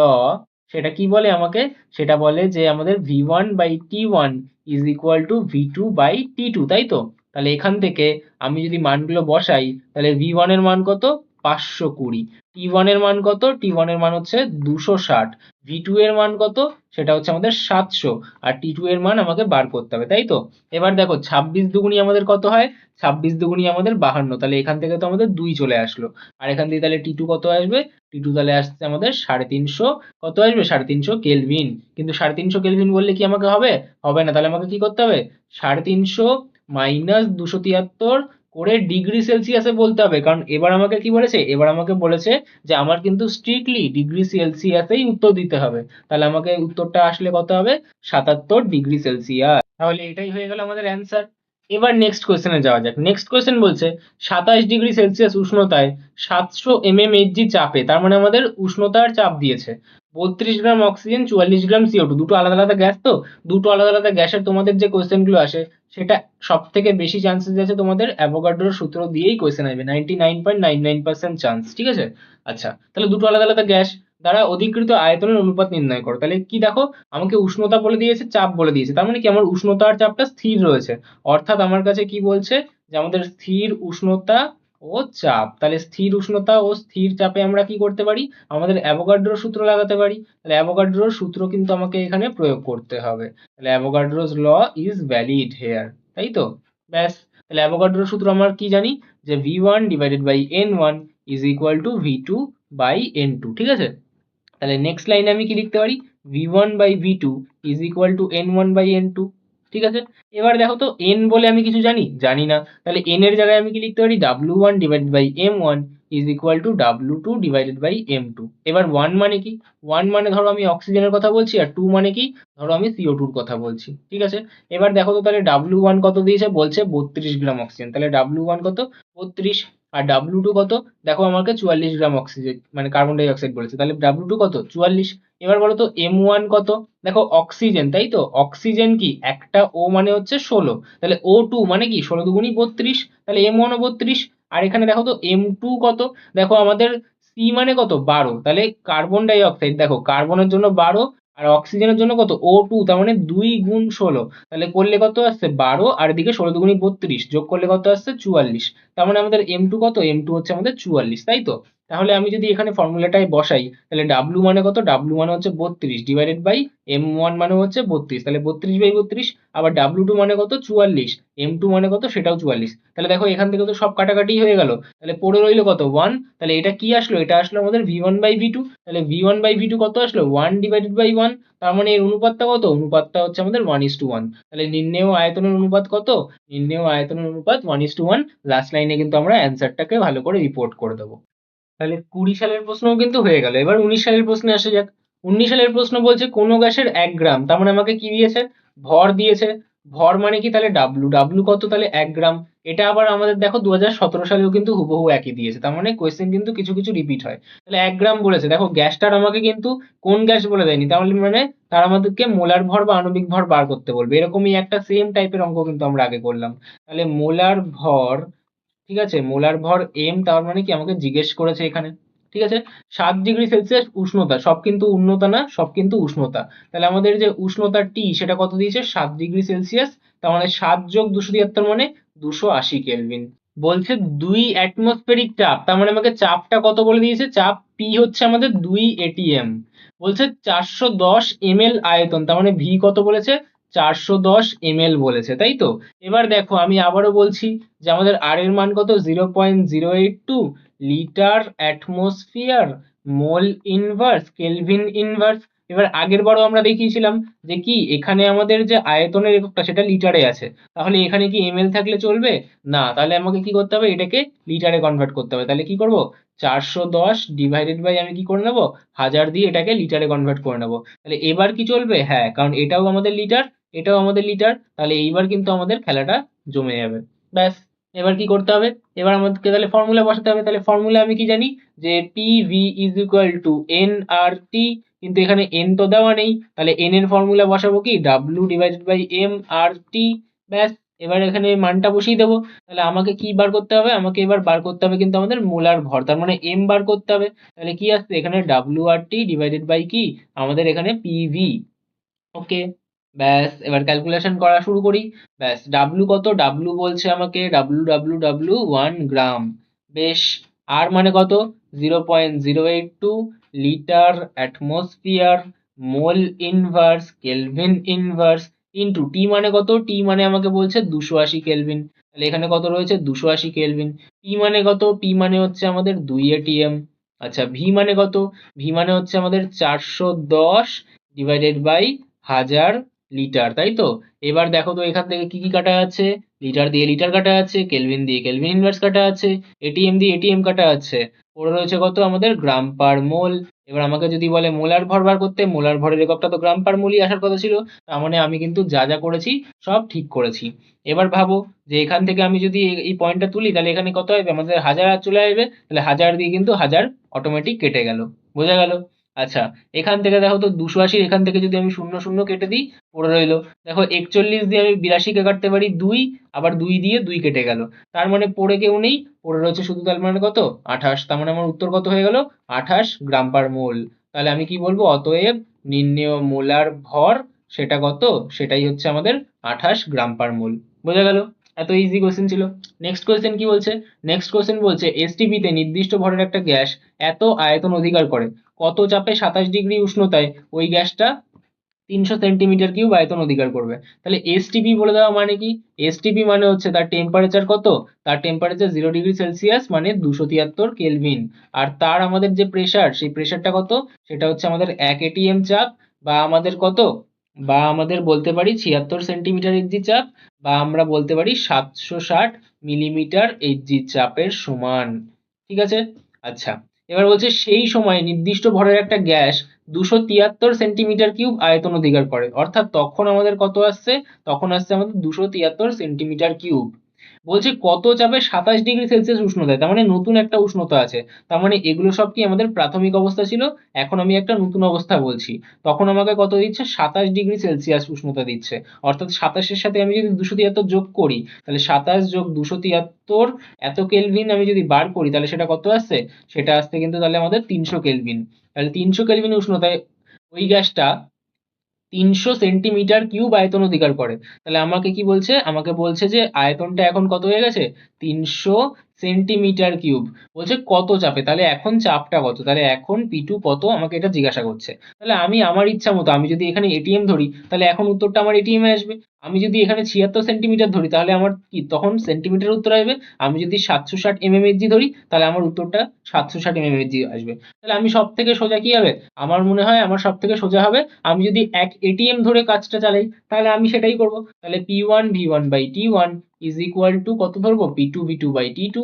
সেটা কি বলে আমাকে, সেটা বলে যে আমাদের v1/t1 is equal two v2/t2, তাই তো। তাহলে এখান থেকে আমি যদি মানগুলো বসাই, তাহলে v1 এর মান কত, 520, t1 এর মান কত, t1 এর মান হচ্ছে 260, v2 এর মান কত, সেটা হচ্ছে আমাদের 700, আর t2 এর মান আমাকে বার করতে হবে, তাই তো। এবার দেখো 26 দুগুণি আমাদের কত হয়, 26 দুগুণি আমাদের 52, তাহলে এখান থেকে তো আমাদের 2 চলে আসলো। আর এখান থেকে তাহলে টি টু কত আসবে, টি টু তাহলে আসছে আমাদের 350, কত আসবে 350 কেলভিন। কিন্তু 350 কেলভিন বললে কি আমাকে হবে, হবে না, তাহলে আমাকে কি করতে হবে, 350 মাইনাস 273 করে ডিগ্রি সেলসিয়াসে বলতে হবে, কারণ এবার আমাকে কি বলেছে, এবার আমাকে বলেছে যে আমার কিন্তু স্ট্রিক্টলি ডিগ্রি সেলসিয়াসেই উত্তর দিতে হবে। তাহলে আমাকে উত্তরটা আসলে কত হবে, 77 ডিগ্রি সেলসিয়াস। তাহলে এটাই হয়ে গেল আমাদের অ্যান্সার। এবার নেক্সট কোয়েশ্চেনে যাওয়া যাক। নেক্সট কোয়েশ্চেন বলছে 27 ডিগ্রি সেলসিয়াস উষ্ণতায় 700 mmHg চাপে, তার মানে আমাদের উষ্ণতার চাপ দিয়েছে, 32 গ্রাম অক্সিজেন 44 গ্রাম CO2, দুটো আলাদা আলাদা গ্যাস তো, দুটো আলাদা আলাদা গ্যাসের তোমাদের যে কোয়েশ্চেনগুলো আসে, সেটা সব থেকে বেশি চান্সেস আছে তোমাদের অ্যাভোগাড্রোর সূত্র দিয়েই কোয়েশ্চেন আসবে, 99.99% চান্স, ঠিক আছে। আচ্ছা, তাহলে দুটো আলাদা আলাদা গ্যাস দ্বারা অধিকৃত আয়তনের অনুপাত নির্ণয় করো। তাহলে কি দেখো, আমাকে উষ্ণতা বলে দিয়েছে, চাপ বলে দিয়েছে, তার মানে কি আমার উষ্ণতা আর চাপটা স্থির রয়েছে, অর্থাৎ আমার কাছে কি বলছে, যে আমাদের স্থির উষ্ণতা ও চাপ। তাহলে স্থির উষ্ণতা ও স্থির চাপে আমরা কি করতে পারি, আমাদের অ্যাভোগাড্রোর সূত্র লাগাতে পারি। তাহলে অ্যাভোগাড্রোর সূত্র কিন্তু আমাকে এখানে প্রয়োগ করতে হবে। তাহলে Avogadro's law is valid hair, তাই তো। ব্যাস, তাহলে অ্যাভোগাড্রোর সূত্র আমরা কি জানি, যে v1/n1 is equal two v2/n2, ঠিক আছে। তাহলে নেক্সট লাইনে আমি কি লিখতে পারি, v1/v2 is equal two n1/n2, ঠিক আছে। এবার দেখো তো n বলে আমি কিছু জানি, জানি না, তাহলে n এর জায়গায় আমি কি লিখতে পারি, w1/m1 is equal two w2/m2। এবার 1 মানে কি, 1 মানে ধরো আমি অক্সিজেনের কথা বলছি, আর 2 মানে কি, ধরো আমি CO2 এর কথা বলছি, ঠিক আছে। এবার দেখো তো তাহলে w1 কত দিয়েছে, বলছে 32 গ্রাম অক্সিজেন, তাহলে w1 কত, 32। আর W2 কত? দেখো আমাকে 44 গ্রাম অক্সিজেন মানে কার্বন ডাই অক্সাইড বলেছে, তাহলে W2 কত? 44। এবার বলো তো M1 কত? দেখো অক্সিজেন, তাই তো, অক্সিজেন কি একটা ও মানে হচ্ছে 16, তাহলে O2 মানে কি 16 দুগুণী 32, তাহলে M1 ও 32। আর এখানে দেখো তো M2 কত? দেখো আমাদের C মানে কত? 12, তাহলে কার্বন ডাই অক্সাইড দেখো কার্বনের জন্য 12 আর অক্সিজেনের জন্য কত? O2, তার মানে 2 গুণ 16, তাহলে করলে কত আসছে? 12 আর এদিকে 16 দুগুণী 32, যোগ করলে কত আসছে? 44। তার মানে আমাদের M2 কত? M2 হচ্ছে আমাদের 44, তাই তো। তাহলে আমি যদি এখানে ফর্মুলাটায় বসাই, তাহলে W মানে কত? W মানে হচ্ছে 32 ডিভাইডেড বাই M1 মানে হচ্ছে 32, তাহলে 32/32। আবার W2 মানে কত? 44। M2 মানে কত? সেটাও 44। তাহলে দেখো এখান থেকে তো সব কাটাকাটি হয়ে গেল, তাহলে পড়ে রইলো কত? 1। তাহলে এটা কি আসলো? এটা আসলো আমাদের V1/V2। তাহলে V1/V2 কত আসলো? 1 ডিভাইডেড বাই 1। তার মানে এর অনুপাতটা কত? অনুপাতটা হচ্ছে আমাদের 1:1। তাহলে নির্ণেয় আয়তনের অনুপাত কত? নির্ণেয় আয়তনের অনুপাত 1:1। লাস্ট লাইনে কিন্তু আমরা অ্যান্সারটাকে ভালো করে রিপোর্ট করে দেবো। তাহলে 20 সালের প্রশ্নও কিন্তু হয়ে গেল। এবার 19 সালের প্রশ্নে আসা যাক। 19 সালের প্রশ্ন বলছে কোনো গ্যাসের 1 গ্রাম, তার মানে আমাকে কি দিয়েছে? ভর দিয়েছে। ভর মানে কি? তাহলে ডাব্লু, ডাব্লু কত? তাহলে 1 গ্রাম। এটা আবার আমাদের দেখো 2017 সালেও কিন্তু হুবহু একই দিয়েছে, তার মানে কোয়েশ্চেন কিন্তু কিছু কিছু রিপিট হয়। তাহলে 1 গ্রাম বলেছে, দেখো গ্যাসটার আমাকে কিন্তু কোন গ্যাস বলে দেয়নি, তাহলে মানে তার আমাদেরকে মোলার ভর বা আণবিক ভর বার করতে বলবে। এরকমই একটা সেম টাইপের অঙ্ক কিন্তু আমরা আগে করলাম। তাহলে মোলার ভর, ঠিক আছে, মোলার ভর এম, তার মানে কি আমাকে জিজ্ঞেস করেছে এখানে, ঠিক আছে। 7 ডিগ্রি সেলসিয়াস উষ্ণতা, সব কিন্তু উষ্ণতা না, সব কিন্তু উষ্ণতা। তাহলে আমাদের যে উষ্ণতা টি সেটা কত দিয়েছে? 7 ডিগ্রি সেলসিয়াস। তার মানে 7 যোগ 273 মানে 280 কেলভিন। বলছে 2 অ্যাটমসফেরিক চাপ, তার মানে আমাকে চাপটা কত বলে দিয়েছে? চাপ পি হচ্ছে আমাদের 2 এটিএম। বলছে 410 ml আয়তন, তার মানে ভি কত বলেছে? 410 ml বলেছে, তাই তো। এবার দেখো আমি আবারও বলছি যে আমাদের আর এর মান কত? 0.082 litre atmosphere mole inverse kelvin inverse. এবার আগের বারও আমরা দেখিয়েছিলাম যে কি এখানে আমাদের যে আয়তনের এককটা সেটা লিটারে আছে, তাহলে এখানে কি এমএল থাকলে চলবে? না, তাহলে আমাকে কি করতে হবে? এটাকে লিটারে কনভার্ট করতে হবে। তাহলে কি করব? 410 ডিভাইডেড বাই আমি কি করে নেবো? 1000 দিয়ে এটাকে লিটারে কনভার্ট করে নেবো। তাহলে এবার কি চলবে? হ্যাঁ, কারণ এটাও আমাদের লিটার, এটাও আমাদের লিটার, তাহলে এইবার কিন্তু আমাদের খেলাটা জমে যাবে। ব্যাস। এবার কি করতে হবে? এবার আমাদেরকে তাহলে ফর্মুলা বসাতে হবে। তাহলে ফর্মুলা আমি কি জানি? যে P V is equal to N R T, কিন্তু এখানে এন তো দেওয়া নেই, তাহলে এন এর ফর্মুলা বসাবো কি? W divided by M R টি। ব্যাস। এবার এখানে মানটা বসিয়ে দেবো। তাহলে আমাকে কি বার করতে হবে? আমাকে এবার বার করতে হবে কিন্তু আমাদের মোলার ভর, তার মানে এম বার করতে হবে। তাহলে কি আসছে এখানে? W R T divided by কি আমাদের এখানে পিভি। ওকে। ব্যাস, এবার ক্যালকুলেশন করা শুরু করি। ব্যাস, ডাব্লু কত? ডাব্লু বলছে আমাকে ডাব্লু 1 গ্রাম। বেশ। আর মানে কত? 0.082 litre atmosphere mole inverse kelvin inverse into T মানে কত? টি মানে আমাকে বলছে 280 কেলভিন। তাহলে এখানে কত রয়েছে? 280 কেলভিন। পি মানে কত? পি মানে হচ্ছে আমাদের 2 এটিএম। আচ্ছা, ভি মানে কত? ভি মানে হচ্ছে আমাদের 410 ডিভাইডেড বাই 1000 লিটার, তাই তো। এবার দেখো তো এখান থেকে কি কি কাটা আছে? লিটার দিয়ে লিটার কাটা আছে, কেলভিন দিয়ে কেলভিন ইনভার্স কাটা আছে, এটিএম দিয়ে এটিএম কাটা আছে। পড়ে রয়েছে কত আমাদের? গ্রাম পার মোল। এবার আমাকে যদি বলে মোলার ভর বার করতে, মোলার ভরের এককটা তো গ্রাম পার মোলই আসার কথা ছিল, তার মানে আমি কিন্তু যা যা করেছি সব ঠিক করেছি। এবার ভাবো যে এখান থেকে আমি যদি এই পয়েন্টটা তুলি, তাহলে এখানে কত হবে? আমাদের 1000 আর চলে আসবে, তাহলে 1000 দিয়ে কিন্তু 1000 অটোমেটিক কেটে গেল। বোঝা গেল? আচ্ছা, এখান থেকে দেখো তো 280, এখান থেকে যদি আমি শূন্য শূন্য কেটে দিই, পড়ে রইলো দেখো 41 দিয়ে আমি 82 কে কাটতে পারি 2, আবার 2 দিয়ে 2 কেটে গেল, তার মানে পড়ে কেউ নেই, পড়ে রয়েছে শুধু, তার মানে কত? 28। তার মানে আমার উত্তর কত হয়ে গেল? 28 গ্রাম পার মোল। তাহলে আমি কি বলবো? অতএব নির্ণেয় মোলার ভর সেটা কত? সেটাই হচ্ছে আমাদের 28 গ্রাম পার মোল। বোঝা গেল? এত ইজি কোশ্চেন ছিল। নেক্সট কোশ্চেন কি বলছে? নেক্সট কোশ্চেন বলছে এসটিপি তে নির্দিষ্ট ভরের একটা গ্যাস এত আয়তন অধিকার করে, কত চাপে 27 ডিগ্রি উষ্ণতায় ওই গ্যাসটা 300 সেন্টিমিটার কিউব আয়তন অধিকার করবে। তাহলে এসটিপি বলে দেওয়া মানে কি? এসটিপি মানে হচ্ছে তার টেম্পারেচার কত? তার টেম্পারেচার 0 ডিগ্রি সেলসিয়াস মানে 273 কেলভিন। আর তার আমাদের যে প্রেসার, সেই প্রেসারটা কত? সেটা হচ্ছে আমাদের 1 এটিএম চাপ, বা আমাদের কত? বা আমাদের বলতে পারি 76 সেন্টিমিটার এইচজি চাপ, বা আমরা বলতে পারি 760 মিলিমিটার এইচজি চাপের সমান। ঠিক আছে। আচ্ছা, এবার বলছে সেই সময় নির্দিষ্ট ভরের একটা গ্যাস 273 সেন্টিমিটার কিউব আয়তন অধিকার করে, অর্থাৎ তখন আমাদের কত আসছে? তখন আসছে আমাদের 273 সেন্টিমিটার কিউব। বলছে কত চাপে 27 ডিগ্রি সেলসিয়াস উষ্ণতায়, তার মানে নতুন একটা উষ্ণতা আছে। তার মানে এগুলো সব কি আমাদের প্রাথমিক অবস্থা ছিল, এখন আমি একটা নতুন অবস্থা বলছি। তখন আমাকে কত দিচ্ছে, 27 ডিগ্রি সেলসিয়াস উষ্ণতা দিচ্ছে। অর্থাৎ 27-এর সাথে আমি যদি 273 যোগ করি, তাহলে 27 যোগ 273 এত কেলভিন আমি যদি বার করি, তাহলে সেটা কত আসছে, সেটা আসছে কিন্তু তাহলে আমাদের 300 কেলভিন। তাহলে 300 কেলভিন উষ্ণতায় ওই গ্যাসটা 300 সেন্টিমিটার কিউব আয়তন অধিকার করে। তাহলে আমাকে কি বলছে, আমাকে বলছে যে আয়তনটা এখন কত হয়ে গেছে, 300 সেন্টিমিটার কিউব। বলছে কত চাপে, তাহলে এখন চাপটা কত, তাহলে এখন P2 কত আমাকে এটা জিজ্ঞাসা করছে। তাহলে আমি আমার ইচ্ছা মতো, আমি যদি এখানে এটিএম ধরি, তাহলে এখন উত্তরটা আমার এটিএম এ আসবে। আমি যদি এখানে 76 সেন্টিমিটার ধরি, তাহলে আমার কি তখন সেন্টিমিটার উত্তর আসবে। আমি যদি 760 mmHg ধরি, তাহলে আমার উত্তরটা 760 mmHg আসবে। তাহলে আমি সব থেকে সোজা কি হবে, আমার মনে হয় আমার সব থেকে সোজা হবে, আমি যদি এক এটিএম ধরে কাজটা চালাই, তাহলে আমি সেটাই করব। তাহলে P1 V1/T1 is equal two কত ধরবো, P2 V2/T2।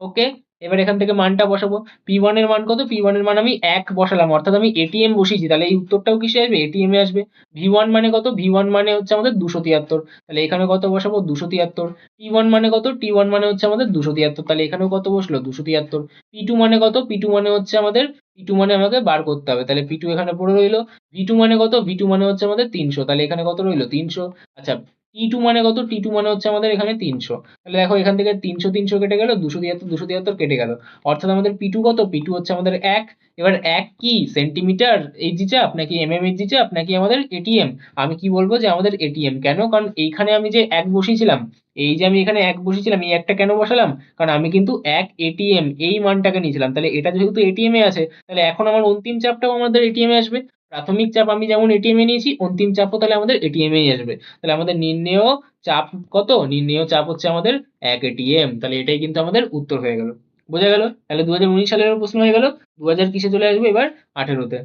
ওকে, এবার এখান থেকে মানটা বসাবো। P1 এর মান কত, P1 এর মান আমি 1 বসালাম, অর্থাৎ আমি এটিএম বসিয়েছি, তাহলে এই উত্তরটাও কিসে আসবে, এটিএম এ আসবে। V1 মানে কত, V1 মানে হচ্ছে আমাদের 273, তাহলে এখানে কত বসাবো, 273। T1 মানে কত, T1 মানে হচ্ছে আমাদের 273, তাহলে এখানেও কত বসলো, 273। P2 মানে কত, P2 মানে হচ্ছে আমাদের, P2 মানে আমাকে বার করতে হবে, তাহলে P2 এখানে পড়ে রইলো। V2 মানে কত, V2 মানে হচ্ছে আমাদের 300, তাহলে এখানে কত রইলো, 300। আচ্ছা, T2 মানে কত, T2 মানে হচ্ছে আমাদের এখানে 300। তাহলে দেখো এখান থেকে 300 300 কেটে গেল, 273 কেটে গেল। অর্থাৎ আমাদের P2 কত, P2 হচ্ছে আমাদের 1। এবার 1 কি সেন্টিমিটার এইচজি চাপ, নাকি এমএমএইচজি চাপ, নাকি আমাদের এটিএম? আমি কি বলবো যে আমাদের এটিএম। কেন, কারণ এইখানে আমি যে 1 বসিয়েছিলাম, এই যে আমি এখানে 1 বসিয়েছিলাম, এই একটা কেন বসালাম, কারণ আমি কিন্তু 1 এটিএম এই মানটাকে নিয়েছিলাম। তাহলে এটা যেহেতু এটিএম এ আছে, তাহলে এখন আমার অন্তিম চাপটাও আমাদের এটিএম এ আসবে। প্রাথমিক চাপ আমি যেমন এটিএম এ নিয়েছি, অন্তিম চাপও তাহলে আমাদের এটিএম এই আসবে। তাহলে আমাদের নির্ণেয় চাপ কত, নির্ণেয় চাপ হচ্ছে আমাদের 1 এটিএম। তাহলে এটাই কিন্তু আমাদের উত্তর হয়ে গেল। বোঝা গেল? তাহলে 2019 সালের প্রশ্ন হয়ে গেল। 2000 কিসে চলে আসবে এবার, 18-তে।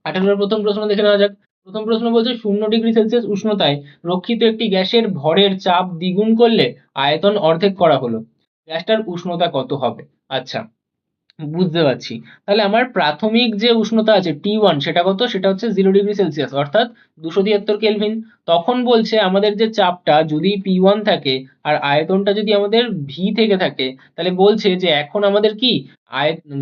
18-এর প্রথম প্রশ্ন দেখে নেওয়া যাক। প্রথম প্রশ্ন বলছে 0 ডিগ্রি সেলসিয়াস উষ্ণতায় রক্ষিত একটি গ্যাসের ভরের চাপ দ্বিগুণ করলে আয়তন অর্ধেক করা হলো, গ্যাসটার উষ্ণতা কত হবে? আচ্ছা, বুঝতে পারছি। তাহলে আমার প্রাথমিক যে উষ্ণতা আছে T1, সেটা কত, সেটা হচ্ছে 0 ডিগ্রি সেলসিয়াস, অর্থাৎ 273 কেলভিন। তখন বলছে আমাদের যে চাপটা যদি P1 থাকে আর আয়তনটা যদি আমাদের V থেকে থাকে, তাহলে বলছে যে এখন আমাদের কি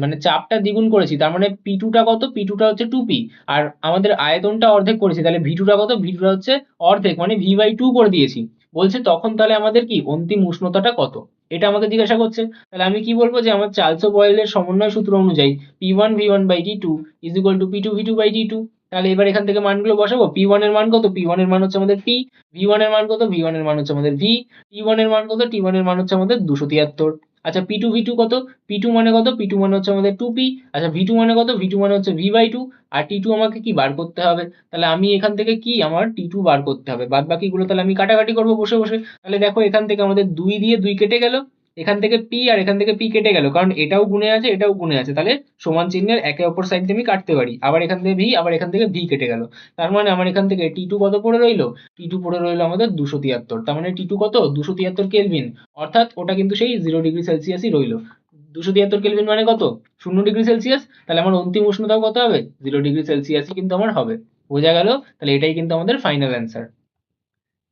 মানে চাপটা দ্বিগুণ করেছি, তার মানে P2 টা কত, P2 টা হচ্ছে 2P। আর আমাদের আয়তনটা অর্ধেক করেছি, তাহলে V2 টা কত, V2 টা হচ্ছে অর্ধেক, মানে V/2 করে দিয়েছি। বলছে তখন তাহলে আমাদের কি অন্তিম উষ্ণতাটা কত, এটা আমাকে জিজ্ঞাসা করছে। তাহলে আমি কি বলবো, যে আমার চার্লস ও বয়েলের সমন্বয় সূত্র অনুযায়ী P1 V1/T2 is equal to P2 V2/T2। তাহলে এবার এখান থেকে মানগুলো বসাবো। P1 এর মান কত, P1 এর মান হচ্ছে আমাদের P। V1 এর মান কত, V1 এর মান হচ্ছে আমাদের V। T1 এর মান কত, T1 এর মান হচ্ছে আমাদের 273। আচ্ছা, P2 V2 কত, P2 মানে কত, P2 মানে হচ্ছে আমাদের 2P। আচ্ছা, V2 মানে কত, V2 মানে হচ্ছে V/2। আর T2 আমাকে কি বার করতে হবে, তাহলে আমি এখান থেকে কি আমার T2 বার করতে হবে, বাদ বাকিগুলো তাহলে আমি কাটাকাটি করবো বসে বসে। তাহলে দেখো এখান থেকে আমাদের 2 দিয়ে 2 কেটে গেল, এখান থেকে P আর এখান থেকে P কেটে গেল, কারণ এটাও গুণে আছে এটাও গুণে আছে, তাহলে সমান চিহ্নের একে অপর সাইড দিয়ে আমি কাটতে পারি। আবার এখান থেকে V, আবার এখান থেকে V কেটে গেল। তার মানে আমার এখান থেকে T2 কত পড়ে রইলো, T2 পড়ে রইলো আমাদের 273। তার মানে T2 কত, 273 কেলভিন। অর্থাৎ ওটা কিন্তু সেই 0 ডিগ্রি সেলসিয়াসই রইলো। 273 কেলভিন মানে কত, 0 ডিগ্রি সেলসিয়াস। তাহলে আমার অন্তিম উষ্ণতাও কত হবে, 0 ডিগ্রি সেলসিয়াসই কিন্তু আমার হবে। বোঝা গেল? তাহলে এটাই কিন্তু আমাদের ফাইনাল অ্যান্সার।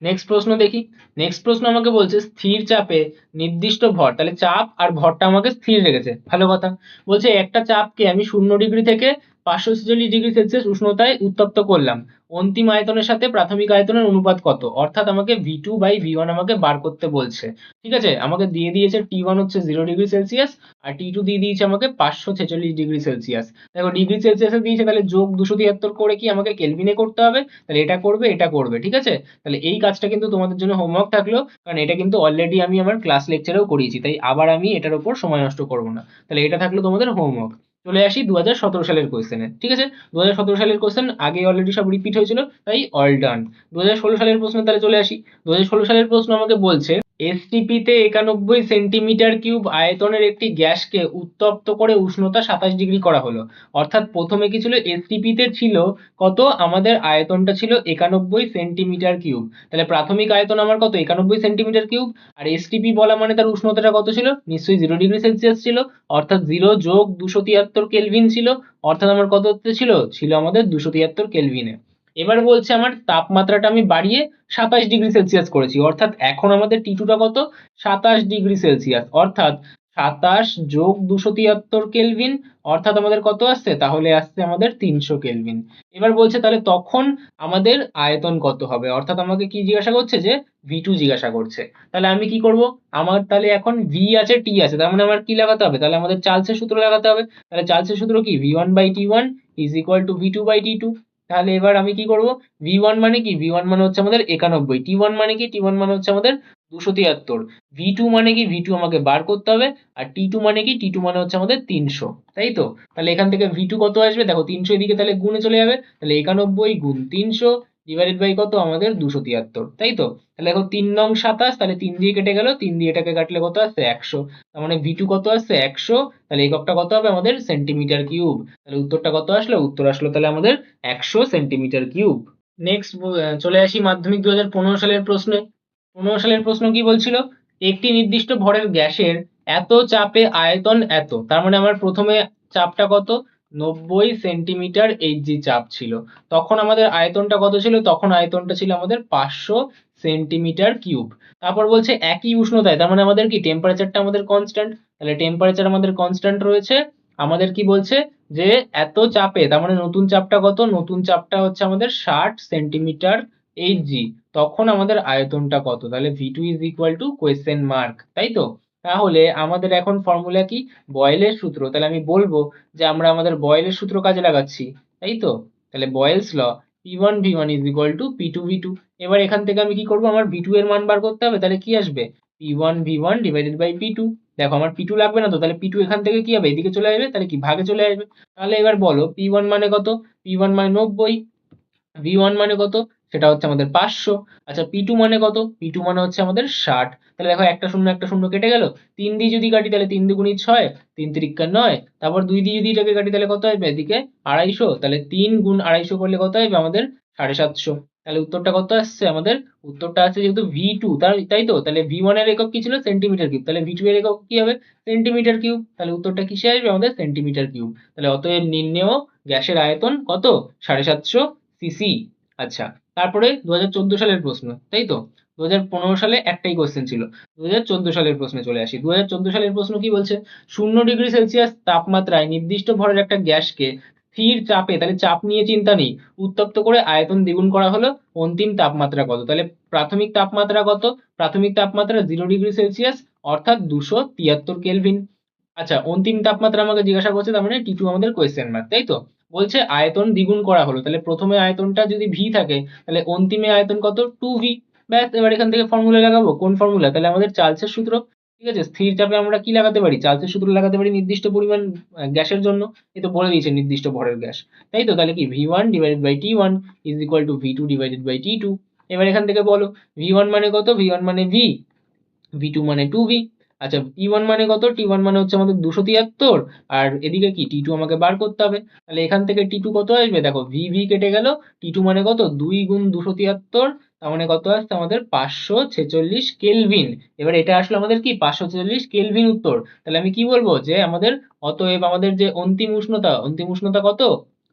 নেক্সট প্রশ্ন দেখি। নেক্সট প্রশ্ন আমাকে বলছে স্থির চাপে নির্দিষ্ট ভর, তাহলে চাপ আর ভরটা আমাকে স্থির রেখেছে, ভালো কথা। বলছে একটা চাপকে আমি 0 ডিগ্রি থেকে 546 ডিগ্রি সেলসিয়াস উষ্ণতায় উত্তপ্ত করলাম, অন্তিম আয়তনের সাথে প্রাথমিক আয়তনের অনুপাত কত? অর্থাৎ আমাকে V2/V1 আমাকে বার করতে বলছে। ঠিক আছে, আমাকে দিয়ে দিয়েছে T1 হচ্ছে 0 ডিগ্রি সেলসিয়াস, আর T2 দিয়ে দিয়েছে আমাকে 546 ডিগ্রি সেলসিয়াস। দেখো ডিগ্রি সেলসিয়াসে দিয়েছে, তাহলে যোগ 273 করে কি আমাকে কেলভিনে করতে হবে, তাহলে এটা করবে এটা করবে, ঠিক আছে। তাহলে এই কাজটা কিন্তু তোমাদের জন্য হোমওয়ার্ক থাকলো, কারণ এটা কিন্তু অলরেডি আমি আমার ক্লাস লেকচারেও করিয়েছি, তাই আবার আমি এটার উপর সময় নষ্ট করব না। তাহলে এটা থাকলো তোমাদের হোমওয়ার্ক। চলে আসি 2017 সালের কোয়েশ্চেনে। ঠিক আছে, 2017 সালের কোয়েশ্চেন আগে অলরেডি সব রিপিট হয়েছিল, তাই অল ডান। 2016 সালের প্রশ্ন তাহলে চলে আসি। 2016 সালের প্রশ্ন আমাকে বলছে এসটিপি তে 91 সেন্টিমিটার কিউব আয়তনের একটি গ্যাসকে উত্তপ্ত করে উষ্ণতা 27 ডিগ্রি করা হলো। অর্থাৎ প্রথমে কি ছিল, এসটিপি তে ছিল কত, আমাদের আয়তনটা ছিল 91 সেন্টিমিটার কিউব। তাহলে প্রাথমিক আয়তন আমার কত, 91 সেন্টিমিটার কিউব। আর এসটিপি বলা মানে তার উষ্ণতাটা কত ছিল, নিশ্চয়ই 0 ডিগ্রি সেলসিয়াস ছিল। অর্থাৎ 0 যোগ 273 কেলভিন ছিল। অর্থাৎ আমার কত ছিল, ছিল আমাদের 273 কেলভিনে। এবার বলছে আমার তাপমাত্রাটা আমি বাড়িয়ে 27 ডিগ্রি সেলসিয়াস করেছি, অর্থাৎ এখন আমাদের টি2টা কত, 27 ডিগ্রি সেলসিয়াস, অর্থাৎ 27 যোগ 273 কেলভিন, অর্থাৎ আমাদের কত আসছে, তাহলে আসছে আমাদের 300 কেলভিন। এবার বলছে তাহলে তখন আমাদের আয়তন কত হবে, অর্থাৎ আমাকে কি জিজ্ঞাসা করছে, যে ভি2 জিজ্ঞাসা করছে। তাহলে আমি কি করব, আমার তাহলে এখন ভি আছে টি আছে, তার মানে আমার কি লাগাতে হবে, তাহলে আমাদের চার্লসের সূত্র লাগাতে হবে। তাহলে চার্লসের সূত্র কি, v1/t1 is equal two v2/t2। তাহলে এবার আমি কি করব, v1 মানে কি, v1 মানে হচ্ছে আমাদের 91, t1 মানে কি, t1 মানে হচ্ছে আমাদের 273, v2 মানে কি, v2 আমাকে বার করতে হবে, আর t2 মানে কি, t2 মানে হচ্ছে আমাদের 300, তাই তো। তাহলে এখান থেকে v2 কত আসবে, দেখো 300 এদিকে তাহলে গুণে চলে যাবে, তাহলে 91 গুণ 300 ডিভাইডেড বাই কত আমাদের 273, তাই তো। তাহলে দেখো 3 নং 27, তাহলে 3 দিয়ে কেটে গেল, 3 দিয়ে এটাকে কাটলে কত আসছে 100, তার মানে v2 কত আসছে 100, তাহলে এককটা কত হবে আমাদের সেন্টিমিটার কিউব। তাহলে উত্তরটা কত আসলো, উত্তর আসলো তাহলে আমাদের 100 সেন্টিমিটার কিউব। নেক্সট চলে আসি মাধ্যমিক 2015 সালের প্রশ্নে। 15 সালের প্রশ্ন কি বলছিল, একটি নির্দিষ্ট ভরের গ্যাসের এত চাপে আয়তন এত, তার মানে আমার প্রথমে চাপটা কত, 90 সেন্টিমিটার এইচজি চাপ ছিল, তখন আমাদের আয়তনটা কত ছিল, তখন আয়তনটা ছিল আমাদের 500 সেন্টিমিটার কিউব। তারপর বলছে একই উষ্ণতায়, তার মানে আমাদের কি টেম্পারেচারটা আমাদের কনস্ট্যান্ট, তাহলে টেম্পারেচার আমাদের কনস্ট্যান্ট রয়েছে, আমাদের কি বলছে, যে এত চাপে, তার মানে নতুন চাপটা কত, নতুন চাপটা হচ্ছে আমাদের 60 সেন্টিমিটার এইচজি, তখন আমাদের আয়তনটা কত, তাহলে ভি2 is equal two question mark, তাই তো। তাহলে আমাদের এখন ফর্মুলা কি, বয়েলের সূত্র, তাহলে আমি বলবো যে আমরা আমাদের বয়েলের সূত্র কাজে লাগাচ্ছি, তাই তো। তাহলে Boyle's law, P1V1 is equal to P2V2। এবার এখান থেকে আমি কি করবো, আমার V2 এর মান বার করতে হবে, তাহলে কি আসবে, P1V1 ডিভাইডেড বাই P2। দেখো আমার P2 লাগবে না তো, তাহলে P2 এখান থেকে কি হবে, এদিকে চলে আসবে, তাহলে কি ভাগে চলে আসবে। তাহলে এবার বলো P1 মানে কত, P1 মানে 90, V1 মানে কত, সেটা হচ্ছে আমাদের 500। আচ্ছা P2 মানে কত, P2 মানে হচ্ছে আমাদের 60। তাহলে দেখো একটা শূন্য কেটে গেল, 3 দিয়ে যদি কাটি তাহলে 3 দুগুণী 6, 3 তিরিক্কা 9, তারপর 2 দিয়ে যদি এটাকে কাটি তাহলে কত আসবে, এদিকে 250, তাহলে 3 গুণ 250 করলে কত আসবে আমাদের 750। তাহলে উত্তরটা কত আসছে আমাদের, উত্তরটা আসছে যেহেতু ভি2, তাই তো, তাহলে ভি1 এর একক কি ছিল, সেন্টিমিটার কিউব, তাহলে ভি2 এর একক কি হবে, সেন্টিমিটার কিউব, তাহলে উত্তরটা কিসে আসবে আমাদের, সেন্টিমিটার কিউব। তাহলে অতএব নির্ণেয় গ্যাসের আয়তন কত, 750 সিসি। আচ্ছা, তারপরে 2014 সালের প্রশ্ন, তাই তো। 2015 সালে একটাই কোশ্চেন ছিল, 2014 সালের প্রশ্নে চলে আসি। 2014 সালের প্রশ্ন কি বলছে, 0 ডিগ্রি সেলসিয়াস তাপমাত্রায় নির্দিষ্ট ভরের একটা গ্যাসকে স্থির চাপে, তাহলে চাপ নিয়ে চিন্তা নেই, উত্তপ্ত করে আয়তন দ্বিগুণ করা হলো, অন্তিম তাপমাত্রা কত, তাহলে প্রাথমিক তাপমাত্রা কত, প্রাথমিক তাপমাত্রা 0 ডিগ্রি সেলসিয়াস, অর্থাৎ 273 কেলভিন। আচ্ছা অন্তিম তাপমাত্রা আমাকে জিজ্ঞাসা করছে, তার মানে টি2 আমাদের কোয়েশ্চেন মার্ক, তাই তো। বলছে আয়তন দ্বিগুণ করা হলো, তাহলে প্রথমে আয়তনটা যদি ভি থাকে, তাহলে অন্তিমে আয়তন কত, 2v। ব্যাস, এবার এখান থেকে ফর্মুলা লাগাবো, কোন ফর্মুলা, তাহলে আমাদের চার্লসের সূত্র। ঠিক আছে, স্থির চাপে আমরা কি লাগাতে পারি, চার্লসের সূত্র লাগাতে পারি নির্দিষ্ট পরিমাণ গ্যাসের জন্য, এই তো বলে দিয়েছে নির্দিষ্ট ভরের গ্যাস, তাই তো। তাহলে কি V one divided by T one is equal to V two divided by T two. এবার এখান থেকে বলো ভি1 মানে কত, ভি1 মানে ভি, ভি2 মানে 2v। আচ্ছা টি1 মানে কত, টি1 মানে হচ্ছে আমাদের 273, আর এদিকে কি টি2 আমাকে বার করতে হবে, তাহলে এখান থেকে টি2 কত আসবে, দেখো ভি কেটে গেল, টি2 মানে কত, 2 গুণ 273, তার মানে কত আসছে আমাদের 546 কেলভিন। এবার এটা আসলে আমাদের কি 546 কেলভিন উত্তর। তাহলে আমি কি বলবো, যে আমাদের অতএব আমাদের যে অন্তিম উষ্ণতা, অন্তিম উষ্ণতা কত,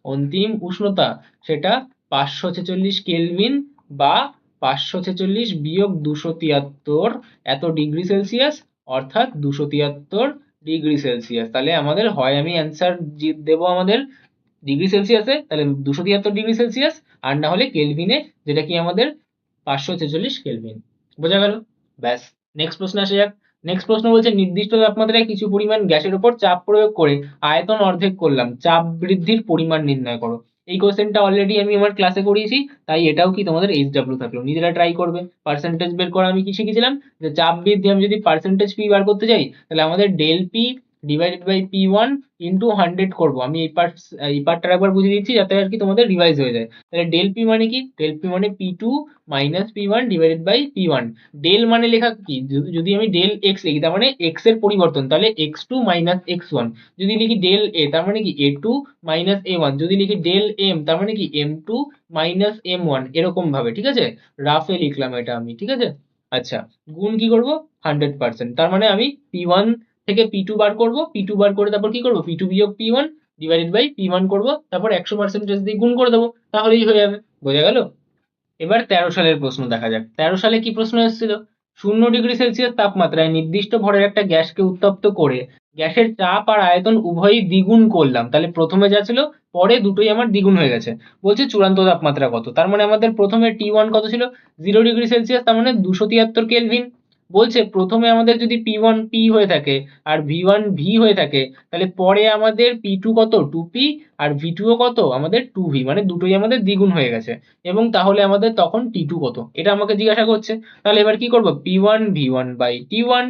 অন্তিম উষ্ণতা সেটা 546 কেলভিন, বা 546 - 273 এত ডিগ্রি সেলসিয়াস, অর্থাৎ 273 ডিগ্রি সেলসিয়াস। তাহলে আমাদের হয় আমি অ্যান্সার দেবো আমাদের ডিগ্রি সেলসিয়াসে, তাহলে 273 ডিগ্রি সেলসিয়াস, আর না হলে কেলভিনে, যেটা কি আমাদের 546 কেলভিন। বোঝা গেল, ব্যাস। নেক্সট প্রশ্ন আসা যাক। নেক্সট প্রশ্ন বলছে নির্দিষ্ট তাপমাত্রায় কিছু পরিমাণ গ্যাসের উপর চাপ প্রয়োগ করে আয়তন অর্ধেক করলাম, চাপ বৃদ্ধির পরিমাণ নির্ণয় করো। এই কোশ্চেনটা অলরেডি আমি আমার ক্লাসে করিয়েছি, তাই এটাও কি তোমাদের এইচডব্লিউ থাকলো, নিজেরা ট্রাই করবে। পার্সেন্টেজ বের করা আমি কি শিখেছিলাম, যে চাপ বৃদ্ধি আমি যদি পার্সেন্টেজ পি বার করতে চাই, তাহলে আমাদের del P divided by P1 into 100 করবো। আমি এই পার্টটা একবার বুঝিয়ে দিচ্ছি যাতে আর কি তোমাদের রিভাইজ হয়ে যায়। তাহলে ডেল পি মানে কি, ডেল পি মানে P2 minus P1 divided by P1। Del মানে লেখা কি, যদি আমি ডেল এক্স লিখি, তার মানে এক্স এর পরিবর্তন, তাহলে x2 মাইনাস x1। যদি লিখি ডেল এ, তার মানে কি a2 মাইনাস a1। যদি লিখি ডেল এম, তার মানে কি m2 মাইনাস m1, এরকম ভাবে, ঠিক আছে। রাফে লিখলাম এটা আমি, ঠিক আছে। আচ্ছা, গুণ কি করব, 100%, তার মানে আমি P1 থেকে P2 বার করব, P2 বার করে তারপর কি করব, P2 বিয়োগ P1, ডিভাইডেড বাই P1 করব, তারপর 100% দিয়ে গুণ করে দেবো, তাহলেই হয়ে যাবে। বোঝা গেল? এবার 13 সালের প্রশ্ন দেখা যাক। 13 সালে কি প্রশ্ন এসেছিল? 0°C তাপমাত্রায় নির্দিষ্ট ভরের একটা গ্যাসকে উত্তপ্ত করে গ্যাসের চাপ আর আয়তন উভয়ই দ্বিগুণ করলাম। তাহলে প্রথমে যা ছিল পরে দুটোই আমার দ্বিগুণ হয়ে গেছে। বলছে চূড়ান্ত তাপমাত্রা কত? তার মানে আমাদের প্রথমে T1 কত ছিল? 0°C, তার মানে 273 কেলভিন। বলছে প্রথমে আমাদের যদি P1 P হয়ে থাকে আর V1 V হয়ে থাকে, তাহলে পরে আমাদের P2 কত? 2P, আর V2 ও কত? আমাদের 2V, মানে দুটোই আমাদের দ্বিগুণ হয়ে গেছে। এবং তাহলে আমাদের তখন T2 কত, এটা আমাকে জিজ্ঞাসা করছে। তাহলে এবার কি করব? P1 V1 by T1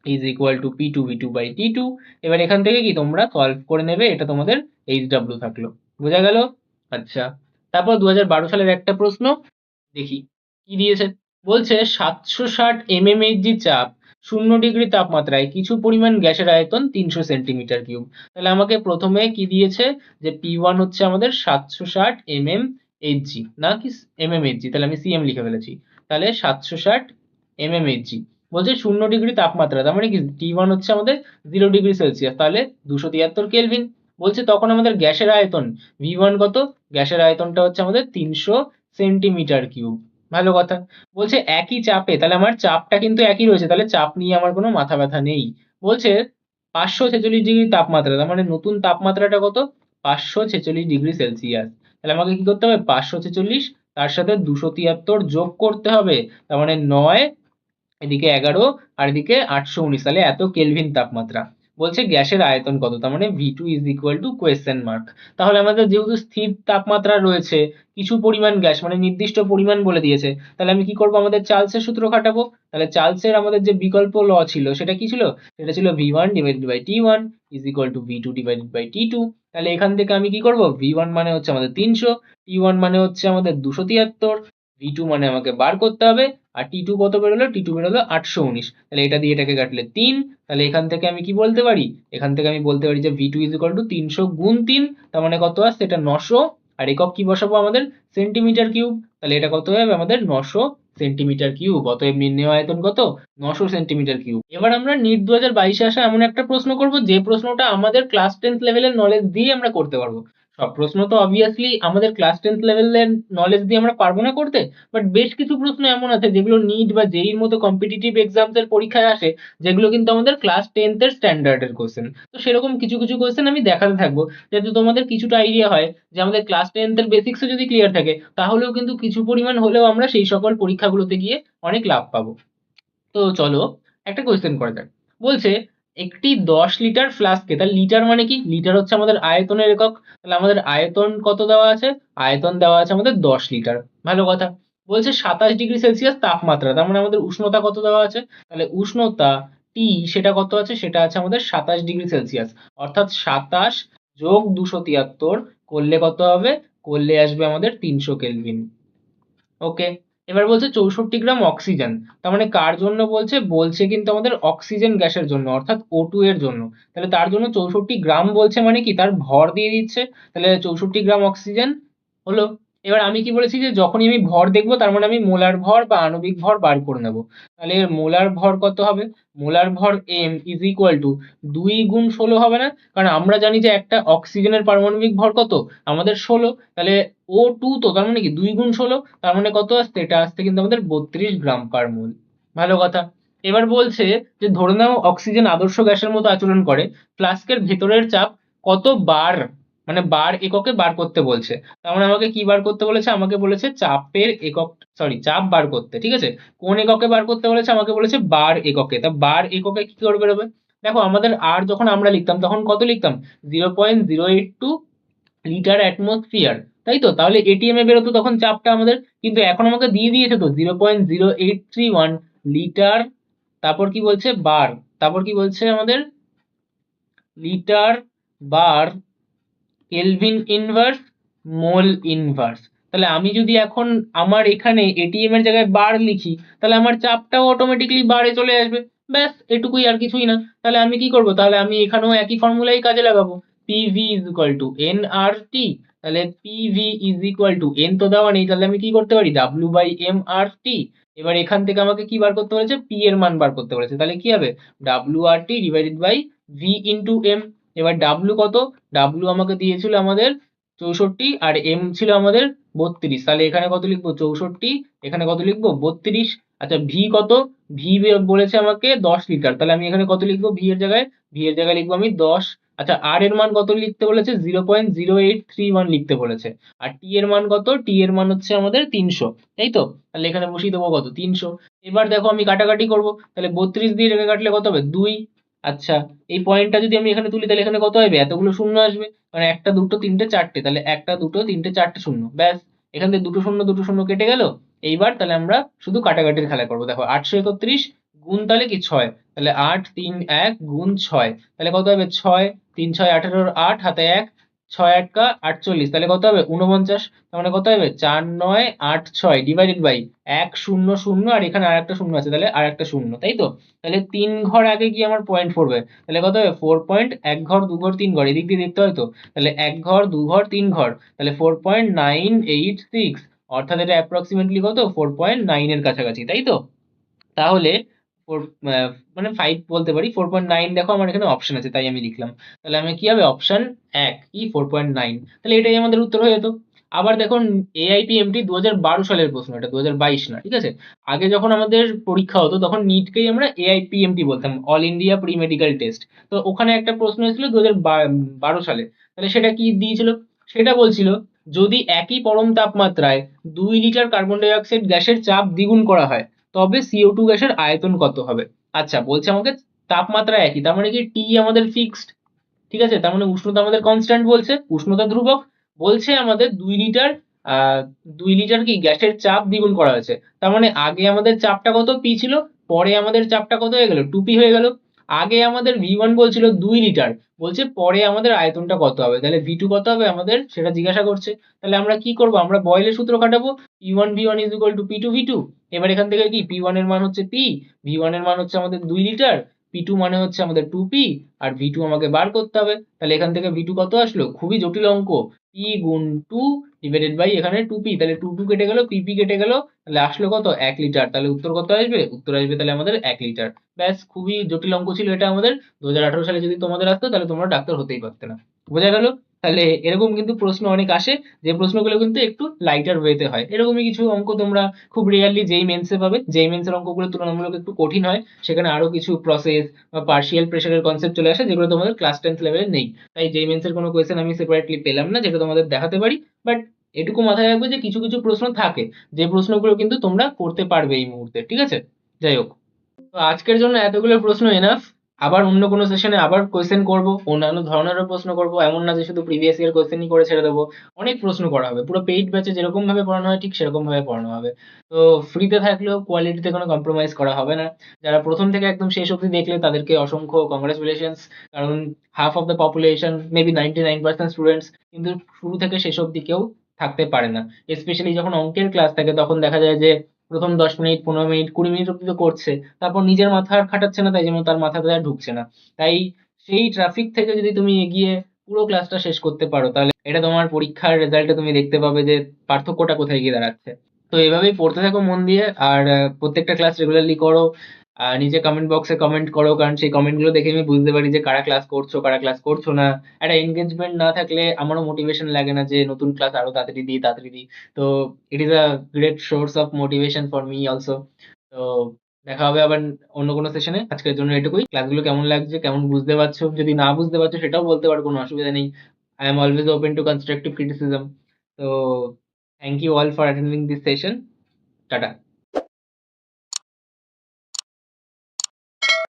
is equal to P2 V2 by T2। এবার এখান থেকে কি তোমরা সলভ করে নেবে, এটা তোমাদের HW থাকলো। বোঝা গেল? আচ্ছা, তারপর 2012 সালের একটা প্রশ্ন দেখি কি দিয়েছে। বলছে 760 mmHg চাপ 0 ডিগ্রি তাপমাত্রায় কিছু পরিমাণ গ্যাসের আয়তন 300 সেন্টিমিটার কিউব। তাহলে আমাকে প্রথমে কি দিয়েছে, যে P1 হচ্ছে আমাদের 760 mmHg, না কি mmHg, তাহলে আমি cm লিখে ফেলেছি। তাহলে 760 mmHg। বলছে 0 ডিগ্রি তাপমাত্রা, তার মানে কি T1 হচ্ছে আমাদের 0°C, তাহলে 273 কেলভিন। বলছে তখন আমাদের গ্যাসের আয়তন V1 কত? গ্যাসের আয়তনটা হচ্ছে আমাদের 300 সেন্টিমিটার কিউব। ভালো কথা। বলছে একই চাপে, তাহলে আমার চাপটা কিন্তু একই রয়েছে, তাহলে চাপ নিয়ে আমার কোনো মাথা ব্যথা নেই। বলছে 546 ডিগ্রি তাপমাত্রা, তার মানে নতুন তাপমাত্রাটা কত? 546°C। তাহলে আমাকে কি করতে হবে? 546 তার সাথে 273 যোগ করতে হবে, তার মানে 9, এদিকে 11 আর এদিকে 819, তাহলে এত কেলভিন তাপমাত্রা। বলছে গ্যাসের আয়তন কত? তার মানে V2 is equal two question mark. তাহলে আমাদের যেহেতু স্থির তাপমাত্রা রয়েছে, কিছু পরিমাণ গ্যাস মানে নির্দিষ্ট পরিমাণ বলে দিয়েছে, তাহলে আমি কি করব? আমাদের চার্লসের সূত্র খাটাবো। তাহলে চার্লসের আমাদের যে বিকল্প ল ছিল সেটা কি ছিল? সেটা ছিল V1 divided by T1 is equal to V2 divided by T2। তাহলে এখান থেকে আমি কি করব? V1 মানে হচ্ছে আমাদের 300, T1 মানে হচ্ছে আমাদের 273, V2 মানে আমাকে বার করতে হবে, আর T2 কত বেরোলো? T2 বেরোলো 819। তাহলে এটা দিয়ে এটাকে কাটলে 3। তাহলে এখান থেকে আমি কি বলতে পারি? এখান থেকে আমি বলতে পারি যে V2 ইজ ইকুয়াল টু 300 গুণ 3, তার মানে কত আসছে? এটা 900। আর একক কি বসাবো আমাদের? Centimetre cube. তাহলে এটা কত হবে আমাদের? 900 সেন্টিমিটার কিউব। অতএব নির্ণেয় আয়তন কত? 900 সেন্টিমিটার কিউব। এবার আমরা নিট 2022 আসা এমন একটা প্রশ্ন করব যে প্রশ্নটা আমাদের ক্লাস 10th লেভেলের নলেজ দিয়ে আমরা করতে পারবো। সব প্রশ্ন তো অবভিয়াসলি আমাদের ক্লাস 10th লেভেলের নলেজ দিয়ে আমরা পারবো না করতে, বাট বেশ কিছু প্রশ্ন এমন আছে যেগুলো নিট বা জেইর মতো কম্পিটিটিভ এক্সামস এর পরীক্ষায় আসে, যেগুলো কিন্তু আমাদের ক্লাস 10th এর স্ট্যান্ডার্ডের কোশ্চেন। তো সেরকম কিছু কিছু কোশ্চেন আমি দেখাতে থাকবো, যাতে তোমাদের কিছুটা আইডিয়া হয় যে আমাদের ক্লাস 10th এর বেসিক্সও যদি ক্লিয়ার থাকে, তাহলেও কিন্তু কিছু পরিমাণ হলেও আমরা সেই সকল পরীক্ষাগুলোতে গিয়ে অনেক লাভ পাবো। তো চলো একটা কোয়েশ্চেন করা যাক। বলছে একটি 10 লিটার ফ্লাস্কে, তাহলে লিটার মানে কি? লিটার হচ্ছে আমাদের আয়তনের একক। তাহলে আমাদের আয়তন কত দেওয়া আছে? আয়তন দেওয়া আছে আমাদের 10 লিটার। ভালো কথা। বলছে 27°C তাপমাত্রা, তার মানে আমাদের উষ্ণতা কত দেওয়া আছে? তাহলে উষ্ণতা টি সেটা কত আছে? সেটা আছে আমাদের 27°C, অর্থাৎ 27 যোগ 273 করলে কত হবে? করলে আসবে আমাদের 300 কেলভিন। ওকে। এবার বলছে 64 গ্রাম অক্সিজেন, তার মানে কার জন্য বলছে? বলছে কিন্তু আমাদের অক্সিজেন গ্যাসের জন্য, অর্থাৎ O2 এর জন্য। তাহলে তার জন্য 64 গ্রাম বলছে, মানে কি তার ভর দিয়ে দিচ্ছে। তাহলে 64 গ্রাম অক্সিজেন হলো। এবার আমি কি বলেছি, যে যখনই আমি ভর দেখবো তার মানে আমি মোলার ভর বা আণবিক ভর বার করে নেব। তাহলে এর মোলার ভর কত হবে? মোলার ভর M ইজ ইকুয়াল টু 2 গুণ 16 হবে না? কারণ আমরা জানি যে একটা অক্সিজেনের পারমাণবিক ভর কত? আমাদের 16। তাহলে O2 তো, তার মানে কি 2 গুণ 16, তার মানে কত আসছে? এটা আসছে কিন্তু আমাদের 32 গ্রাম/মোল। ভালো কথা। এবার বলছে যে ধরে নাও অক্সিজেন আদর্শ গ্যাসের মতো আচরণ করে, ফ্লাস্কের ভেতরের চাপ কত বার, মানে বার এককে বার করতে বলছে। তার মানে আমাকে কি বার করতে বলেছে? আমাকে বলেছে চাপের একক, সরি চাপ বার করতে, ঠিক আছে। কোন এককে বার করতে বলেছে? আমাকে বলেছে বার এককে। তা বার এককে কি করে বেরোবে? দেখো আমাদের আর যখন আমরা লিখতাম তখন কত লিখতাম? 0.082 লিটার অ্যাটমসফিয়ার, তাই তো? তাহলে এটিএম এ বেরোতো তখন চাপটা আমাদের, কিন্তু এখন আমাকে দিয়ে দিয়েছে তো 0.0831 লিটার, তারপর কি বলছে? বার, তারপর কি বলছে আমাদের? লিটার বার কেলভিন ইনভার্স মোল ইনভার্স। তাহলে আমি যদি এখন আমার এখানে এটিএম এর জায়গায় বার লিখি, তাহলে আমার চাপটাও অটোমেটিক্যালি বারে চলে আসবে। ব্যাস এটুকুই, আর কিছুই না। তাহলে আমি কি করব? তাহলে আমি এখানেও একই ফর্মুলাই কাজে লাগাবো। P V is equal to N R T. তাহলে P V is equal to N তো দেওয়া নেই, তাহলে আমি কি করতে পারি? W by M R T. এবার এখান থেকে আমাকে কি বার করতে বলেছে? পি এর মান বার করতে বলেছে। তাহলে কি হবে? W R T divided by V into M. এবার ডাব্লু কত, ডাব্লু আমাকে দিয়েছিল আমাদের 64 আর এম ছিল আমাদের 32, তাহলে এখানে কত লিখবো 64, এখানে কত লিখবো 32। আচ্ছা ভি কত, ভি বলেছে আমাকে 10 লিটার, তাহলে আমি এখানে কত লিখবো ভি এর জায়গায়, ভি এর জায়গায় লিখবো আমি 10। আচ্ছা আর এর মান কত লিখতে বলেছে, 0.0831 লিখতে বলেছে। আর টি এর মান কত, টি এর মান হচ্ছে আমাদের 300, তাই তো? তাহলে এখানে বসিয়ে দেবো কত 300। এবার দেখো আমি কাটাকাটি করব, তাহলে 32 দিয়ে রেখে কাটলে কত হবে 2। আচ্ছা এই পয়েন্টটা যদি আমি এখানে তুলি তাহলে এখানে কত হবে, এতগুলো শূন্য আসবে, মানে একটা দুটো তিনটে চারটে, তাহলে একটা দুটো তিনটে চারটে শূন্য, ব্যাস এখান থেকে দুটো শূন্য কেটে গেল। এইবার তাহলে আমরা শুধু কাটাকাটির খেলা করবো। দেখো 831 গুণ তাহলে কি 6, তাহলে 8 3 1 গুণ 6, তাহলে কত হবে 6, 3 6 18, 8 হাতে 1, 6 8 কা 48, তাহলে কত হবে 49, তার মানে কত হবে 4 9 8 6 ডিভাইডেড বাই 1 0 0 আর এখানে আর একটা শূন্য আছে, তাহলে আর একটা শূন্য, তাই তো? তাহলে 3 ঘর আগে গিয়ে আমার পয়েন্ট পড়বে, তাহলে কত হবে 4 পয়েন্ট, 1 ঘর 2 ঘর 3 ঘর, এদিক দিয়ে দেখতে হয় তো, তাহলে 1 ঘর 2 ঘর 3 ঘর, তাহলে 4.986, অর্থাৎ এটা অ্যাপ্রক্সিমেটলি কত 4.9 এর কাছাকাছি, তাই তো? তাহলে ফোর, মানে 5 বলতে পারি, 4.9 দেখো আমার এখানে অপশন আছে তাই আমি লিখলাম। তাহলে আমি কি হবে অপশন এক কি 4.9, তাহলে এটাই আমাদের উত্তর হয়ে যেত। আবার দেখুন এআইপিএমটি 2012 সালের প্রশ্ন, এটা 2022 না, ঠিক আছে? আগে যখন আমাদের পরীক্ষা হতো তখন নিটকেই আমরা এআইপিএমটি বলতাম, all India pre medical test. তো ওখানে একটা প্রশ্ন এসেছিল 2012 সালে, তাহলে সেটা কি দিয়েছিল, সেটা বলছিল যদি একই পরম তাপমাত্রায় 2 লিটার কার্বন ডাই অক্সাইড গ্যাসের চাপ দ্বিগুণ করা হয় তবে CO2 গ্যাসের আয়তন কত হবে। আচ্ছা বলছে আমাকে তাপমাত্রা একই, তার মানে কি টি আমাদের ফিক্সড, ঠিক আছে? তার মানে উষ্ণতা আমাদের কনস্ট্যান্ট, বলছে উষ্ণতা ধ্রুবক, বলছে আমাদের 2 লিটার, আহ 2 লিটার কি গ্যাসের চাপ দ্বিগুণ করা হয়েছে, তার মানে আগে আমাদের চাপটা কত পি ছিল, পরে আমাদের চাপটা কত হয়ে গেল 2p হয়ে গেল। আগে আমাদের V1 বলছিল 2 লিটার, বলছে পরে আমাদের আয়তনটা কত হবে, তাহলে V2 কত হবে আমাদের সেটা জিজ্ঞাসা করছে। তাহলে আমরা কি করব, আমরা বয়েলের সূত্র খাটাবো, P1 V1 is equal to P2 V2। এবার এখান থেকে কি P1 এর মান হচ্ছে P, V1 এর মান হচ্ছে আমাদের 2 লিটার, P2 মানে হচ্ছে আমাদের 2p, আর V2 আমাকে বার করতে হবে। তাহলে এখান থেকে V2 কত আসলো, খুবই জটিল অঙ্ক, P গুণ 2 ডিভাইডেড বাই এখানে 2p, তাহলে 2 2 কেটে গেল, PP কেটে গেল, তাহলে আসলো কত 1 লিটার। তাহলে উত্তর কত আসবে, উত্তর আসবে তাহলে আমাদের 1 লিটার। ব্যাস খুবই জটিল অঙ্ক ছিল এটা আমাদের। 2018 সালে যদি তোমাদের আসতো তাহলে তোমরা ডাক্তার হতেই পারতে না। বোঝা গেল? তাহলে এরকম কিন্তু প্রশ্ন অনেক আসে, যে প্রশ্নগুলো কিন্তু একটু লাইটার ওয়েতে হয়। এরকমই কিছু অঙ্ক তোমরা খুব রিয়ারলি যেই মেন্সে পাবে, যেই মেন্সের অঙ্কগুলো তুলনামূলক একটু কঠিন হয়, সেখানে আরো কিছু প্রসেস বা পার্শিয়াল প্রেশারের কনসেপ্ট চলে আসে যেগুলো তোমাদের ক্লাস 10th লেভেলে নেই। তাই যেই মেন্সের কোনো কোয়েশ্চেন আমি সেপারেটলি পেলাম না যেটা তোমাদের দেখাতে পারি, বাট এটুকু মাথায় রাখবে যে কিছু কিছু প্রশ্ন থাকে যে প্রশ্নগুলো কিন্তু তোমরা করতে পারবে এই মুহূর্তে, ঠিক আছে? যাই হোক, তো আজকের জন্য এতগুলো প্রশ্ন এনাফ। আবার অন্য কোনো সেশনে আবার কোয়েশ্চেন করব, অন্যান্য ধরনেরও প্রশ্ন করব, এমন না যে শুধু প্রিভিয়াস ইয়ার কোয়েশ্চেনই করে ছেড়ে দেবো। অনেক প্রশ্ন করা হবে, পুরো পেইড ব্যাচে যেরকম ভাবে পড়ানো হয় ঠিক সেরকম ভাবে পড়ানো হবে। তো ফ্রিতে থাকলেও কোয়ালিটিতে কোনো কম্প্রোমাইজ করা হবে না। যারা প্রথম থেকে একদম শেষ অবধি দেখলে তাদেরকে অসংখ্য কংগ্রাচুলেশনস, কারণ half of the population, maybe 99% students কিন্তু শুরু থেকে শেষ অবধি কেউ থাকতে পারে না। স্পেশালি যখন অঙ্কের ক্লাস থাকে তখন দেখা যায় যে প্রথম 10 মিনিট 15 মিনিট 20 মিনিট অব্দি তো করছে, তারপর নিজের মাথা আর খাটাচ্ছে না, তাই জন্য তার মাথাতে আর ঢুকছে না। তাই সেই ট্রাফিক থেকে যদি তুমি এগিয়ে পুরো ক্লাসটা শেষ করতে পারো তাহলে এটা তোমার পরীক্ষার রেজাল্টে তুমি দেখতে পাবে যে পার্থক্যটা কোথায় গিয়ে দাঁড়াচ্ছে। তো এভাবেই পড়তে থাকো মন দিয়ে, আর প্রত্যেকটা ক্লাস রেগুলারলি করো। আর নিজে কমেন্ট বক্সে কমেন্ট করো, কারণ সেই কমেন্ট গুলো দেখে আমি বুঝতে পারি যে কারা ক্লাস করছো কারা ক্লাস করছো না। একটা এনগেজমেন্ট না থাকলে আমারও মোটিভেশন লাগে না যে নতুন ক্লাস আরো তাড়াতাড়ি দিই তাড়াতাড়ি দিই। তো it is a great source of motivation for me also. তো দেখা হবে আবার অন্য কোনো সেশনে। আজকের জন্য এটুকুই। ক্লাসগুলো কেমন লাগছে, কেমন বুঝতে পারছো, যদি না বুঝতে পারছো সেটাও বলতে পারো, কোনো অসুবিধা নেই। I am always open to constructive criticism. তো thank you all for attending this session. Tata.